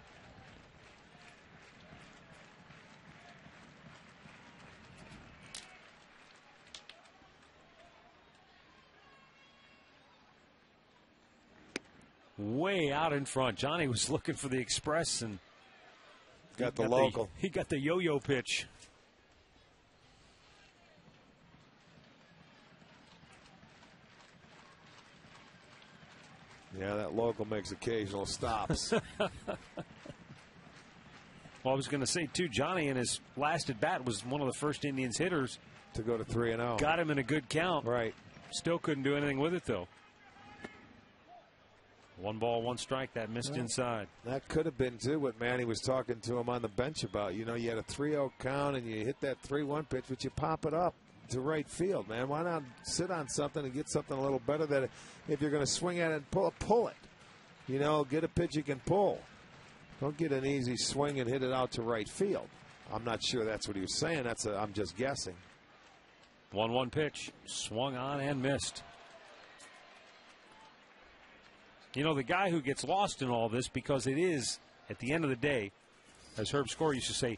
Speaker 1: Way out in front. Johnny was looking for the express and
Speaker 3: got the local.
Speaker 1: He got the yo-yo pitch.
Speaker 3: Yeah, that local makes occasional stops.
Speaker 1: Well, I was going to say, too, Johnny in his last at bat was one of the first Indians hitters
Speaker 3: to go to 3-0.
Speaker 1: Got him in a good count.
Speaker 3: Right.
Speaker 1: Still couldn't do anything with it, though. 1 ball, 1 strike. That missed inside.
Speaker 3: That could have been, too, what Manny was talking to him on the bench about. You know, you had a 3-0 count and you hit that 3-1 pitch, but you pop it up to right field, man. Why not sit on something and get something a little better that if you're going to swing at it and pull it. You know, get a pitch you can pull. Don't get an easy swing and hit it out to right field. I'm not sure that's what he was saying. I'm just guessing.
Speaker 1: 1-1 pitch. Swung on and missed. You know, the guy who gets lost in all this, because it is, at the end of the day, as Herb Score used to say,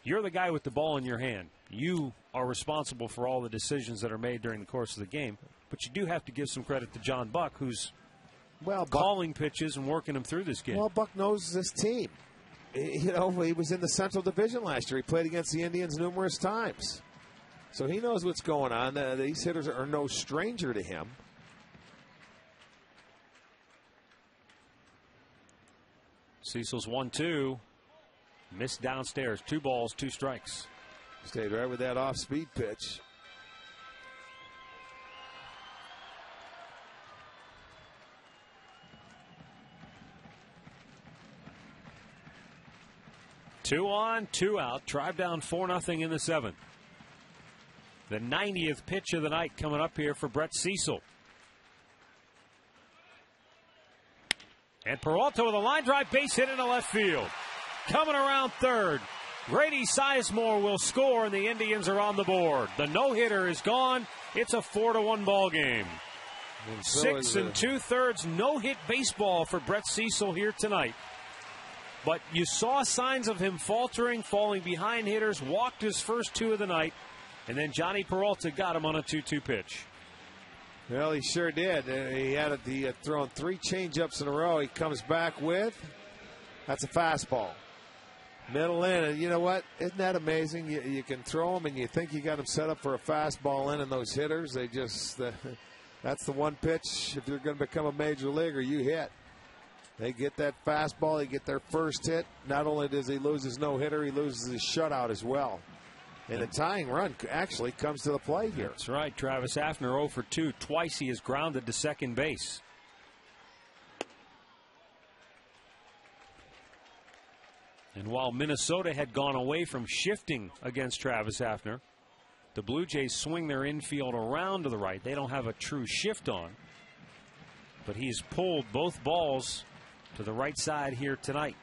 Speaker 1: you're the guy with the ball in your hand. You are responsible for all the decisions that are made during the course of the game. But you do have to give some credit to John Buck, who's calling pitches and working them through this game.
Speaker 3: Well, Buck knows this team. You know, he was in the Central Division last year. He played against the Indians numerous times. So he knows what's going on. These hitters are no stranger to him.
Speaker 1: Cecil's 1-2. Missed downstairs. 2 balls, 2 strikes.
Speaker 3: Stayed right with that off-speed pitch.
Speaker 1: Two on, 2 out. Drive down 4-0 in the 7th. The 90th pitch of the night coming up here for Brett Cecil. And Peralta with a line drive base hit into left field. Coming around third. Grady Sizemore will score, and the Indians are on the board. The no-hitter is gone. It's a 4-1 ball game. 6 2/3 no-hit baseball for Brett Cecil here tonight. But you saw signs of him faltering, falling behind hitters, walked his first 2 of the night, and then Johnny Peralta got him on a 2-2 pitch.
Speaker 3: Well, he sure did. He had thrown 3 changeups in a row. He comes back with, that's a fastball. Middle in, and you know what? Isn't that amazing? You can throw them, and you think you got them set up for a fastball in, and those hitters, they just, that's the one pitch, if you're going to become a major leaguer, you hit. They get that fastball, they get their first hit. Not only does he lose his no-hitter, he loses his shutout as well. And the tying run actually comes to the plate here.
Speaker 1: That's right. Travis Hafner 0 for 2. Twice he is grounded to second base. And while Minnesota had gone away from shifting against Travis Hafner, the Blue Jays swing their infield around to the right. They don't have a true shift on. But he's pulled both balls to the right side here tonight.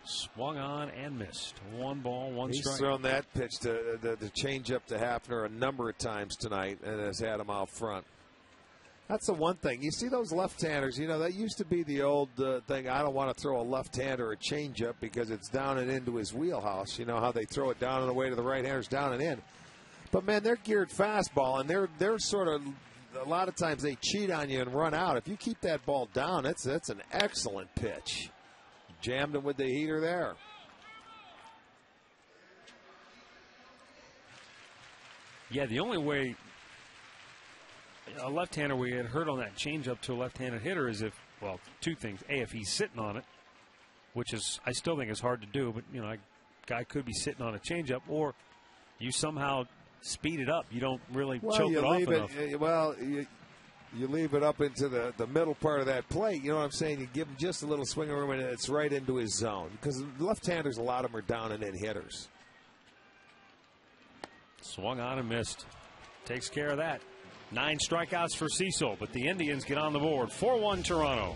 Speaker 1: Swung on and missed. 1 ball, 1 strike.
Speaker 3: He's thrown that pitch to the changeup to Hafner a number of times tonight and has had him out front. That's the one thing. You see those left-handers, you know, that used to be the old thing. I don't want to throw a left-hander a changeup because it's down and into his wheelhouse. You know how they throw it down and away to the right-handers, down and in. But, man, they're geared fastball, and they're sort of a lot of times they cheat on you and run out. If you keep that ball down, that's an excellent pitch. Jammed him with the heater there.
Speaker 1: Yeah, the only way a left-hander we had hurt on that changeup to a left-handed hitter is if, well, 2 things. A, if he's sitting on it, which is I still think is hard to do, but, you know, a guy could be sitting on a changeup, or you somehow speed it up. You don't really choke it off enough.
Speaker 3: Well, you leave it up into the middle part of that plate. You know what I'm saying? You give him just a little swing room, and it's right into his zone. Because left-handers, a lot of them are down and in hitters.
Speaker 1: Swung on and missed. Takes care of that. 9 strikeouts for Cecil, but the Indians get on the board. 4-1 Toronto.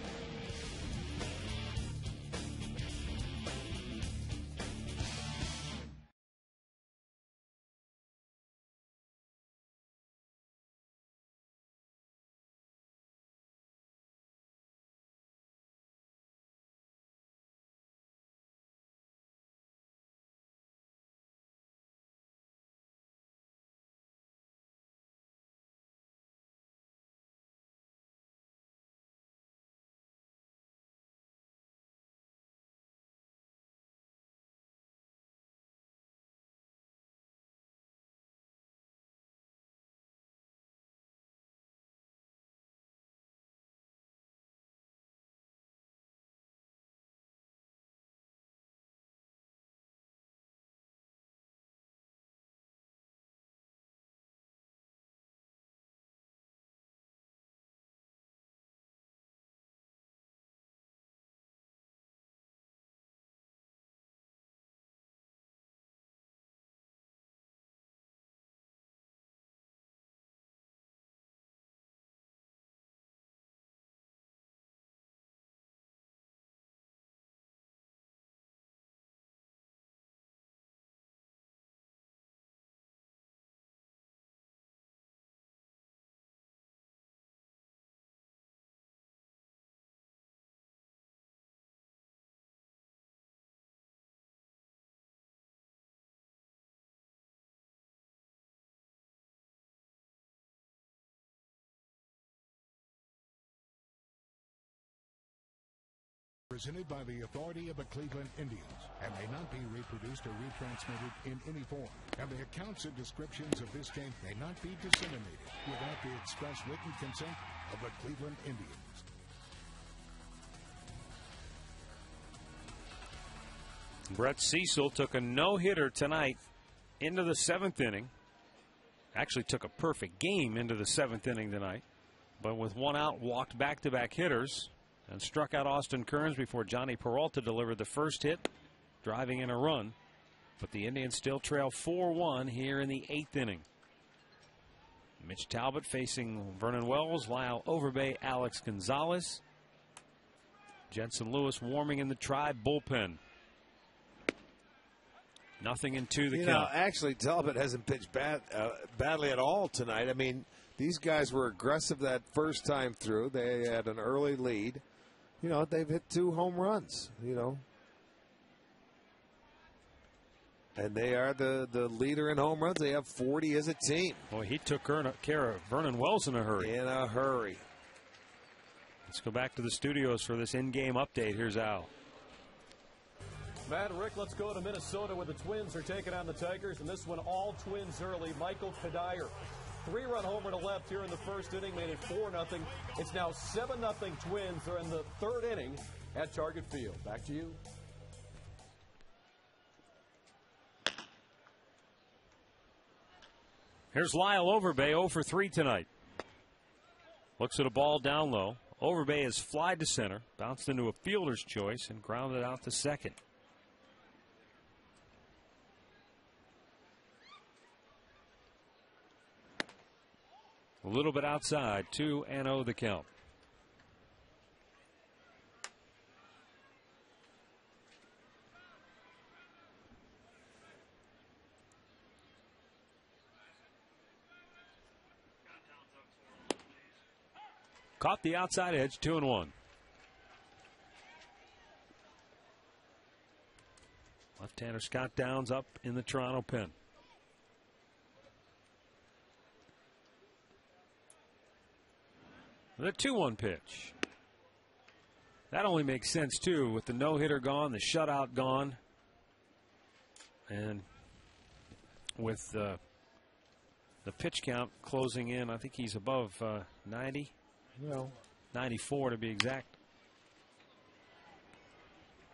Speaker 6: Presented by the authority of the Cleveland Indians and may not be reproduced or retransmitted in any form. And the accounts and descriptions of this game may not be disseminated without the express written consent of the Cleveland Indians.
Speaker 1: Brett Cecil took a no-hitter tonight into the 7th inning. Actually took a perfect game into the 7th inning tonight. But with 1 out, walked back-to-back hitters and struck out Austin Kearns before Johnny Peralta delivered the first hit, driving in a run. But the Indians still trail 4-1 here in the 8th inning. Mitch Talbot facing Vernon Wells, Lyle Overbay, Alex Gonzalez. Jensen Lewis warming in the Tribe bullpen. 0-2 the count.
Speaker 3: Actually, Talbot hasn't pitched badly at all tonight. I mean, these guys were aggressive that first time through. They had an early lead. You know, they've hit 2 home runs, you know. And they are the leader in home runs. They have 40 as a team.
Speaker 1: Boy, he took care of Vernon Wells in a hurry.
Speaker 3: In a hurry.
Speaker 1: Let's go back to the studios for this in-game update. Here's Al.
Speaker 4: Matt, Rick, let's go to Minnesota where the Twins are taking on the Tigers. And this one all Twins early. Michael Kadire 3-run homer to left here in the first inning made it 4-0. It's now 7-0 Twins. They're in the third inning at Target Field. Back to you.
Speaker 1: Here's Lyle Overbay, 0 for 3 tonight. Looks at a ball down low. Overbay has flied to center, bounced into a fielder's choice, and grounded out to second. A little bit outside, 2-0 the count. Caught the outside edge, 2-1. Left-hander Scott Downs up in the Toronto pen. The 2-1 pitch. That only makes sense, too, with the no-hitter gone, the shutout gone, and with the pitch count closing in. I think he's above 90.
Speaker 3: No.
Speaker 1: 94 to be exact.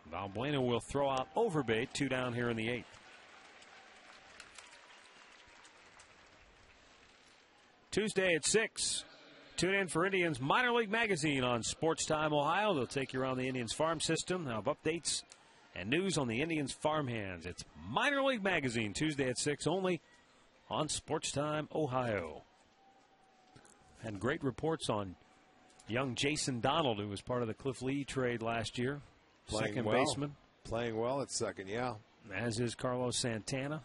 Speaker 1: Valbuena will throw out Overbay, 2 down here in the 8th. Tuesday at 6. Tune in for Indians Minor League Magazine on Sports Time Ohio. They'll take you around the Indians farm system. They'll have updates and news on the Indians farmhands. It's Minor League Magazine, Tuesday at 6, only on Sports Time Ohio. And great reports on young Jason Donald, who was part of the Cliff Lee trade last year. Second baseman.
Speaker 3: Playing well at second, yeah.
Speaker 1: As is Carlos Santana.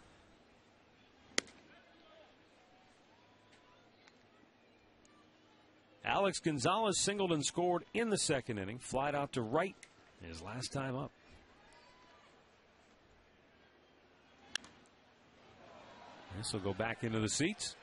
Speaker 1: Alex Gonzalez singled and scored in the second inning. Flied out to right his last time up. This will go back into the seats.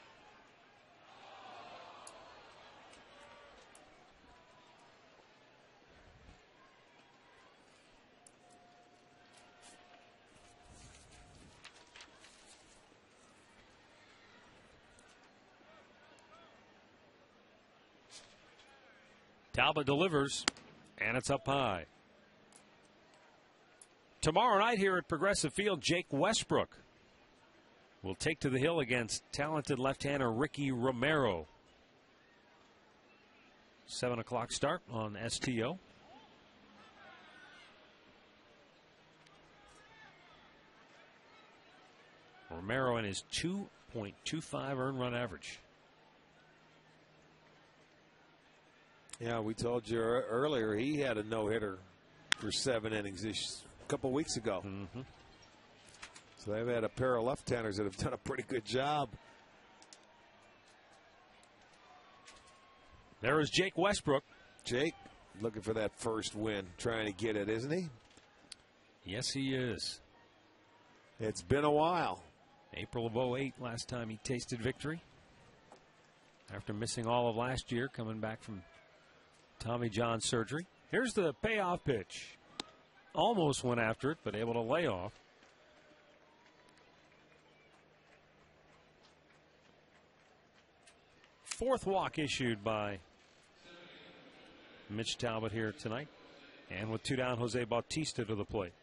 Speaker 1: Talbot delivers, and it's up high. Tomorrow night here at Progressive Field, Jake Westbrook will take to the hill against talented left-hander Ricky Romero. 7 o'clock start on STO. Romero and his 2.25 earned run average.
Speaker 3: Yeah, we told you earlier he had a no-hitter for 7 innings a couple weeks ago.
Speaker 1: Mm-hmm.
Speaker 3: So they've had a pair of left-handers that have done a pretty good job.
Speaker 1: There is Jake Westbrook.
Speaker 3: Jake looking for that first win, trying to get it, isn't he?
Speaker 1: Yes, he is.
Speaker 3: It's been a while.
Speaker 1: April of 2008, last time he tasted victory. After missing all of last year, coming back from Tommy John surgery. Here's the payoff pitch. Almost went after it, but able to lay off. Fourth walk issued by Mitch Talbot here tonight. And with 2 down, Jose Bautista to the plate.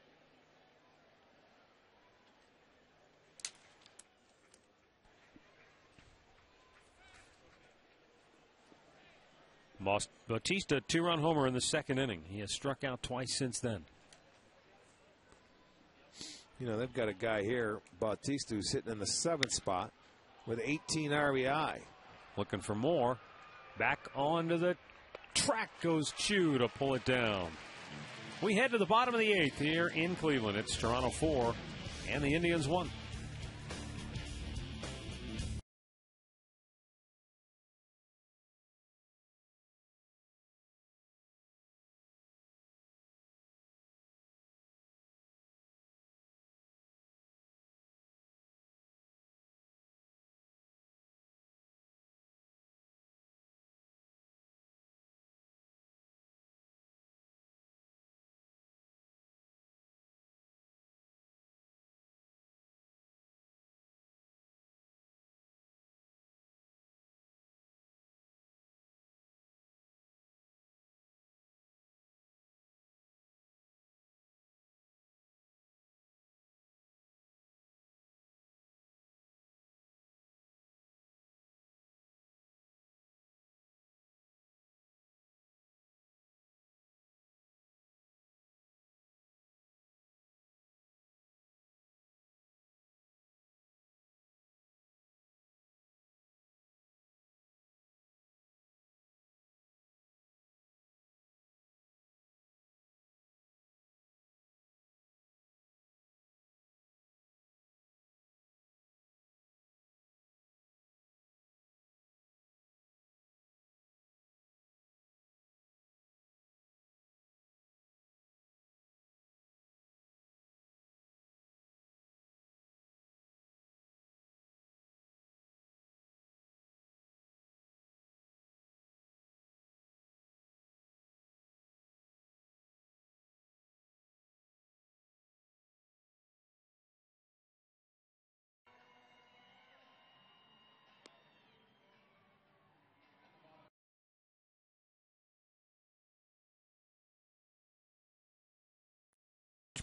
Speaker 1: Bautista, 2-run homer in the second inning. He has struck out twice since then.
Speaker 3: You know, they've got a guy here, Bautista, who's hitting in the 7th spot with 18 RBI.
Speaker 1: Looking for more. Back onto the track goes Chu to pull it down. We head to the bottom of the 8th here in Cleveland. It's Toronto 4 and the Indians 1.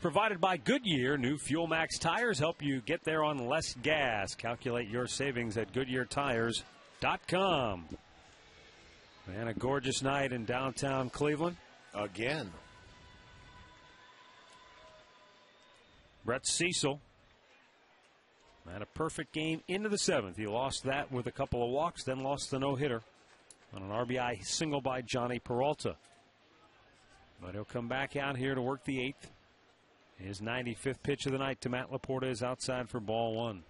Speaker 1: provided by Goodyear. New Fuel Max tires help you get there on less gas. Calculate your savings at GoodyearTires.com. And a gorgeous night in downtown Cleveland.
Speaker 3: Again.
Speaker 1: Brett Cecil had a perfect game into the 7th. He lost that with a couple of walks, then lost the no-hitter on an RBI single by Johnny Peralta. But he'll come back out here to work the 8th. His 95th pitch of the night to Matt Laporta is outside for ball 1.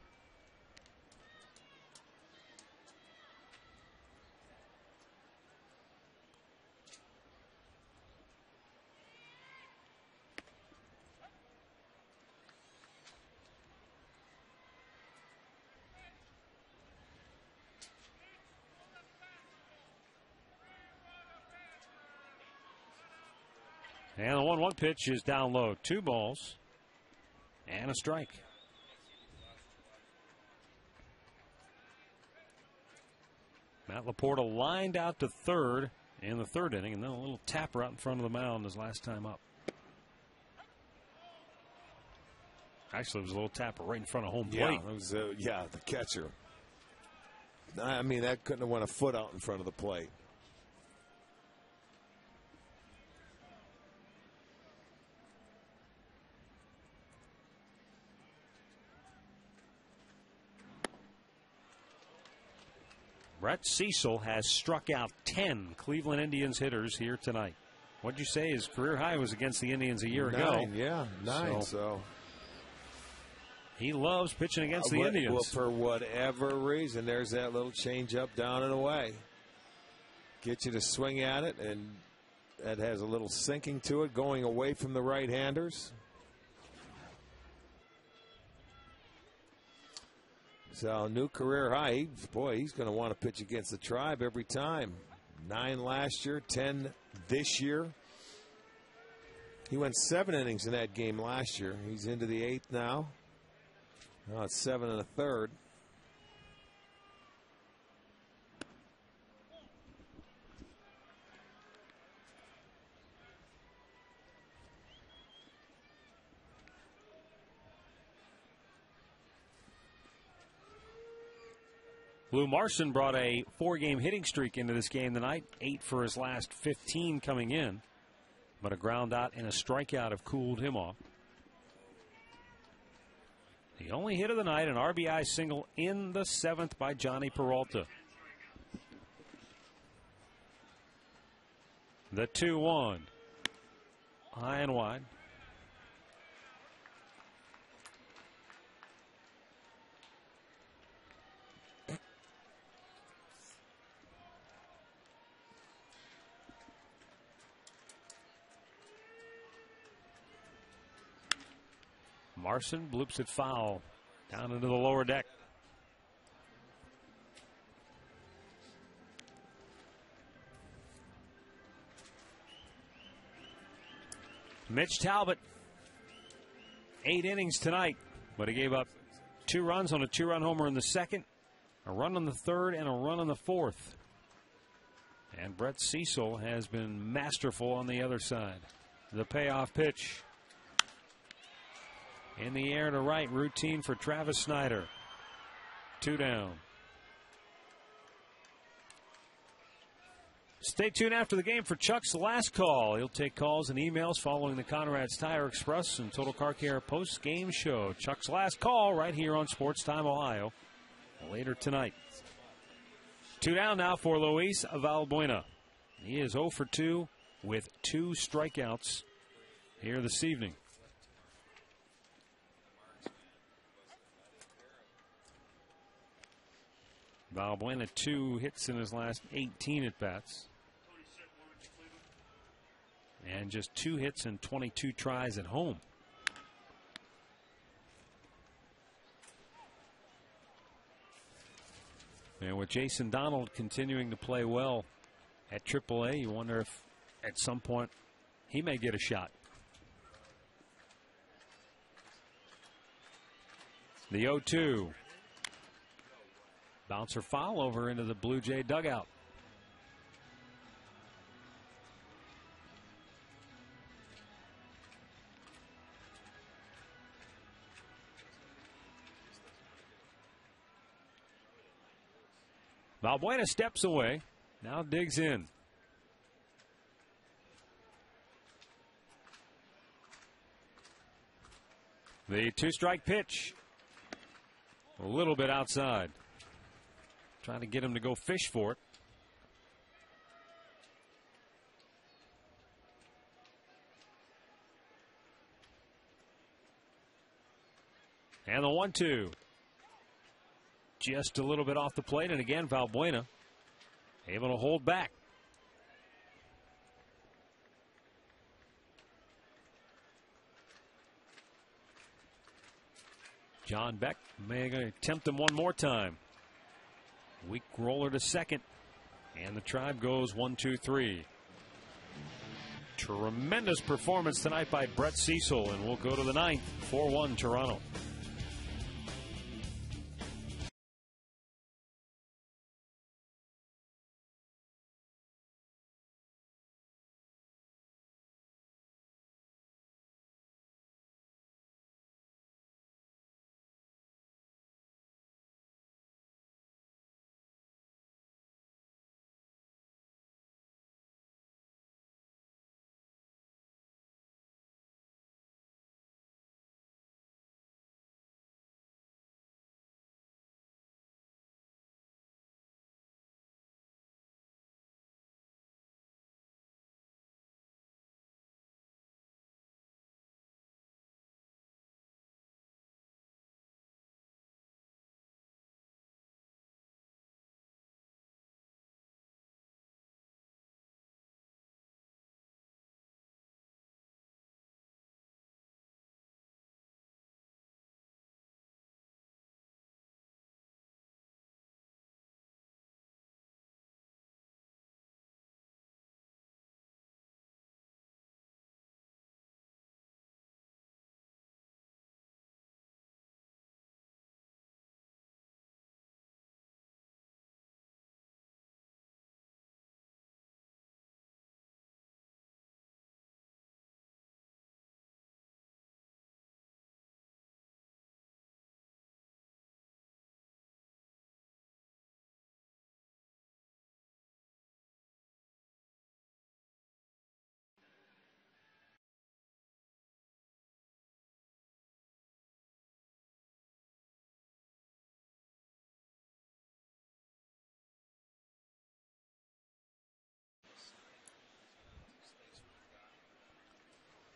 Speaker 1: And the 1-1 pitch is down low. 2 balls and a strike. Matt Laporta lined out to third in the 3rd inning, and then a little tapper out in front of the mound his last time up. Actually, it was a little tapper right in front of home plate.
Speaker 3: Yeah, it was, the catcher. I mean, that couldn't have went a foot out in front of the plate.
Speaker 1: Brett Cecil has struck out 10 Cleveland Indians hitters here tonight. What'd you say? His career high was against the Indians a year ago.
Speaker 3: Yeah, 9. So
Speaker 1: he loves pitching against the Indians.
Speaker 3: Well, for whatever reason, there's that little changeup down and away. Get you to swing at it, and that has a little sinking to it, going away from the right-handers. So, new career high. He's going to want to pitch against the Tribe every time. 9 last year, 10 this year. He went 7 innings in that game last year. He's into the 8th now. Now it's 7 1/3.
Speaker 1: Lou Marson brought a 4-game hitting streak into this game tonight. 8 for his last 15 coming in. But a ground out and a strikeout have cooled him off. The only hit of the night, an RBI single in the 7th by Johnny Peralta. The 2-1. High and wide. Marson bloops it foul down into the lower deck. Mitch Talbot, 8 innings tonight, but he gave up 2 runs on a 2-run homer in the 2nd, a run on the 3rd, and a run on the 4th. And Brett Cecil has been masterful on the other side. The payoff pitch. In the air to right, routine for Travis Snider. 2 down. Stay tuned after the game for Chuck's last call. He'll take calls and emails following the Conrad's Tire Express and Total Car Care post-game show. Chuck's last call right here on Sports Time Ohio later tonight. 2 down now for Luis Valbuena. He is 0 for 2 with 2 strikeouts here this evening. Valbuena 2 hits in his last 18 at-bats. And just 2 hits and 22 tries at home. And with Jason Donald continuing to play well at AAA, you wonder if at some point he may get a shot. The 0-2. Bouncer foul over into the Blue Jay dugout. Valbuena steps away. Now digs in. The 2-strike pitch. A little bit outside. Trying to get him to go fish for it. And the 1-2. Just a little bit off the plate. And again, Valbuena able to hold back. John Beck may attempt him one more time. Weak roller to second. And the Tribe goes 1-2-3. Tremendous performance tonight by Brett Cecil. And we'll go to the ninth. 4-1 Toronto.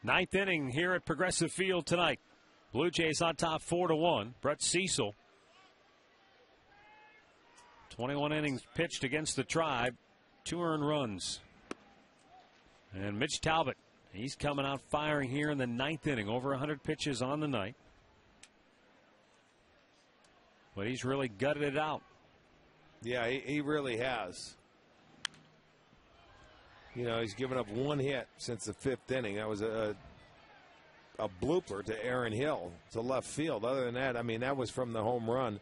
Speaker 1: Ninth inning here at Progressive Field tonight. Blue Jays on top 4-1. Brett Cecil. 21 innings pitched against the Tribe. 2 earned runs. And Mitch Talbot, he's coming out firing here in the ninth inning. Over 100 pitches on the night. But he's really gutted it out.
Speaker 3: Yeah, he really has. You know, he's given up 1 hit since the 5th inning. That was a blooper to Aaron Hill to left field. Other than that, I mean, that was from the home run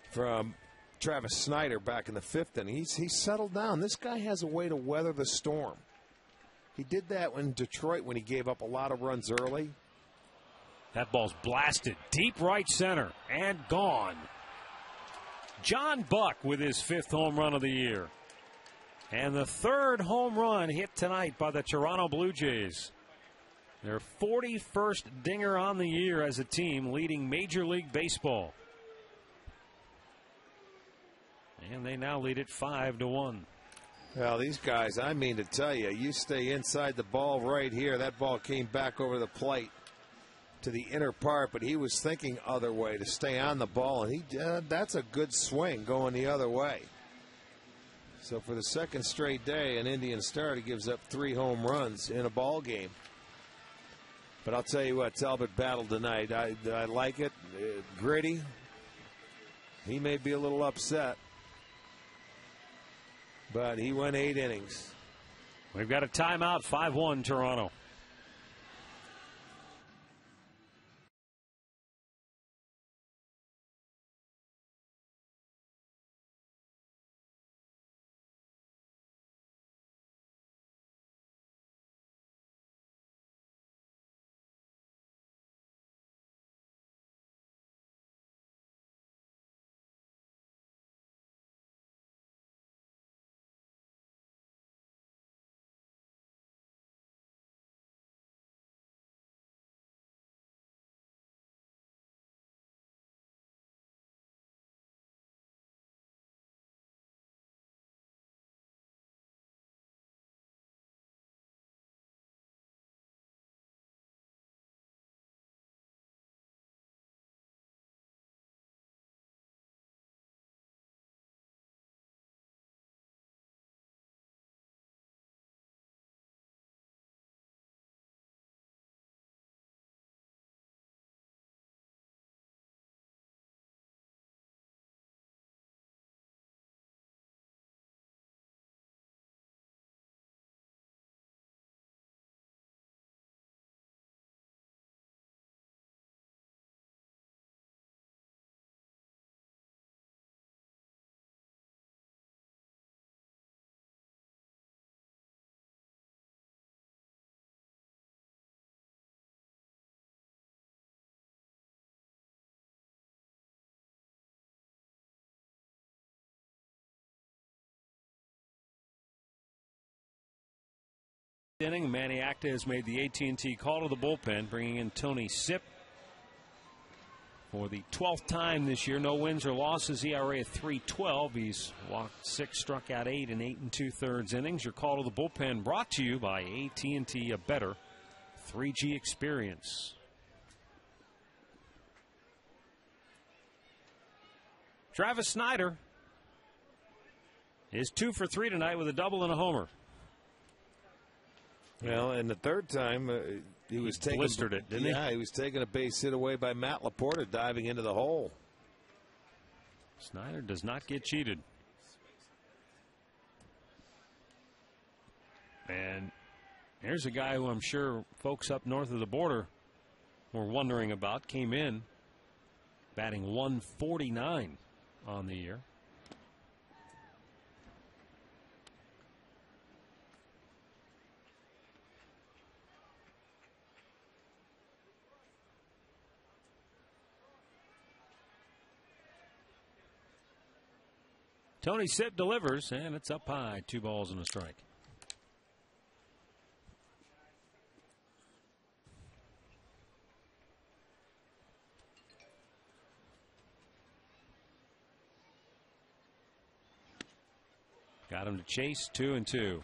Speaker 3: from Travis Snider back in the 5th inning. He's settled down. This guy has a way to weather the storm. He did that in Detroit when he gave up a lot of runs early.
Speaker 1: That ball's blasted deep right center and gone. John Buck with his 5th home run of the year. And the 3rd home run hit tonight by the Toronto Blue Jays. Their 41st dinger on the year as a team, leading Major League Baseball. And they now lead it 5-1.
Speaker 3: Well, these guys, I mean to tell you, you stay inside the ball right here. That ball came back over the plate to the inner part, but he was thinking other way to stay on the ball, and that's a good swing going the other way. So for the 2nd straight day, an Indian starter gives up 3 home runs in a ball game. But I'll tell you what, Talbot battled tonight. I like it. Gritty. He may be a little upset, but he went 8 innings.
Speaker 1: We've got a timeout, 5-1 Toronto. inning. Manny Acta has made the AT&T call to the bullpen, bringing in Tony Sipp for the 12th time this year. No wins or losses. ERA at 3.12. He's walked 6, struck out 8 in 8 2/3 innings. Your call to the bullpen brought to you by AT&T, a better 3G experience. Travis Snider is 2 for 3 tonight with a double and a homer.
Speaker 3: Well, and the third time he was taking
Speaker 1: blistered it, didn't he?
Speaker 3: Yeah, he was taking a base hit away by Matt Laporta, diving into the hole.
Speaker 1: Snider does not get cheated. And here's a guy who I'm sure folks up north of the border were wondering about. Came in batting 149 on the year. Tony Sipp delivers, and it's up high. 2 balls and a strike. Got him to chase. 2-2.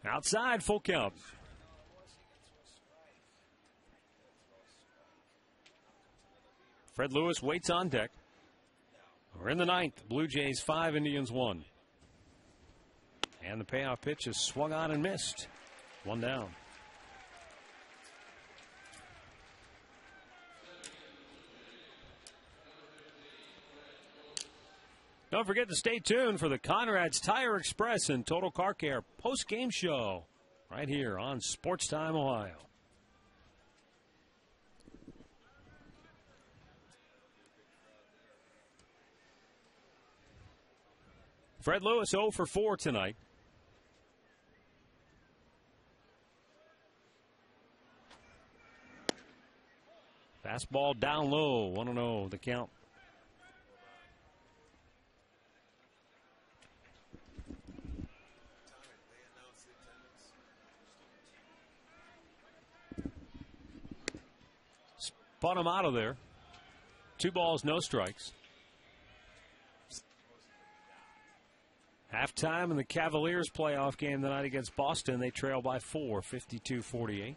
Speaker 1: Outside, full count. Fred Lewis waits on deck. We're in the 9th. Blue Jays 5, Indians 1. And the payoff pitch is swung on and missed. 1 down. Don't forget to stay tuned for the Conrad's Tire Express and Total Car Care post-game show right here on Sports Time Ohio. Fred Lewis 0 for 4 tonight. Fastball down low, 1-0 the count. Spun him out of there. 2 balls, no strikes. Halftime in the Cavaliers playoff game tonight against Boston. They trail by 4, 52-48.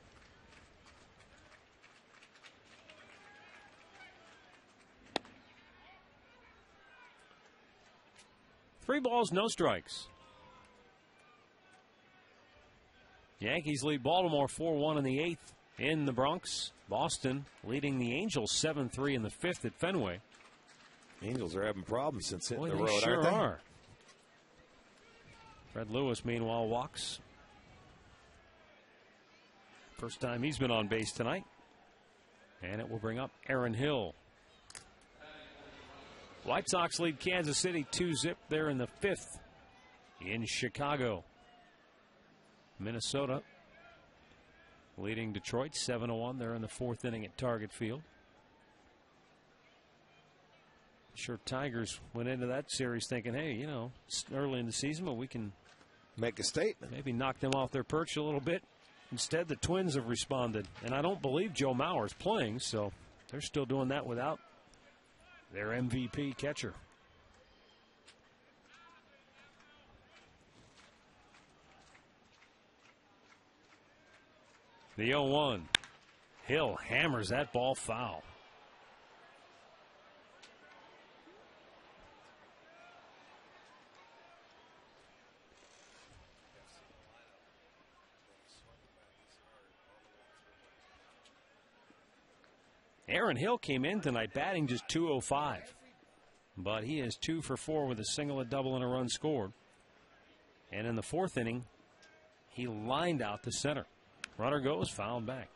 Speaker 1: Three balls, no strikes. Yankees lead Baltimore 4-1 in the 8th in the Bronx. Boston leading the Angels 7-3 in the 5th at Fenway.
Speaker 3: Angels are having problems since hitting the
Speaker 1: They
Speaker 3: road,
Speaker 1: sure
Speaker 3: aren't they?
Speaker 1: are. Fred Lewis, meanwhile, walks. First time he's been on base tonight. And it will bring up Aaron Hill. White Sox lead Kansas City 2-0 there in the 5th in Chicago. Minnesota leading Detroit 7-1. They're in the 4th inning at Target Field. Sure, Tigers went into that series thinking, hey, you know, it's early in the season, but we can
Speaker 3: make a statement.
Speaker 1: Maybe knock them off their perch a little bit. Instead, the Twins have responded. And I don't believe Joe Mauer's playing, so they're still doing that without their MVP catcher. The 0-1. Hill hammers that ball foul. Aaron Hill came in tonight batting just .205. But he is 2 for 4 with a single, a double, and a run scored. And in the 4th inning, he lined out to center. Runner goes, fouled back.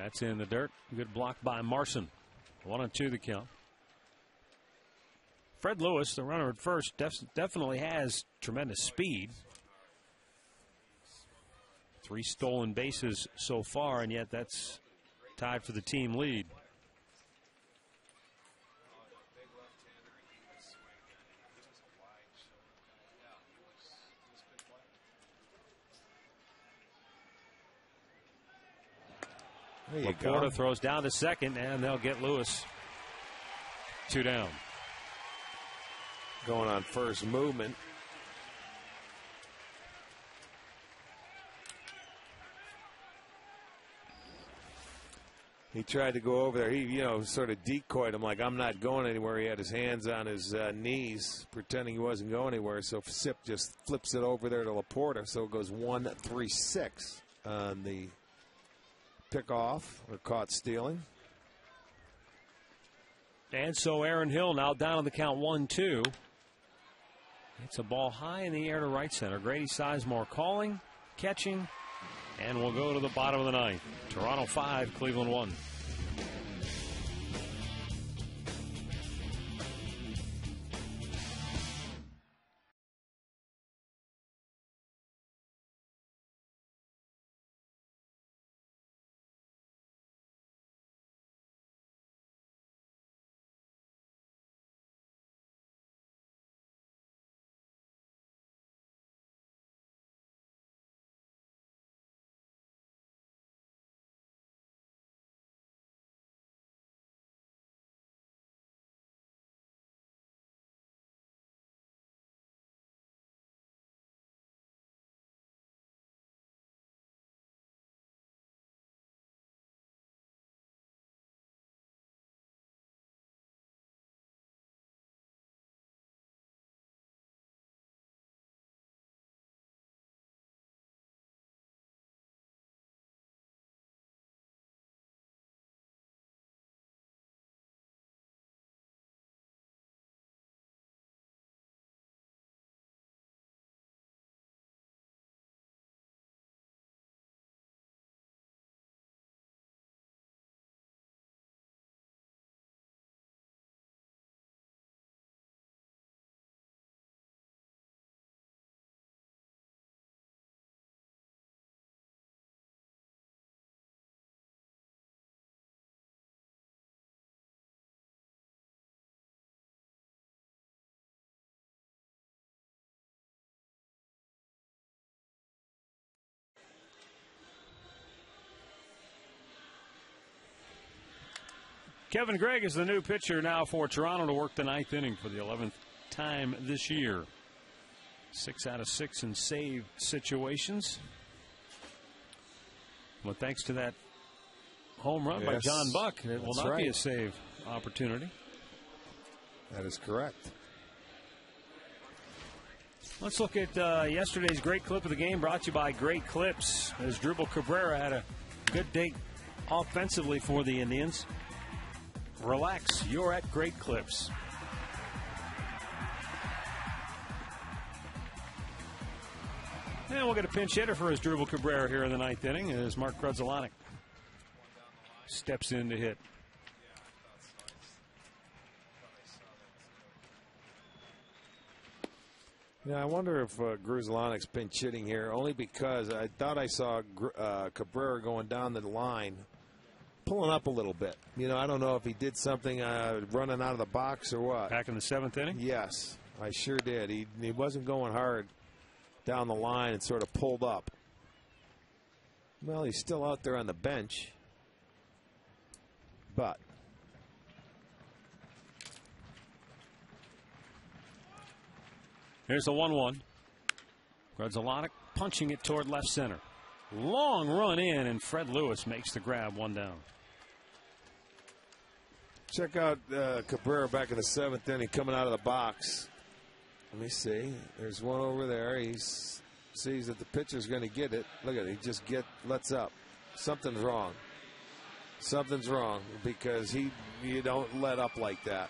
Speaker 1: That's in the dirt. Good block by Marson. 1-2 the count. Fred Lewis, the runner at first, definitely has tremendous speed. 3 stolen bases so far, and yet that's tied for the team lead. Laporta throws down to second, and they'll get Lewis. 2 down.
Speaker 3: Going on first movement. He tried to go over there. He, sort of decoyed him like, I'm not going anywhere. He had his hands on his knees, pretending he wasn't going anywhere. So Sip just flips it over there to Laporta. So it goes 1-3-6 on the pickoff or caught stealing.
Speaker 1: And so Aaron Hill now down on the count 1-2. It's a ball high in the air to right center. Grady Sizemore calling, catching, and we'll go to the bottom of the ninth. Toronto 5, Cleveland 1. Kevin Gregg is the new pitcher now for Toronto to work the ninth inning for the 11th time this year. 6 out of 6 in save situations. Well, thanks to that home run by John Buck, it will not be a save opportunity.
Speaker 3: That is correct.
Speaker 1: Let's look at yesterday's great clip of the game, brought to you by Great Clips, as Drupal Cabrera had a good day offensively for the Indians. Relax, you're at Great Clips. And we'll get a pinch hitter for his Drupal Cabrera here in the ninth inning as Mark Grudzielanek steps in to hit.
Speaker 3: Yeah, I wonder if Grudzielanek's pinch hitting here, only because I thought I saw Cabrera going down the line, pulling up a little bit. I don't know if he did something running out of the box or what.
Speaker 1: Back in the 7th inning?
Speaker 3: Yes, I sure did. He wasn't going hard down the line and sort of pulled up. Well, he's still out there on the bench. But
Speaker 1: here's the 1-1. Grudzielanek punching it toward left center. Long run in, and Fred Lewis makes the grab, 1 down.
Speaker 3: Check out Cabrera back in the 7th inning coming out of the box. Let me see. There's one over there. He sees that the pitcher's going to get it. Look at it. He just lets up. Something's wrong. Something's wrong because you don't let up like that.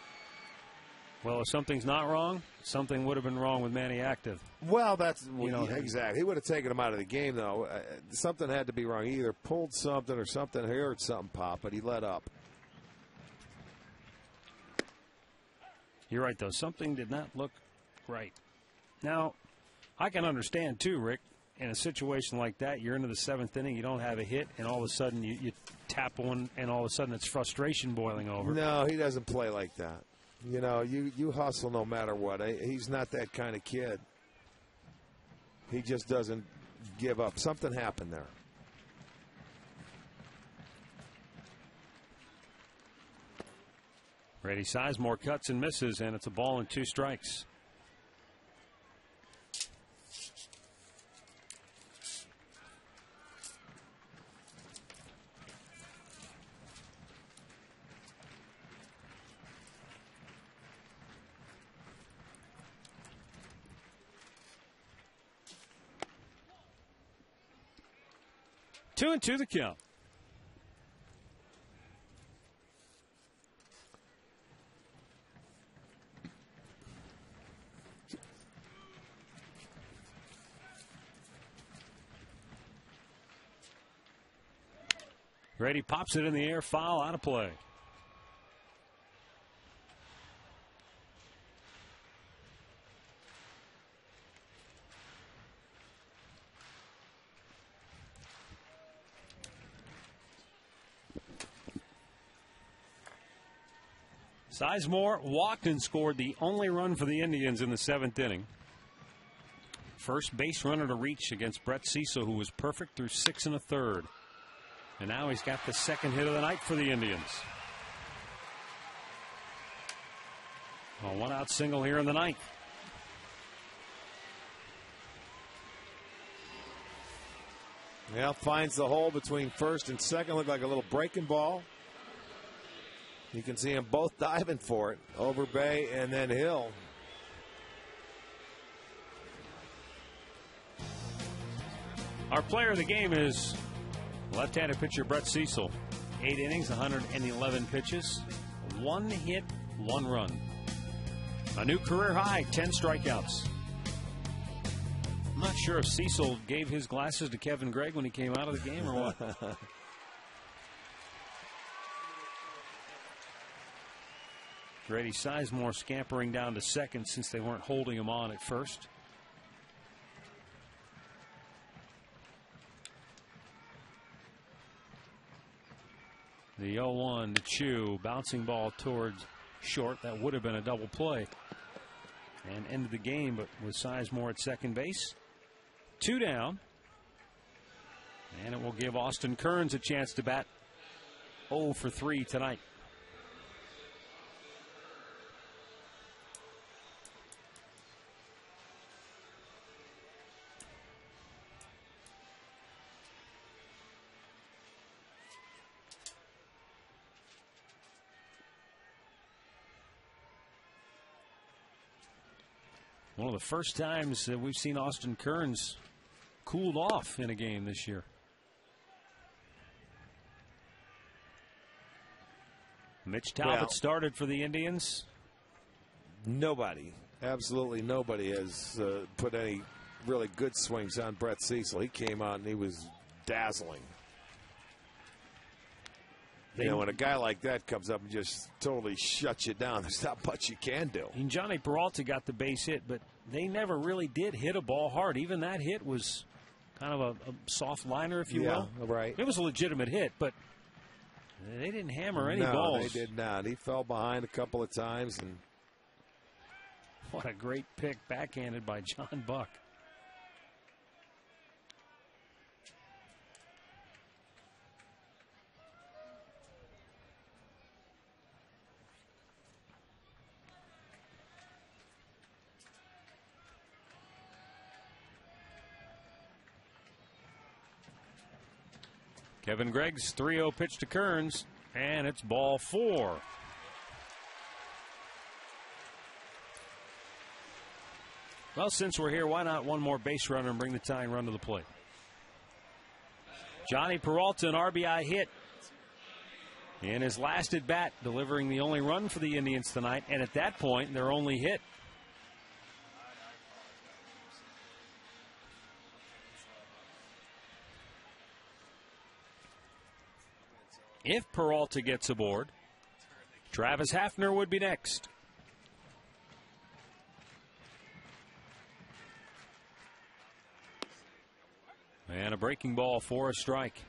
Speaker 1: Well, if something's not wrong, something would have been wrong with Manny Active.
Speaker 3: Well, that's exactly. He would have taken him out of the game, though. Something had to be wrong. He either pulled something or something. He heard something pop, but he let up.
Speaker 1: You're right, though. Something did not look right. Now, I can understand, too, Rick, in a situation like that, you're into the 7th inning, you don't have a hit, and all of a sudden you tap one, and all of a sudden it's frustration boiling over.
Speaker 3: No, he doesn't play like that. You know, you hustle no matter what. He's not that kind of kid. He just doesn't give up. Something happened there.
Speaker 1: Brady Sizemore cuts and misses, and it's a ball and 2 strikes. Two and 2 the count. Brady pops it in the air, foul, out of play. Sizemore walked and scored the only run for the Indians in the 7th inning. First base runner to reach against Brett Cecil, who was perfect through 6 1/3. And now he's got the 2nd hit of the night for the Indians. A 1-out single here in the 9th.
Speaker 3: Yeah, finds the hole between first and second. Looked like a little breaking ball. You can see them both diving for it. Overbay and then Hill.
Speaker 1: Our player of the game is left-handed pitcher Brett Cecil. 8 innings, 111 pitches, 1 hit, 1 run. A new career high, 10 strikeouts. I'm not sure if Cecil gave his glasses to Kevin Gregg when he came out of the game or what. Brady Sizemore scampering down to second since they weren't holding him on at first. The 0-1 to Chu, bouncing ball towards short. That would have been a double play and ended the game, but with Sizemore at second base. 2 down. And it will give Austin Kearns a chance to bat 0 for 3 tonight. One of the first times that we've seen Austin Kearns cooled off in a game this year. Mitch Talbot started for the Indians.
Speaker 3: Nobody, absolutely nobody has put any really good swings on Brett Cecil. He came out and he was dazzling. You know, when a guy like that comes up and just totally shuts you down, there's not much you can do.
Speaker 1: And Johnny Peralta got the base hit, but they never really did hit a ball hard. Even that hit was kind of a soft liner, if you will.
Speaker 3: Right.
Speaker 1: It was a legitimate hit, but they didn't hammer any balls.
Speaker 3: No, they did not. He fell behind a couple of times. And
Speaker 1: what a great pick backhanded by John Buck. Kevin Gregg's 3-0 pitch to Kearns, and it's ball 4. Well, since we're here, why not one more base runner and bring the tying run to the plate? Johnny Peralta, an RBI hit in his last at bat, delivering the only run for the Indians tonight, and at that point, their only hit. If Peralta gets aboard, Travis Hafner would be next. And a breaking ball for a strike.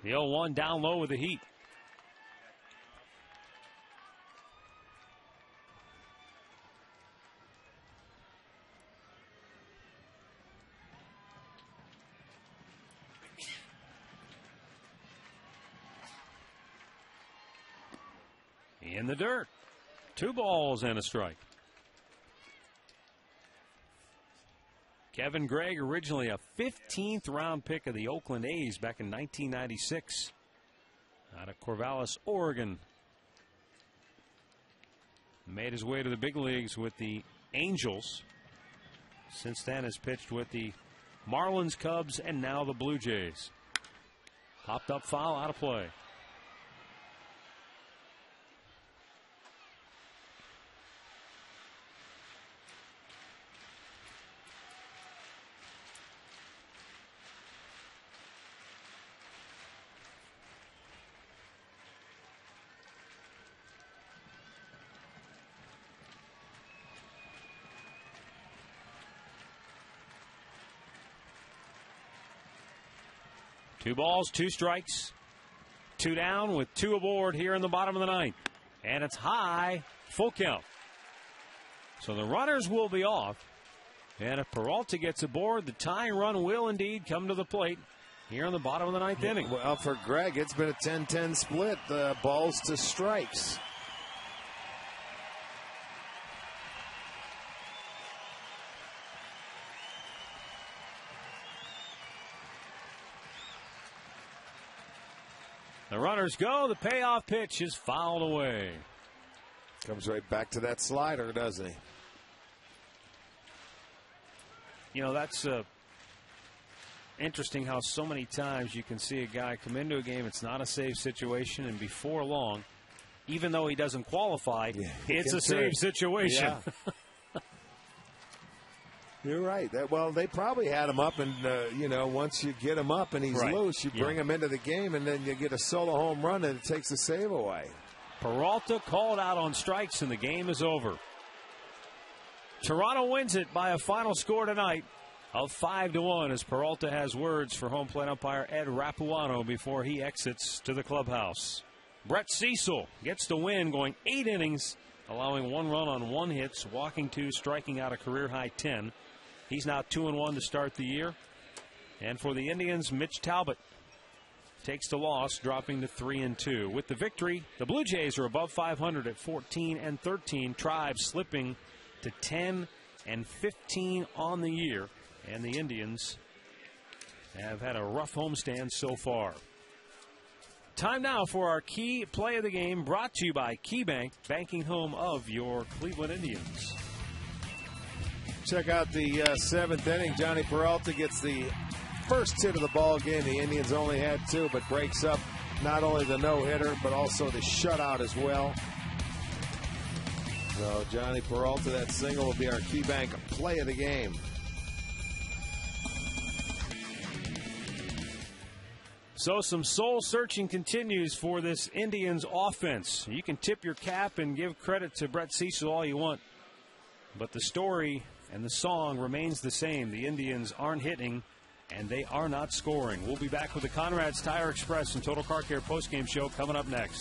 Speaker 1: The 0-1 down low with the heat. In the dirt. 2 balls and a strike. Kevin Gregg, originally a 15th round pick of the Oakland A's back in 1996 out of Corvallis, Oregon. Made his way to the big leagues with the Angels. Since then has pitched with the Marlins, Cubs, and now the Blue Jays. Hopped up foul, out of play. Two balls, 2 strikes, 2 down with 2 aboard here in the bottom of the 9th. And it's high, full count. So the runners will be off. And if Peralta gets aboard, the tying run will indeed come to the plate here in the bottom of the 9th inning.
Speaker 3: Well, for Gregg, it's been a 10-10 split, balls to strikes.
Speaker 1: The runners go. The payoff pitch is fouled away.
Speaker 3: Comes right back to that slider, doesn't he?
Speaker 1: You know, that's interesting how so many times you can see a guy come into a game, it's not a save situation, and before long, even though he doesn't qualify, it's a save situation.
Speaker 3: Yeah. You're right. Well, they probably had him up, and, once you get him up and he's loose, you bring him into the game, and then you get a solo home run, and it takes the save away.
Speaker 1: Peralta called out on strikes, and the game is over. Toronto wins it by a final score tonight of 5-1 as Peralta has words for home plate umpire Ed Rapuano before he exits to the clubhouse. Brett Cecil gets the win, going 8 innings, allowing 1 run on 1 hit, walking 2, striking out a career-high 10. He's now 2-1 to start the year. And for the Indians, Mitch Talbot takes the loss, dropping to 3-2. With the victory, the Blue Jays are above 500 at 14-13. Tribe slipping to 10-15 on the year. And the Indians have had a rough homestand so far. Time now for our key play of the game, brought to you by KeyBank, banking home of your Cleveland Indians.
Speaker 3: Check out the 7th inning. Johnny Peralta gets the first hit of the ball game. The Indians only had 2, but breaks up not only the no-hitter, but also the shutout as well. So Johnny Peralta, that single will be our KeyBank play of the game.
Speaker 1: So some soul searching continues for this Indians offense. You can tip your cap and give credit to Brett Cecil all you want, but the story and the song remains the same. The Indians aren't hitting, and they are not scoring. We'll be back with the Conrad's Tire Express and Total Car Care postgame show coming up next.